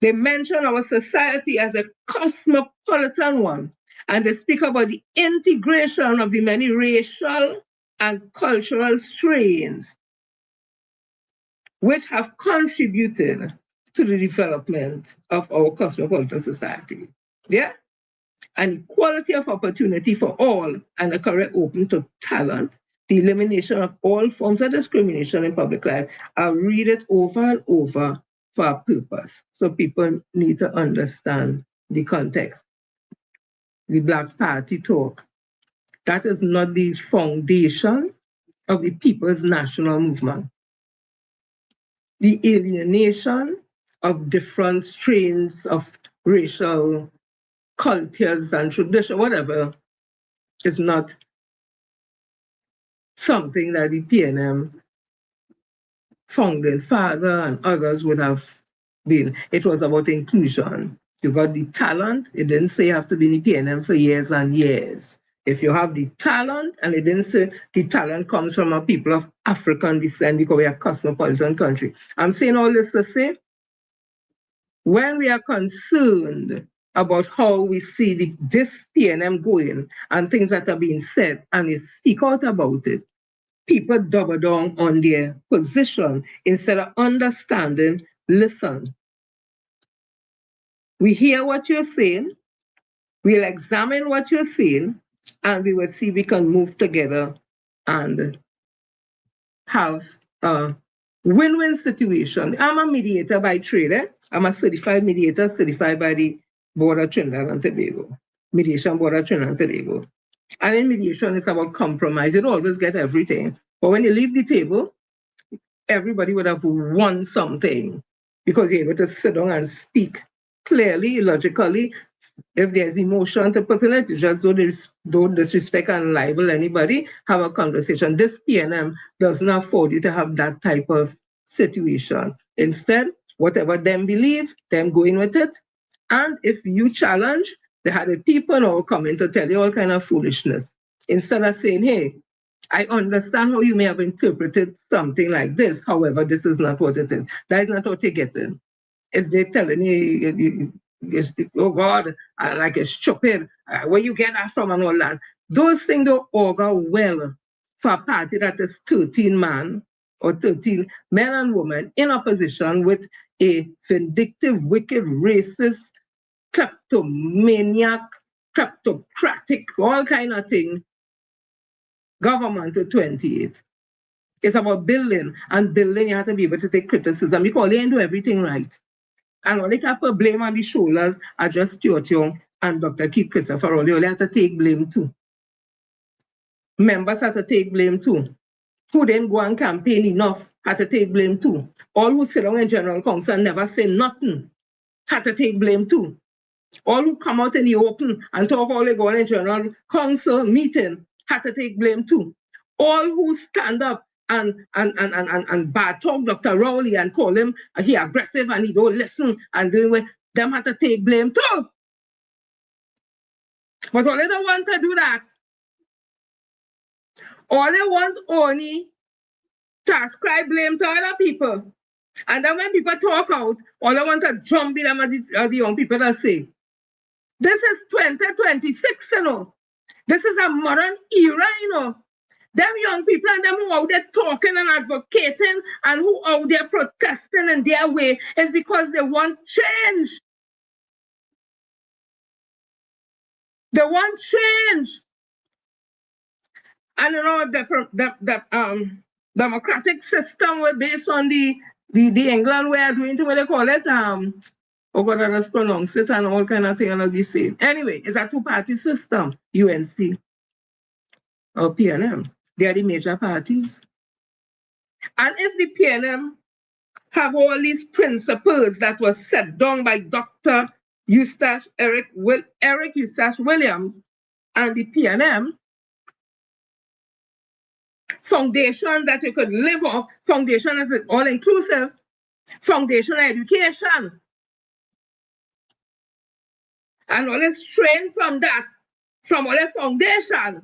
they mention our society as a cosmopolitan one. And they speak about the integration of the many racial and cultural strains which have contributed to the development of our cosmopolitan society. Yeah? And equality of opportunity for all and a career open to talent, the elimination of all forms of discrimination in public life. I'll read it over and over for a purpose. So people need to understand the context. The Black Party talk. That is not the foundation of the People's National Movement. The alienation of different strains of racial cultures and tradition, whatever, is not something that the PNM founding father and others would have been. It was about inclusion. You got the talent. It didn't say you have to be in the PNM for years and years. If you have the talent, and it didn't say the talent comes from a people of African descent because we are a cosmopolitan country. I'm saying all this to say, when we are concerned about how we see this PNM going and things that are being said, and we speak out about it, people double down on their position instead of understanding, listen. We hear what you're saying, we'll examine what you're saying, and we will see if we can move together and have a win-win situation. I'm a mediator by trade. I'm a certified mediator, certified by the Board of Trinidad and Tobago, Mediation Board of Trinidad and Tobago. And in mediation, it's about compromise. You don't always get everything. But when you leave the table, everybody would have won something because you're able to sit down and speak clearly, logically. If there's emotion to put in it, you just don't disrespect and libel anybody, have a conversation. This PNM does not afford you to have that type of situation. Instead, whatever them believe, them going with it. And if you challenge, they had the people now coming to tell you all kind of foolishness. Instead of saying, hey, I understand how you may have interpreted something like this. However, this is not what it is. That is not what you're getting. If they're telling you, oh God, like a stupid, where you get that from and all that. Those things don't augur well for a party that is 13 men or 13 men and women in opposition with a vindictive, wicked, racist, kleptomaniac, kleptocratic, all kind of thing, government with 28. It's about building, and building you have to be able to take criticism because they didn't do everything right. And all they can put blame on the shoulders are just Stuart Young and Dr. Keith Christopher. All they only have to take blame too. Members have to take blame too. Who didn't go and campaign enough had to take blame too. All who sit down in General Council and never say nothing had to take blame too. All who come out in the open and talk all they go in General Council meeting had to take blame too. All who stand up and bad talk Dr. Rowley and call him he aggressive and he don't listen and doing what them had to take blame too. But all they don't want to do that. All they want only to ascribe blame to other people. And then when people talk out, all they want to jump in them as the young people that say. This is 2026, you know. This is a modern era, you know. Them young people and them who out there talking and advocating and who out there protesting in their way is because they want change. They want change. And you know, the democratic system was based on the England way of doing it, what they call it, oh God, I just pronounce it and all kind of thing and all the same. Anyway, it's a two-party system, UNC or PNM. They are the major parties. And if the PNM have all these principles that was set down by Dr. Eric Eustace Williams and the PNM, foundation that you could live off, foundation is all-inclusive, foundation education. And all is strain from that, from all the foundation.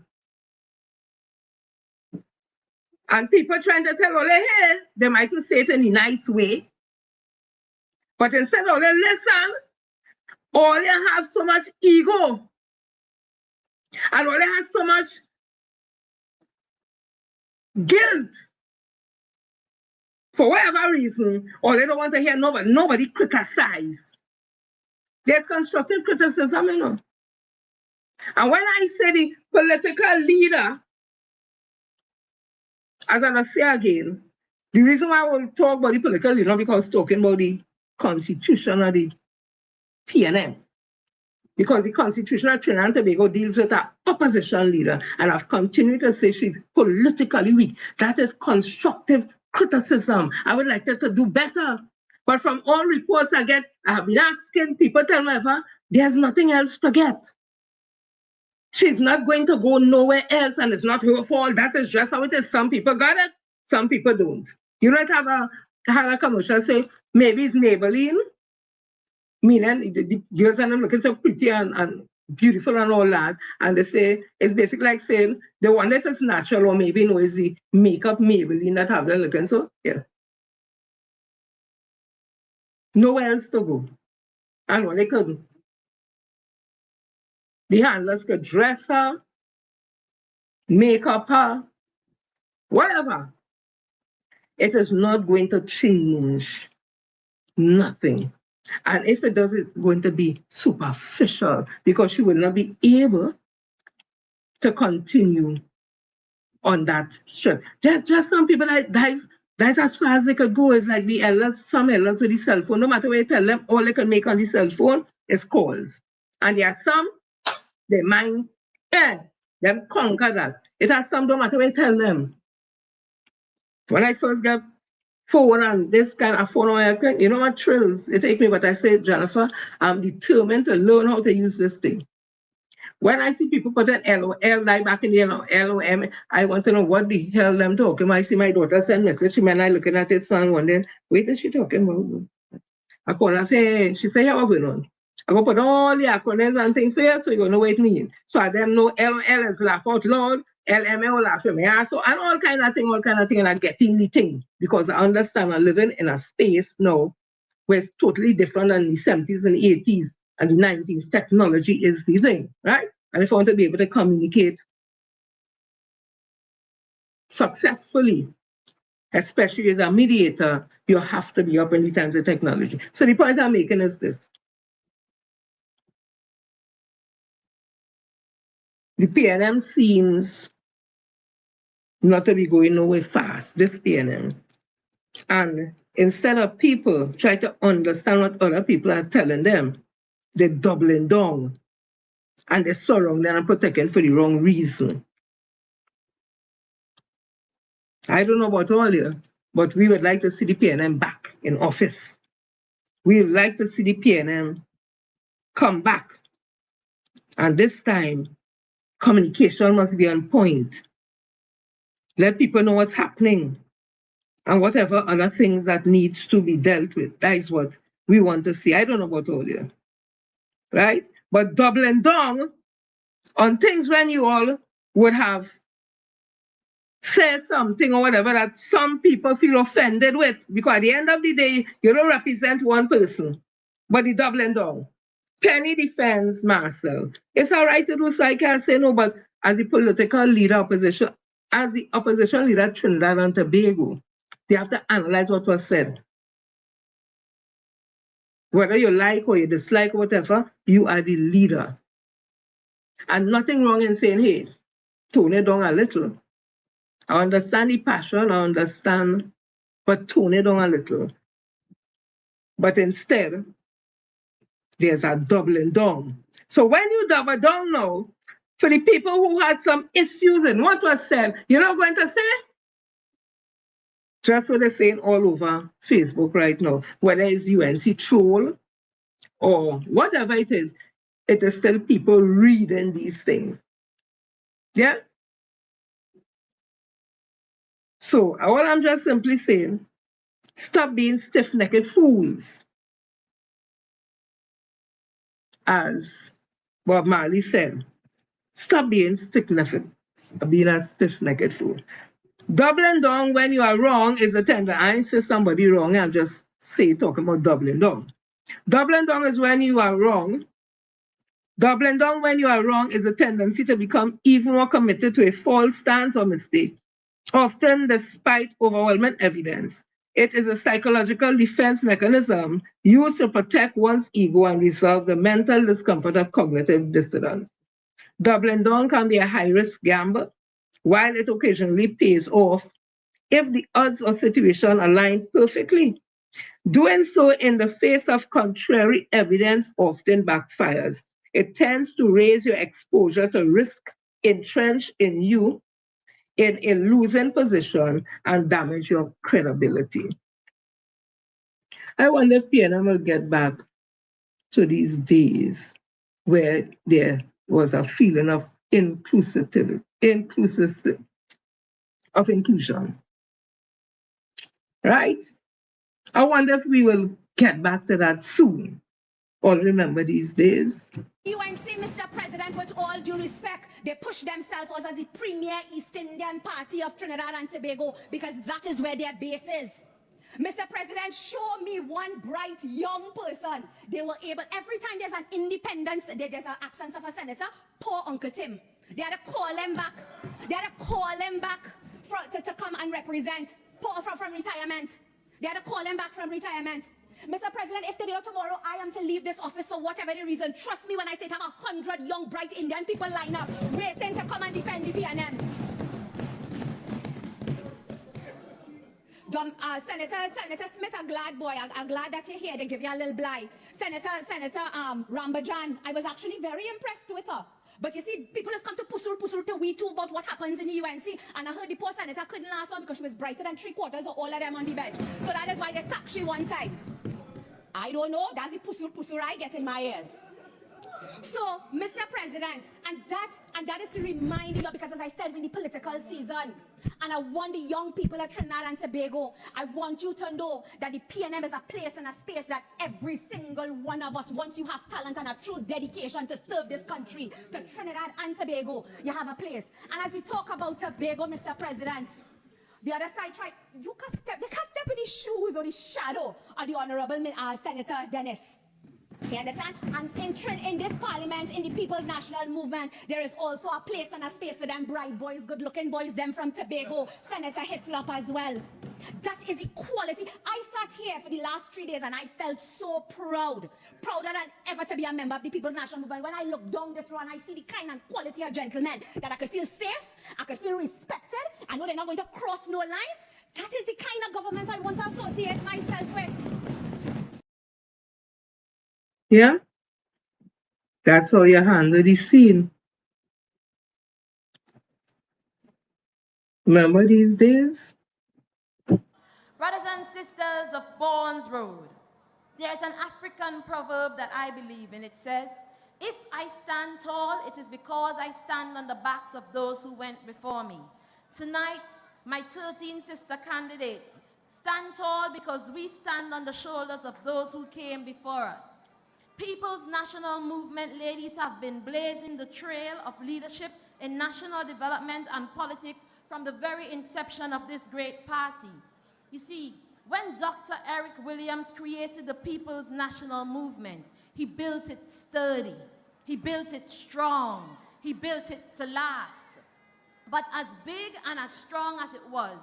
And people trying to tell all hey, they might say it in a nice way. But instead of listen, all you have so much ego. And all you have so much guilt. For whatever reason, or they don't want to hear nobody criticize. There's constructive criticism, you know. And when I say the political leader, as I say again, the reason why I will talk about the political leader because talking about the constitution of the PNM. Because the constitution of Trinidad and Tobago deals with an opposition leader, and I've continued to say she's politically weak. That is constructive criticism. I would like her to do better. But from all reports I get, I have been asking, people tell me, there's nothing else to get. She's not going to go nowhere else, and it's not her fault. That is just how it is. Some people got it, some people don't. You know, I had a commercial say, maybe it's Maybelline, meaning the girls are looking so pretty and beautiful and all that. And they say, it's basically like saying, they wonder if it's natural or maybe no, it's the makeup Maybelline that have them looking so, yeah. Nowhere else to go. And what they couldn't. The handlers could dress her, make up her, whatever. It is not going to change nothing. And if it does, it's going to be superficial because she will not be able to continue on that strip. There's just some people that's as far as they could go. It's like the elders, some elders with the cell phone. No matter what you tell them, all they can make on the cell phone is calls. And there are some, they mind, them conquer that. It has some, no matter what you tell them. When I first got phone and this kind of phone, you know what thrills it take me, but I say, Jennifer, I'm determined to learn how to use this thing. When I see people put an LOL like back in the LOM, I want to know what the hell them talking about. I see my daughter send message, she man I looking at it, son, wondering, wait, is she talking about? I call her, say, she say, yeah, what going on? I go put all the acronyms and things here, so you gonna know what it means. So I then know LOL is laugh out loud, LML laugh in my ass, so and all kind of thing, and I'm getting the thing. Because I understand I'm living in a space now where it's totally different than the 70s and 80s and the 90s. Technology is the thing, right? And if I want to be able to communicate successfully, especially as a mediator, you have to be up in the times of technology. So the point I'm making is this. The PNM seems not to be going nowhere fast, this PNM. And instead of people try to understand what other people are telling them, they're doubling down. And they're surrounding and protecting for the wrong reason. I don't know about all you, but we would like to see the PNM back in office. We would like to see the PNM come back. And this time, communication must be on point. Let people know what's happening and whatever other things that needs to be dealt with. That is what we want to see. I don't know about all you, right? But doubling down on things when you all would have said something or whatever that some people feel offended with, because at the end of the day, you don't represent one person, but the doubling down. Penny defends Marcel. It's all right to do so, I can't say no, but as the political leader opposition, as the opposition leader Trinidad and Tobago, they have to analyze what was said. Whether you like or you dislike or whatever, you are the leader. And nothing wrong in saying, hey, tone it down a little. I understand the passion, I understand, but tone it down a little. But instead, there's a doubling down. So when you double down now, for the people who had some issues in what was said, you're not going to say? Just what they're saying all over Facebook right now, whether it's UNC troll or whatever it is still people reading these things. Yeah? So all I'm just simply saying, stop being stiff-necked fools. As Bob Marley said, stop being stiff-necked, being a stiff-necked fool. Doubling down when you are wrong is a tender. I ain't say somebody wrong, I'm just talking about doubling down. Doubling down is when you are wrong. Doubling down when you are wrong is a tendency to become even more committed to a false stance or mistake, often despite overwhelming evidence. It is a psychological defense mechanism used to protect one's ego and resolve the mental discomfort of cognitive dissonance. Doubling down can be a high-risk gamble, while it occasionally pays off if the odds or situation align perfectly. Doing so in the face of contrary evidence often backfires. It tends to raise your exposure to risk entrenched in you in a losing position and damage your credibility. I wonder if PNM will get back to these days where there was a feeling of inclusivity, of inclusion. Right? I wonder if we will get back to that soon. All remember these days? UNC, Mr. President, with all due respect, they push themselves as the premier East Indian party of Trinidad and Tobago because that is where their base is. Mr. President, show me one bright young person. They were able, every time there's an independence, there's an absence of a senator, poor Uncle Tim. They had to call him back. They had to call him back to come and represent from retirement. They had to call him back from retirement. Mr. President, if today or tomorrow I am to leave this office for whatever the reason, trust me when I say to have 100 young, bright Indian people line up, waiting to come and defend the PNM. Senator Smith, I'm glad, boy. I'm glad that you're here. They give you a little blight. Senator Rambajan, I was actually very impressed with her. But you see, people just come to pusul to we too about what happens in the UNC. And I heard the poor senator couldn't last one because she was brighter than 3/4 of all of them on the bench. So that is why they sacked she one time. I don't know. That's the pusul I get in my ears. So, Mr. President, and that is to remind you, because as I said, in the political season, and I want the young people of Trinidad and Tobago, I want you to know that the PNM is a place and a space that every single one of us, once you have talent and a true dedication to serve this country, to Trinidad and Tobago, you have a place. And as we talk about Tobago, Mr. President, the other side they can't step in the shoes or the shadow of the Honorable Senator Dennis. You understand? And in this parliament, in the People's National Movement, there is also a place and a space for them bright boys, good-looking boys, them from Tobago, Senator Hislop as well. That is equality. I sat here for the last 3 days and I felt so proud, prouder than ever to be a member of the People's National Movement. When I look down this row and I see the kind and quality of gentlemen that I could feel safe, I could feel respected, I know they're not going to cross no line. That is the kind of government I want to associate myself with. Yeah? That's how you handle the scene. Remember these days? Brothers and sisters of Bourne's Road, there's an African proverb that I believe in. It says, if I stand tall, it is because I stand on the backs of those who went before me. Tonight, my 13 sister candidates stand tall because we stand on the shoulders of those who came before us. People's National Movement ladies have been blazing the trail of leadership in national development and politics from the very inception of this great party. You see, when Dr. Eric Williams created the People's National Movement, he built it sturdy, he built it strong, he built it to last. But as big and as strong as it was,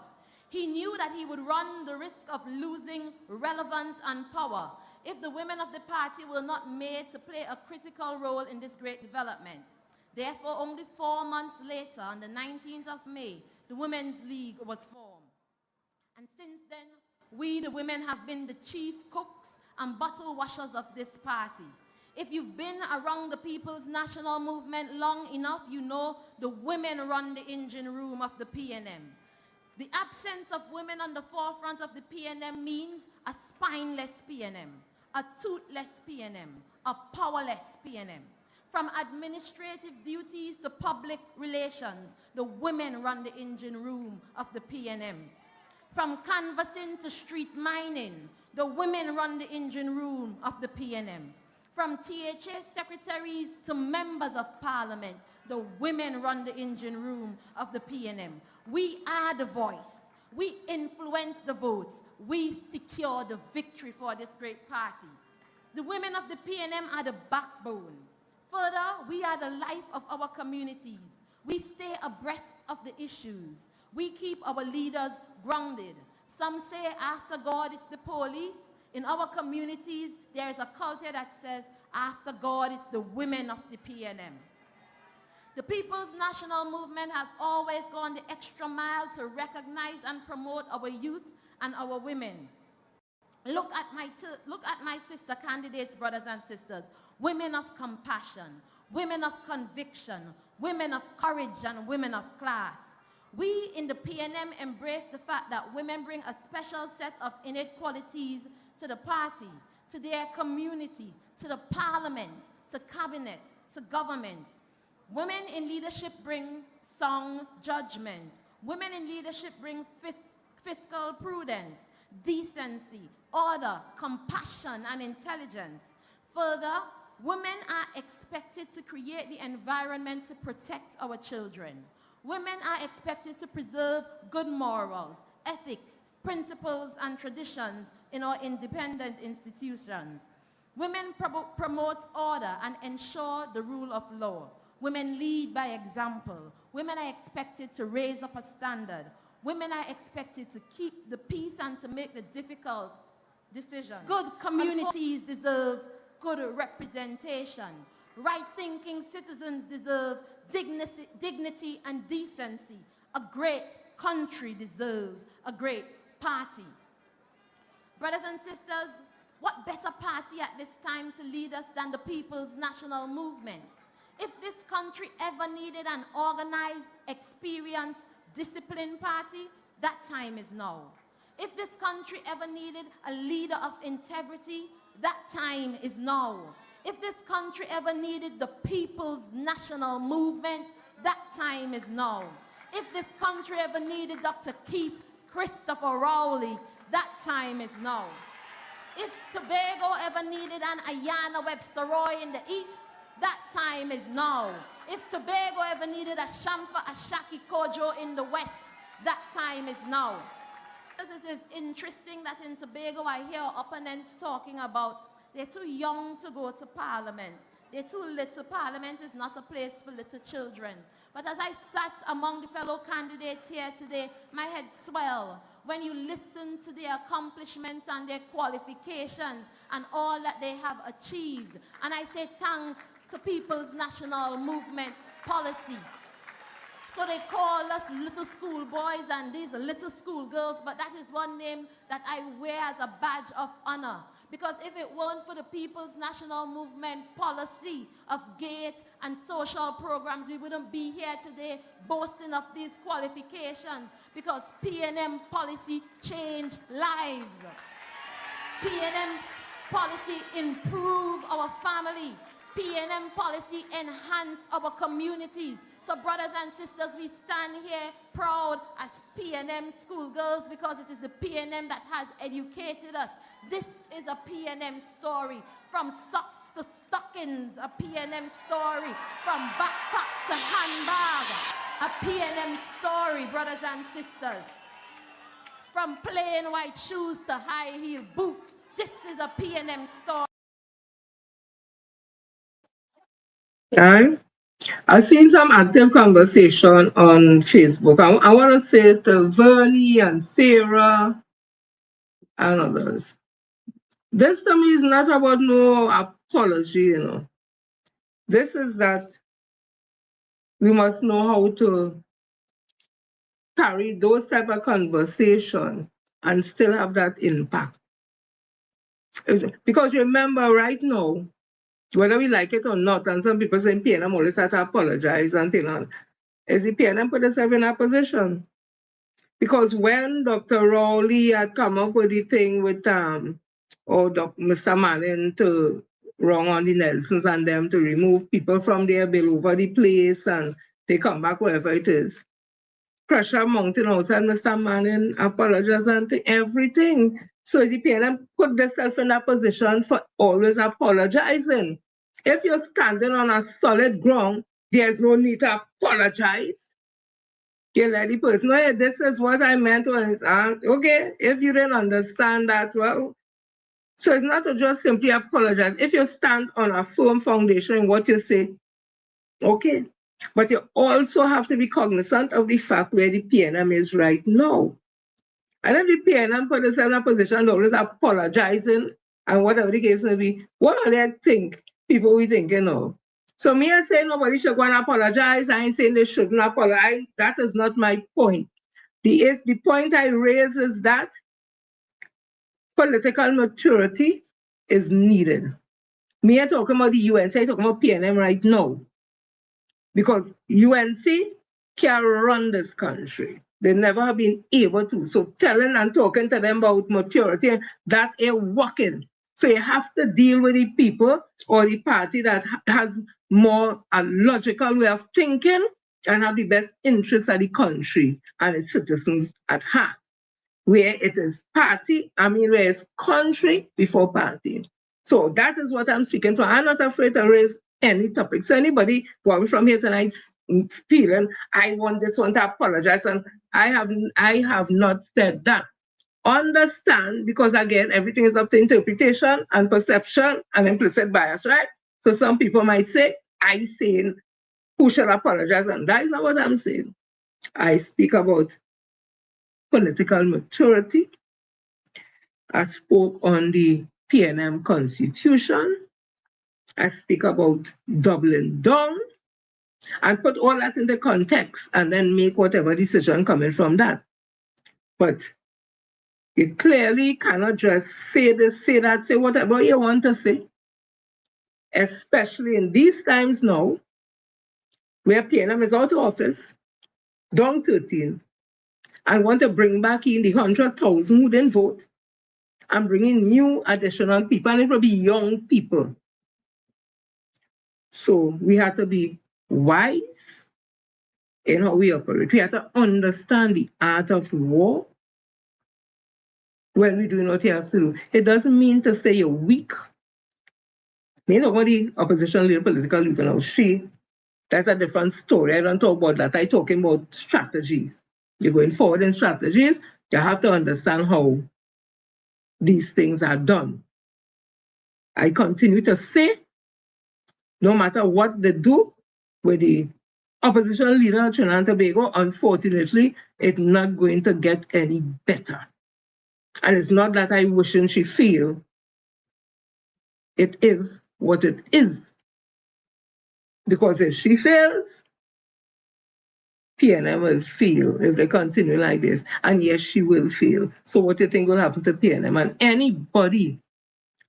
he knew that he would run the risk of losing relevance and power if the women of the party were not made to play a critical role in this great development. Therefore, only 4 months later, on the 19th of May, the Women's League was formed. And since then, we, the women, have been the chief cooks and bottle washers of this party. If you've been around the People's National Movement long enough, you know the women run the engine room of the PNM. The absence of women on the forefront of the PNM means a spineless PNM, a toothless PNM, a powerless PNM. From administrative duties to public relations, the women run the engine room of the PNM. From canvassing to street mining, the women run the engine room of the PNM. From THA secretaries to members of parliament, the women run the engine room of the PNM. We are the voice. We influence the votes. We secure the victory for this great party. The women of the PNM are the backbone. Further, we are the life of our communities. We stay abreast of the issues. We keep our leaders grounded. Some say after God it's the police. In our communities, there is a culture that says after God it's the women of the PNM. The People's National Movement has always gone the extra mile to recognize and promote our youth and our women. Look at my sister candidates, brothers and sisters, women of compassion, women of conviction, women of courage, and women of class. We in the PNM embrace the fact that women bring a special set of innate qualities to the party, to their community, to the parliament, to cabinet, to government. Women in leadership bring sound judgment. Women in leadership bring fiscal prudence, decency, order, compassion, and intelligence. Further, women are expected to create the environment to protect our children. Women are expected to preserve good morals, ethics, principles, and traditions in our independent institutions. Women promote order and ensure the rule of law. Women lead by example. Women are expected to raise up a standard. Women are expected to keep the peace and to make the difficult decisions. Good communities deserve good representation. Right-thinking citizens deserve dignity and decency. A great country deserves a great party. Brothers and sisters, what better party at this time to lead us than the People's National Movement? If this country ever needed an organized, experienced, disciplined party, that time is now. If this country ever needed a leader of integrity, that time is now. If this country ever needed the People's National Movement, that time is now. If this country ever needed Dr. Keith Christopher Rowley, that time is now. If Tobago ever needed an Ayanna Webster Roy in the east, that time is now. If Tobago ever needed a Shamfa Ashaki Kojo in the west, that time is now. It is interesting that in Tobago I hear opponents talking about they're too young to go to parliament. They're too little. Parliament is not a place for little children. But as I sat among the fellow candidates here today, my head swelled when you listen to their accomplishments and their qualifications and all that they have achieved. And I say thanks to People's National Movement policy. So they call us little school boys and these little school girls, but that is one name that I wear as a badge of honor. Because if it weren't for the People's National Movement policy of GATE and social programs, we wouldn't be here today boasting of these qualifications, because PNM policy changed lives. PNM policy improved our family. PNM policy enhanced our communities. So brothers and sisters, we stand here proud as PNM schoolgirls because it is the PNM that has educated us. This is a PNM story, from socks to stockings, a PNM story. From backpack to handbag, a PNM story, brothers and sisters. From plain white shoes to high heel boot, this is a PNM story. I've seen some active conversation on Facebook. I want to say to Vernie and Sarah and others. This to me is not about no apology, you know. This is that we must know how to carry those type of conversation and still have that impact. Because remember right now, whether we like it or not, and some people say PNM always have to apologize and things on. Is the PNM put itself in a position? Because when Dr. Rowley had come up with the thing with Mr. Manning to wrong on the Nelsons and them to remove people from their bill over the place and they come back wherever it is. Pressure mountain outside Mr. Manning apologized and everything. So the PNM put themselves in a position for always apologizing. If you're standing on a solid ground, there's no need to apologize. You let the person know, hey, this is what I meant when it's okay. If you didn't understand that, well, so it's not to just simply apologize. If you stand on a firm foundation in what you say, okay. But you also have to be cognizant of the fact where the PNM is right now. And if the PNM put itself in a position to always apologizing and whatever the case may be, what do they think people will think, you know? So me I say nobody should go and apologize. I ain't saying they shouldn't apologize. That is not my point. The point I raise is that political maturity is needed. Me I talking about the UNC, I talking about PNM right now. Because UNC can run this country. They never have been able to. So telling and talking to them about maturity, that ain't working. So you have to deal with the people or the party that has more a logical way of thinking and have the best interests of the country and its citizens at heart. Where it is where it's country before party. So that is what I'm speaking for. I'm not afraid to raise any topic. So anybody going from here tonight feeling, I want this one to apologize, and I have not said that. Understand, because again, everything is up to interpretation and perception and implicit bias, right? So some people might say, I saying who should apologize, and that is not what I'm saying. I speak about political maturity. I spoke on the PNM Constitution. I speak about doubling down and put all that in the context and then make whatever decision coming from that. But you clearly cannot just say this, say that, say whatever you want to say, especially in these times now, where PNM is out of office, down 13, and want to bring back in the 100,000 who didn't vote, and bring in new additional people, and it will be young people. So we have to be wise in how we operate. We have to understand the art of war when we do what you have to do. It doesn't mean to say you're weak. Me nobody opposition leader, political leader now. That's a different story. I don't talk about that. I'm talking about strategies. You're going forward in strategies. You have to understand how these things are done. I continue to say, no matter what they do with the opposition leader of Trinidad and Tobago, unfortunately, it's not going to get any better. And it's not that I wishing she fail. It is what it is. Because if she fails, PNM will fail if they continue like this. And yes, she will fail. So what do you think will happen to PNM? And anybody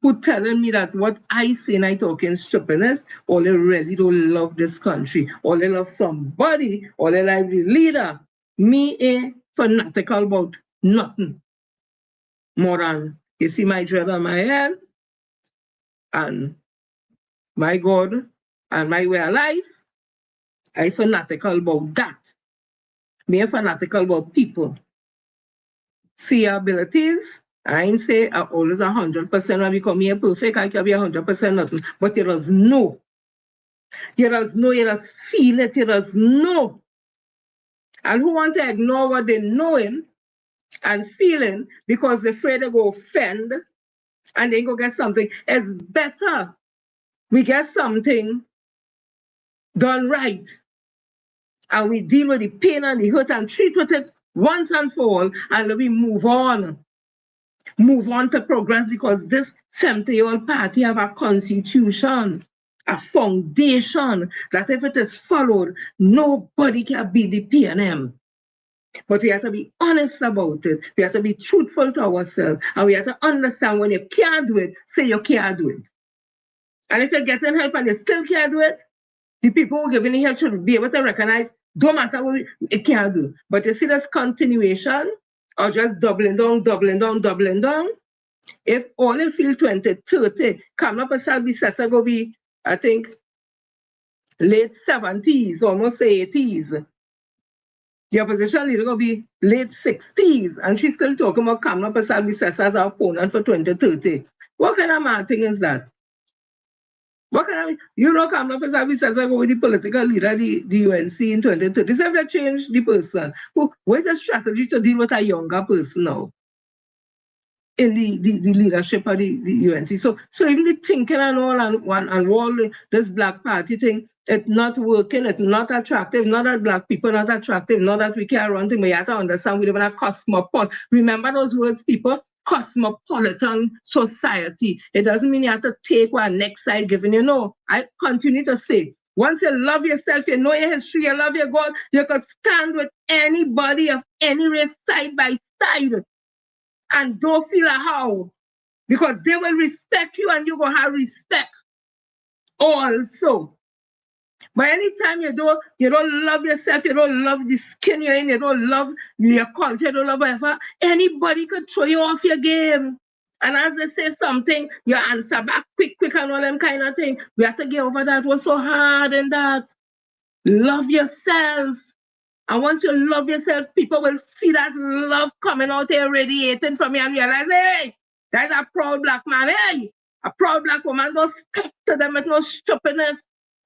who telling me that what I say and I talking stupidness, or they really don't love this country, or they love somebody, or they like the leader, me ain't fanatical about nothing more than you see my dread on my head, and my God, and my way of life. I fanatical about that. Me ain't fanatical about people. See your abilities, I ain't say I always 100% when we come here perfect, I can be 100% nothing. But you just know. You just know, you just feel it, you just know. And who want to ignore what they knowing and feeling because they're afraid they go offend and they go get something. It's better we get something done right and we deal with the pain and the hurt and treat with it once and for all, and then we move on. Move on to progress, because this 70-year-old party have a constitution, a foundation that if it is followed, nobody can beat the PNM. But we have to be honest about it. We have to be truthful to ourselves. And we have to understand when you can't do it, say you can't do it. And if you're getting help and you still can't do it, the people who are giving you help should be able to recognize, don't matter what it can't do. But you see this continuation, or just doubling down. If all in field 2030, Kamla Prasad Bissessa go be, I think, late 70s, almost 80s. The opposition leader will be late 60s, and she's still talking about Kamla Prasad Bissessa as our opponent for 2030. What kind of mad thing is that? What kind of, you know, Kamla Prasad Bissessa go with the political leader, the UNC in 2030. So if they change the person, what's the strategy to deal with a younger person now in the leadership of the UNC? So even the thinking and all this Black Party thing, it's not working, it's not attractive, not that Black people not attractive, not that we can't run things, but you have to understand we live in a cosmopolitan. Remember those words, people? Cosmopolitan society. It doesn't mean you have to take what next side giving you. No, I continue to say, once you love yourself, you know your history, you love your God, you could stand with anybody of any race side by side and don't feel a how, because they will respect you and you will have respect also. But anytime you don't love yourself, you don't love the skin you're in, you don't love your culture, you don't love whatever, anybody could throw you off your game. And as they say something, you answer back quick and all them kind of thing. We have to get over that. What's so hard in that? Love yourself. And once you love yourself, people will see that love coming out there radiating from you and realize, hey, that's a proud Black man, hey, a proud Black woman. Don't stop to them with no stupidness.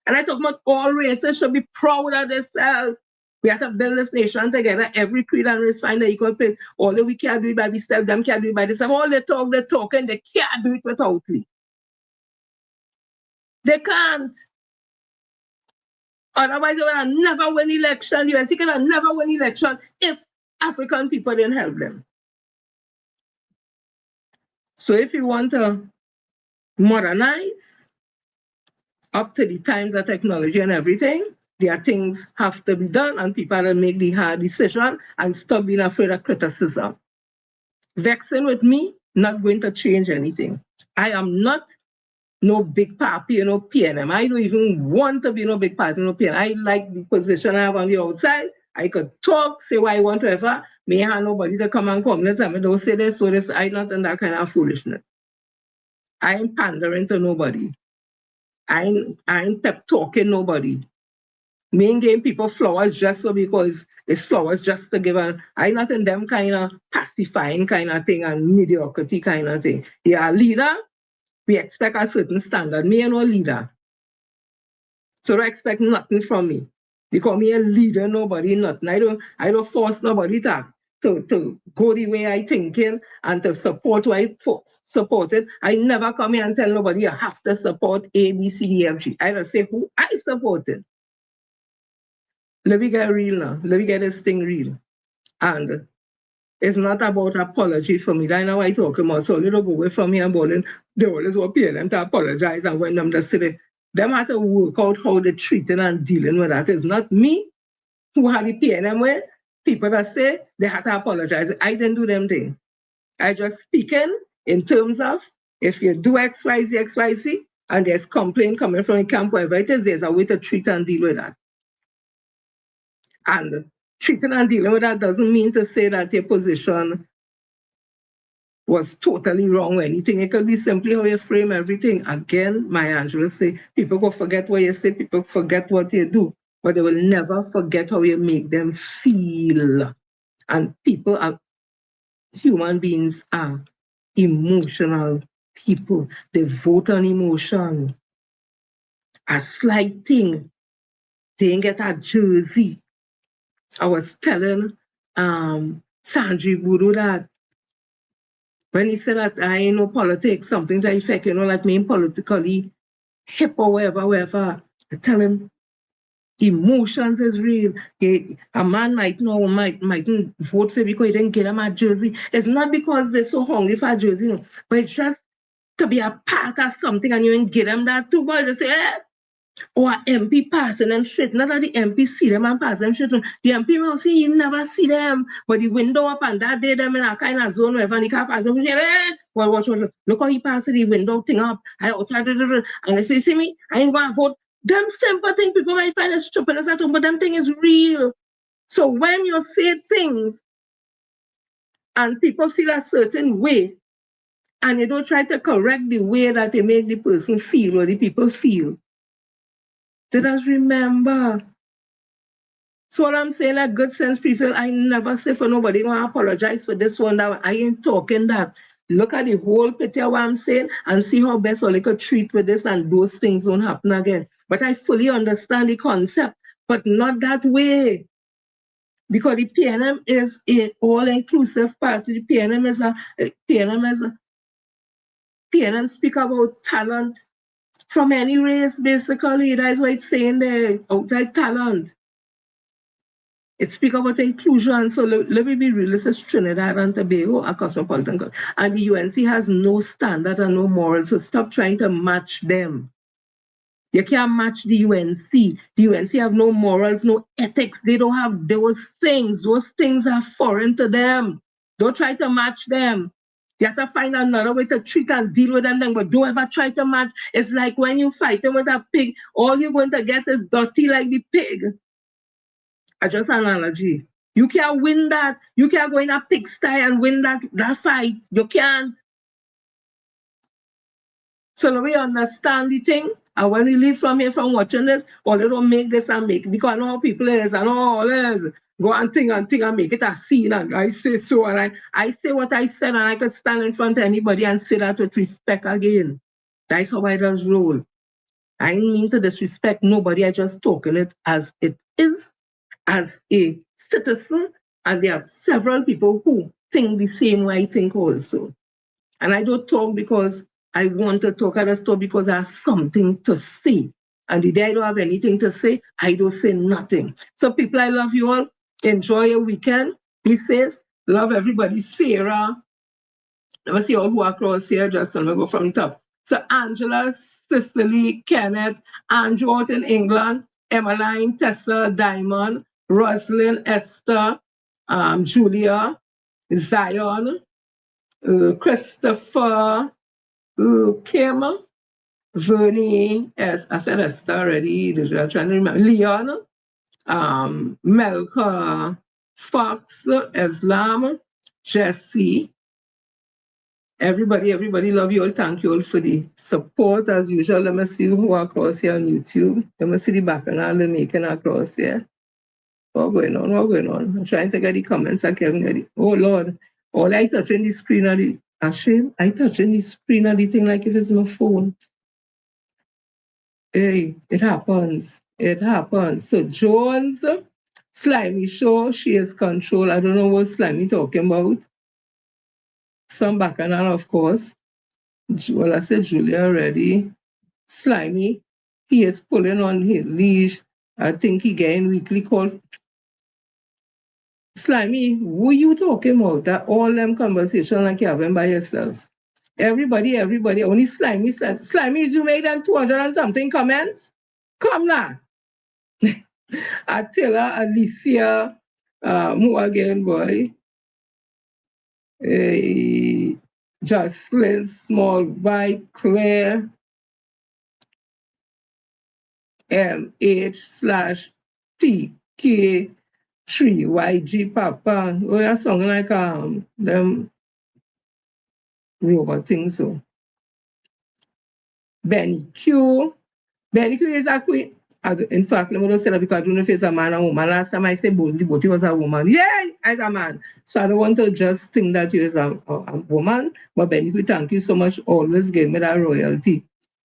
And I talk about all races should be proud of themselves. We have to build this nation together. Every creed and race find the equal place. Although we can't do it by themselves, them can't do it by themselves. All they talk, and they can't do it without me. They can't. Otherwise, they will never win election. You think they'll never win election if African people didn't help them. So if you want to modernize up to the times of technology and everything, there are things have to be done, and people will make the hard decision and stop being afraid of criticism. Vexing with me, not going to change anything. I am not no big party, no PNM. I don't even want to be no big party, no PNM. I like the position I have on the outside. I could talk, say what I want to ever. May have nobody to come and tell me, don't say this, so this. I'm not in that kind of foolishness. I ain't pandering to nobody. I ain't pep talking nobody. Me ain't giving people flowers just so because it's flowers just to give a. I'm not in them kind of pacifying kind of thing and mediocrity kind of thing. You're a leader, we expect a certain standard. Me ain't no leader. So don't expect nothing from me. Because me a leader, nobody, nothing. I don't force nobody to go the way I thinking and to support what I supported. I never come here and tell nobody you have to support A, B, C, D, F, G. I just say who I supported. Let me get real now. Let me get this thing real. And it's not about apology for me. That's not what I talk about. So they don't go away from here and bowling. They always want them to apologize, and when them just say them have to work out how they're treating and dealing with that. It's not me who had the PNM with. People that say they have to apologize. I didn't do them thing. I just speaking in terms of if you do X, Y, Z, and there's complaint coming from the camp, whatever it is, there's a way to treat and deal with that. And treating and dealing with that doesn't mean to say that your position was totally wrong or anything. It could be simply how you frame everything. Again, Maya Angelou say, people go forget what you say, people forget what you do, but they will never forget how you make them feel. And people are, human beings are emotional people. They vote on emotion. A slight thing. They didn't get a jersey. I was telling Sandri Buru that when he said that I ain't no politics, something to the effect, like me politically hip or whatever, I tell him emotions is real. A man mightn't vote for because he didn't get him a jersey. It's not because they're so hungry for a jersey, but it's just to be a part of something and you ain't get them that too. But they say, or MP passing them straight. Not that the MP see them and pass them straight. The MP will see you never see them. But the window up and that day them in a kind of zone where the car pass them. Well, watch. Look how he passed the window thing up. And they say, see me, I ain't gonna vote. Them simple thing people might find as stupid as that, but them thing is real. So when you say things and people feel a certain way, and you don't try to correct the way that they make the person feel or the people feel, let us remember. So what I'm saying, like good sense people, I never say for nobody want to apologize for this one. That I ain't talking that. Look at the whole picture what I'm saying and see how best or like a treat with this and those things won't happen again. But I fully understand the concept, but not that way. Because the PNM is an all-inclusive party. The PNM speak about talent from any race, basically. That's what it's saying there, outside talent. It speaks about inclusion. So let me be real. This is Trinidad and Tobago, a cosmopolitan country. And the UNC has no standard and no morals. So stop trying to match them. You can't match the UNC. The UNC have no morals, no ethics. They don't have those things. Those things are foreign to them. Don't try to match them. You have to find another way to treat and deal with them, but don't ever try to match. It's like when you fight them with a pig, all you're going to get is dirty like the pig. I just an analogy. You can't win that. You can't go in a pigsty and win that fight. You can't. So now we understand the thing. And when we leave from here from watching this, or they don't make this and make it. Because I know how people is, I know all is. Go and think and make it a scene. And I say so. And I say what I said, and I could stand in front of anybody and say that with respect again. That's how I just roll. I didn't mean to disrespect nobody. I just talking it as it is, as a citizen. And there are several people who think the same way I think also. And I don't talk because I want to talk. I just talk because I have something to say. And the day I don't have anything to say, I don't say nothing. So people, I love you all. Enjoy your weekend. Be safe. Love everybody. Sarah. Let me see all who are across here. Just let me go from the top. So Angela, Cicely, Kenneth, Andrew out in England, Emmeline, Tessa, Diamond, Rosalind, Esther, Julia, Zion, Christopher, Kim, Vernie, I said Esther already, I'm trying to remember, Leon, Melka, Fox, Islam, Jesse, everybody love you all. Thank you all for the support as usual. Let me see who are across here on YouTube. Let me see the background they're making across here. What's going on? I'm trying to get the comments. I can't get it. Oh Lord. All I touching the screen of the I touching the screen of the thing like if it's my phone. Hey, it happens. It happens. So Jones, Slimy Show, she is control. I don't know what Slimy talking about. Some bacchanal, of course. Well, I said Julia already. Slimy, he is pulling on his leash. I think he getting weekly call. Slimy, who you talking about? That all them conversation like you having by yourselves. Everybody, only Slimy. Slimy, you made them 200 and something comments? Come now. Attila, Alicia, who again, boy? Jocelyn, Small Bite, Claire, MH/TK3YG Papa. Oh, that song like them robot thing so. Benny Q. Benny Q is a queen. In fact, let me just say that because I don't know if it's a man or woman. Last time I said both, the both was a woman. Yeah, as a man. So I don't want to just think that you is a woman. But Benny, thank you so much. Always give me that royalty.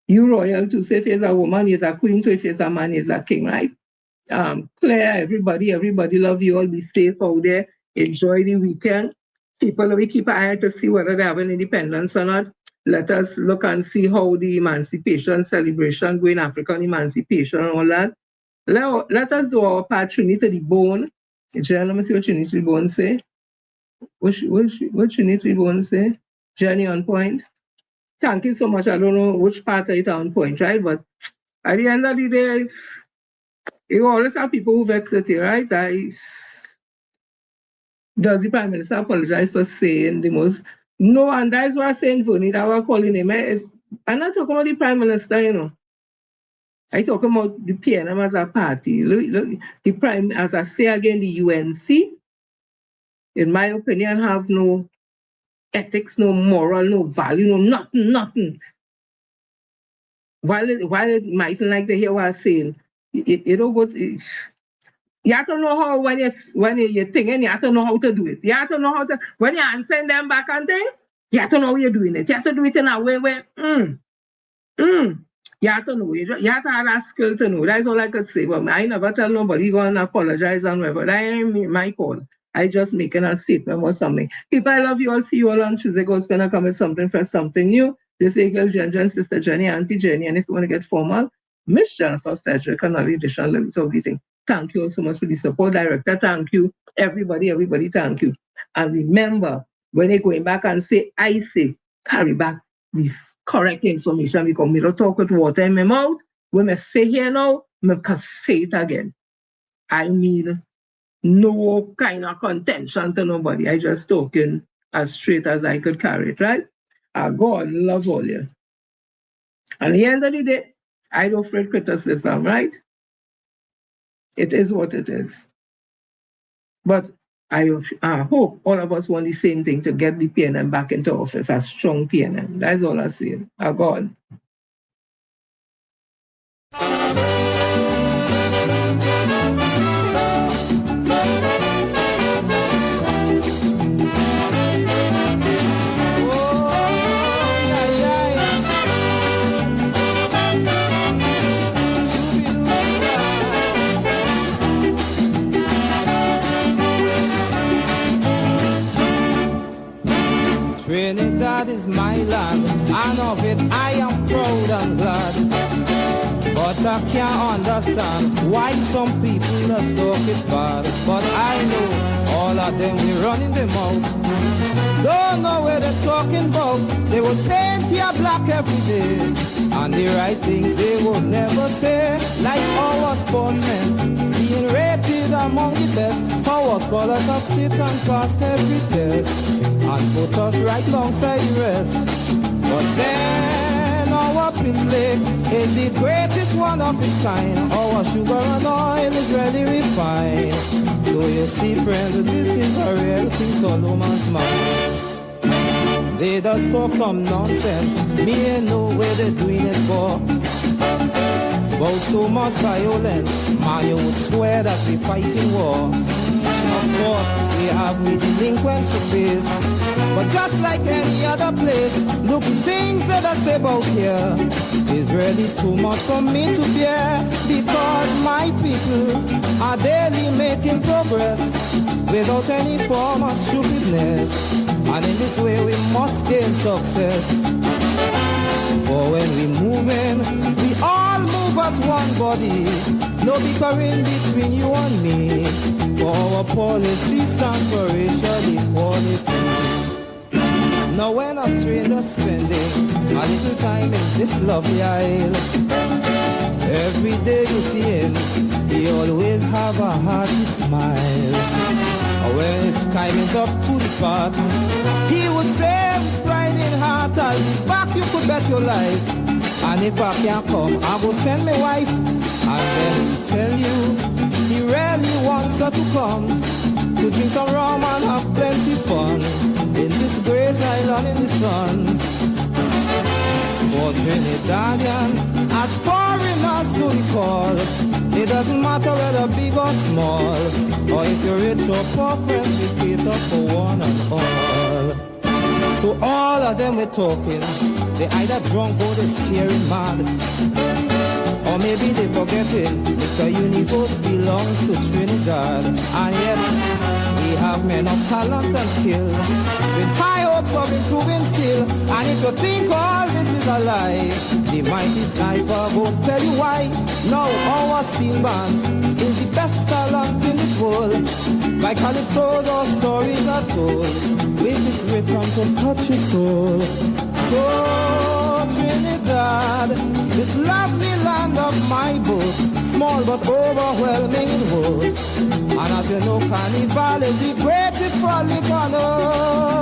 You royal too. So if you're a woman, you're a queen too. If you're a man, you're a king, right? Claire, everybody love you all. Be safe out there. Enjoy the weekend. People, we keep an eye to see whether they have an independence or not. Let us look and see how the emancipation celebration going, African emancipation and all that. Let us do our part. Trinity to the bone. Jen, let me see what Trinity to the bone say. What Trinity to the bone say? Jenny on point. Thank you so much. I don't know which part of it on point, right? But at the end of the day, you always have people who vex at you, right? Does the Prime Minister apologize for saying the most? No, and that's why I'm saying Vonnie, that we're calling him. I'm not talking about the Prime Minister, you know. I'm talking about the PNM as a party. Look, the Prime, as I say again, the UNC, in my opinion, have no ethics, no moral, no value, no nothing. While it mightn't like to hear what I'm saying, you don't go to, you have to know how when you're thinking, you have to know how to do it. You have to know how to, when you answer them back and thing, you have to know how you're doing it. You have to do it in a way where, you have to know. You have to have that skill to know. That's all I could say. But I never tell nobody go and apologize and whatever. That ain't my call. I just making a statement or something. People, I love you all. See you all on Tuesday. Go spend a comment something for something new. This is Girl Jen, Sister Jenny, Auntie Jenny. And if you want to get formal, Miss Jennifer Cedric, another edition, let me talk the thing. Thank you all so much for the support, Director. Thank you. Everybody, thank you. And remember, when they're going back and say, I say, carry back this correct information because me don't talk with water in my mouth. When I say here now, I can say it again. I mean, no kind of contention to nobody. I just talking as straight as I could carry it, right? God love all you. And at the end of the day, I don't afraid criticism, right? It is what it is. But I hope all of us want the same thing to get the PNM back into office, a strong PNM. That's all I'm saying. God. 'Trinidad is my land, and of it I am proud and glad. But I can't understand why some people just talk it bad. But I know all of them we running them out. Don't know where they're talking about. They would paint your black every day, and the right things they would never say. Like our sportsmen being rated among the best. Our scholars have sit and passed every test and put us right alongside the rest. But then our pitch lake is the greatest one of its kind. Our sugar and oil is really refined. So you see, friends, this is a real thing, Solomon's mind. They just talk some nonsense. Me ain't know where they're doing it for. About so much violence, man, you would swear that we fighting war. Of course, we have the delinquents to face. But just like any other place, look, things that I say about here is really too much for me to bear. Because my people are daily making progress without any form of stupidness. And in this way we must gain success. For when we move in, we all move as one body. No bickering between you and me. For our policy stands for racial equality. Now when a stranger spending a little time in this lovely isle, every day you see him, he always have a hearty smile. When his time is up to depart, he would say with pride in heart, I'll be back, you could bet your life. And if I can't come, I will send my wife. And then he'll tell you, he really wants her to come, to drink some rum and have plenty fun, in this great island in the sun. For Trinidadian, as foreigners do we call, doesn't matter whether big or small, or if you're rich or poor, friends, we cater for one and all. So all of them we're talking, they either drunk or they're staring mad, or maybe they forgetting Mr. Universe belongs to Trinidad. And yet we have men of talent and skill, with high hopes of improving still. And if you think all this is a lie, the mighty sniper won't tell you why. Now our steel band is the best talent in this world. Like calypsos or stories are told, with this rhythm to touch your soul. So Trinidad, this lovely land of my book, small but overwhelming in world. And as you know, Carnival is the greatest frolic on earth.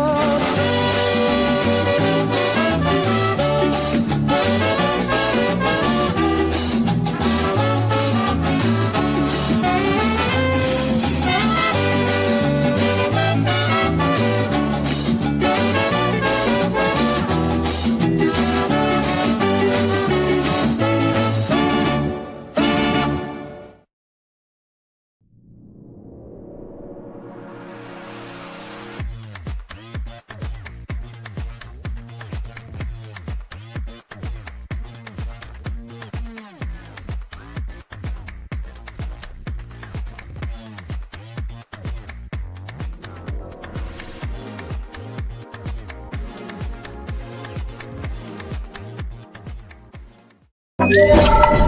Yeah.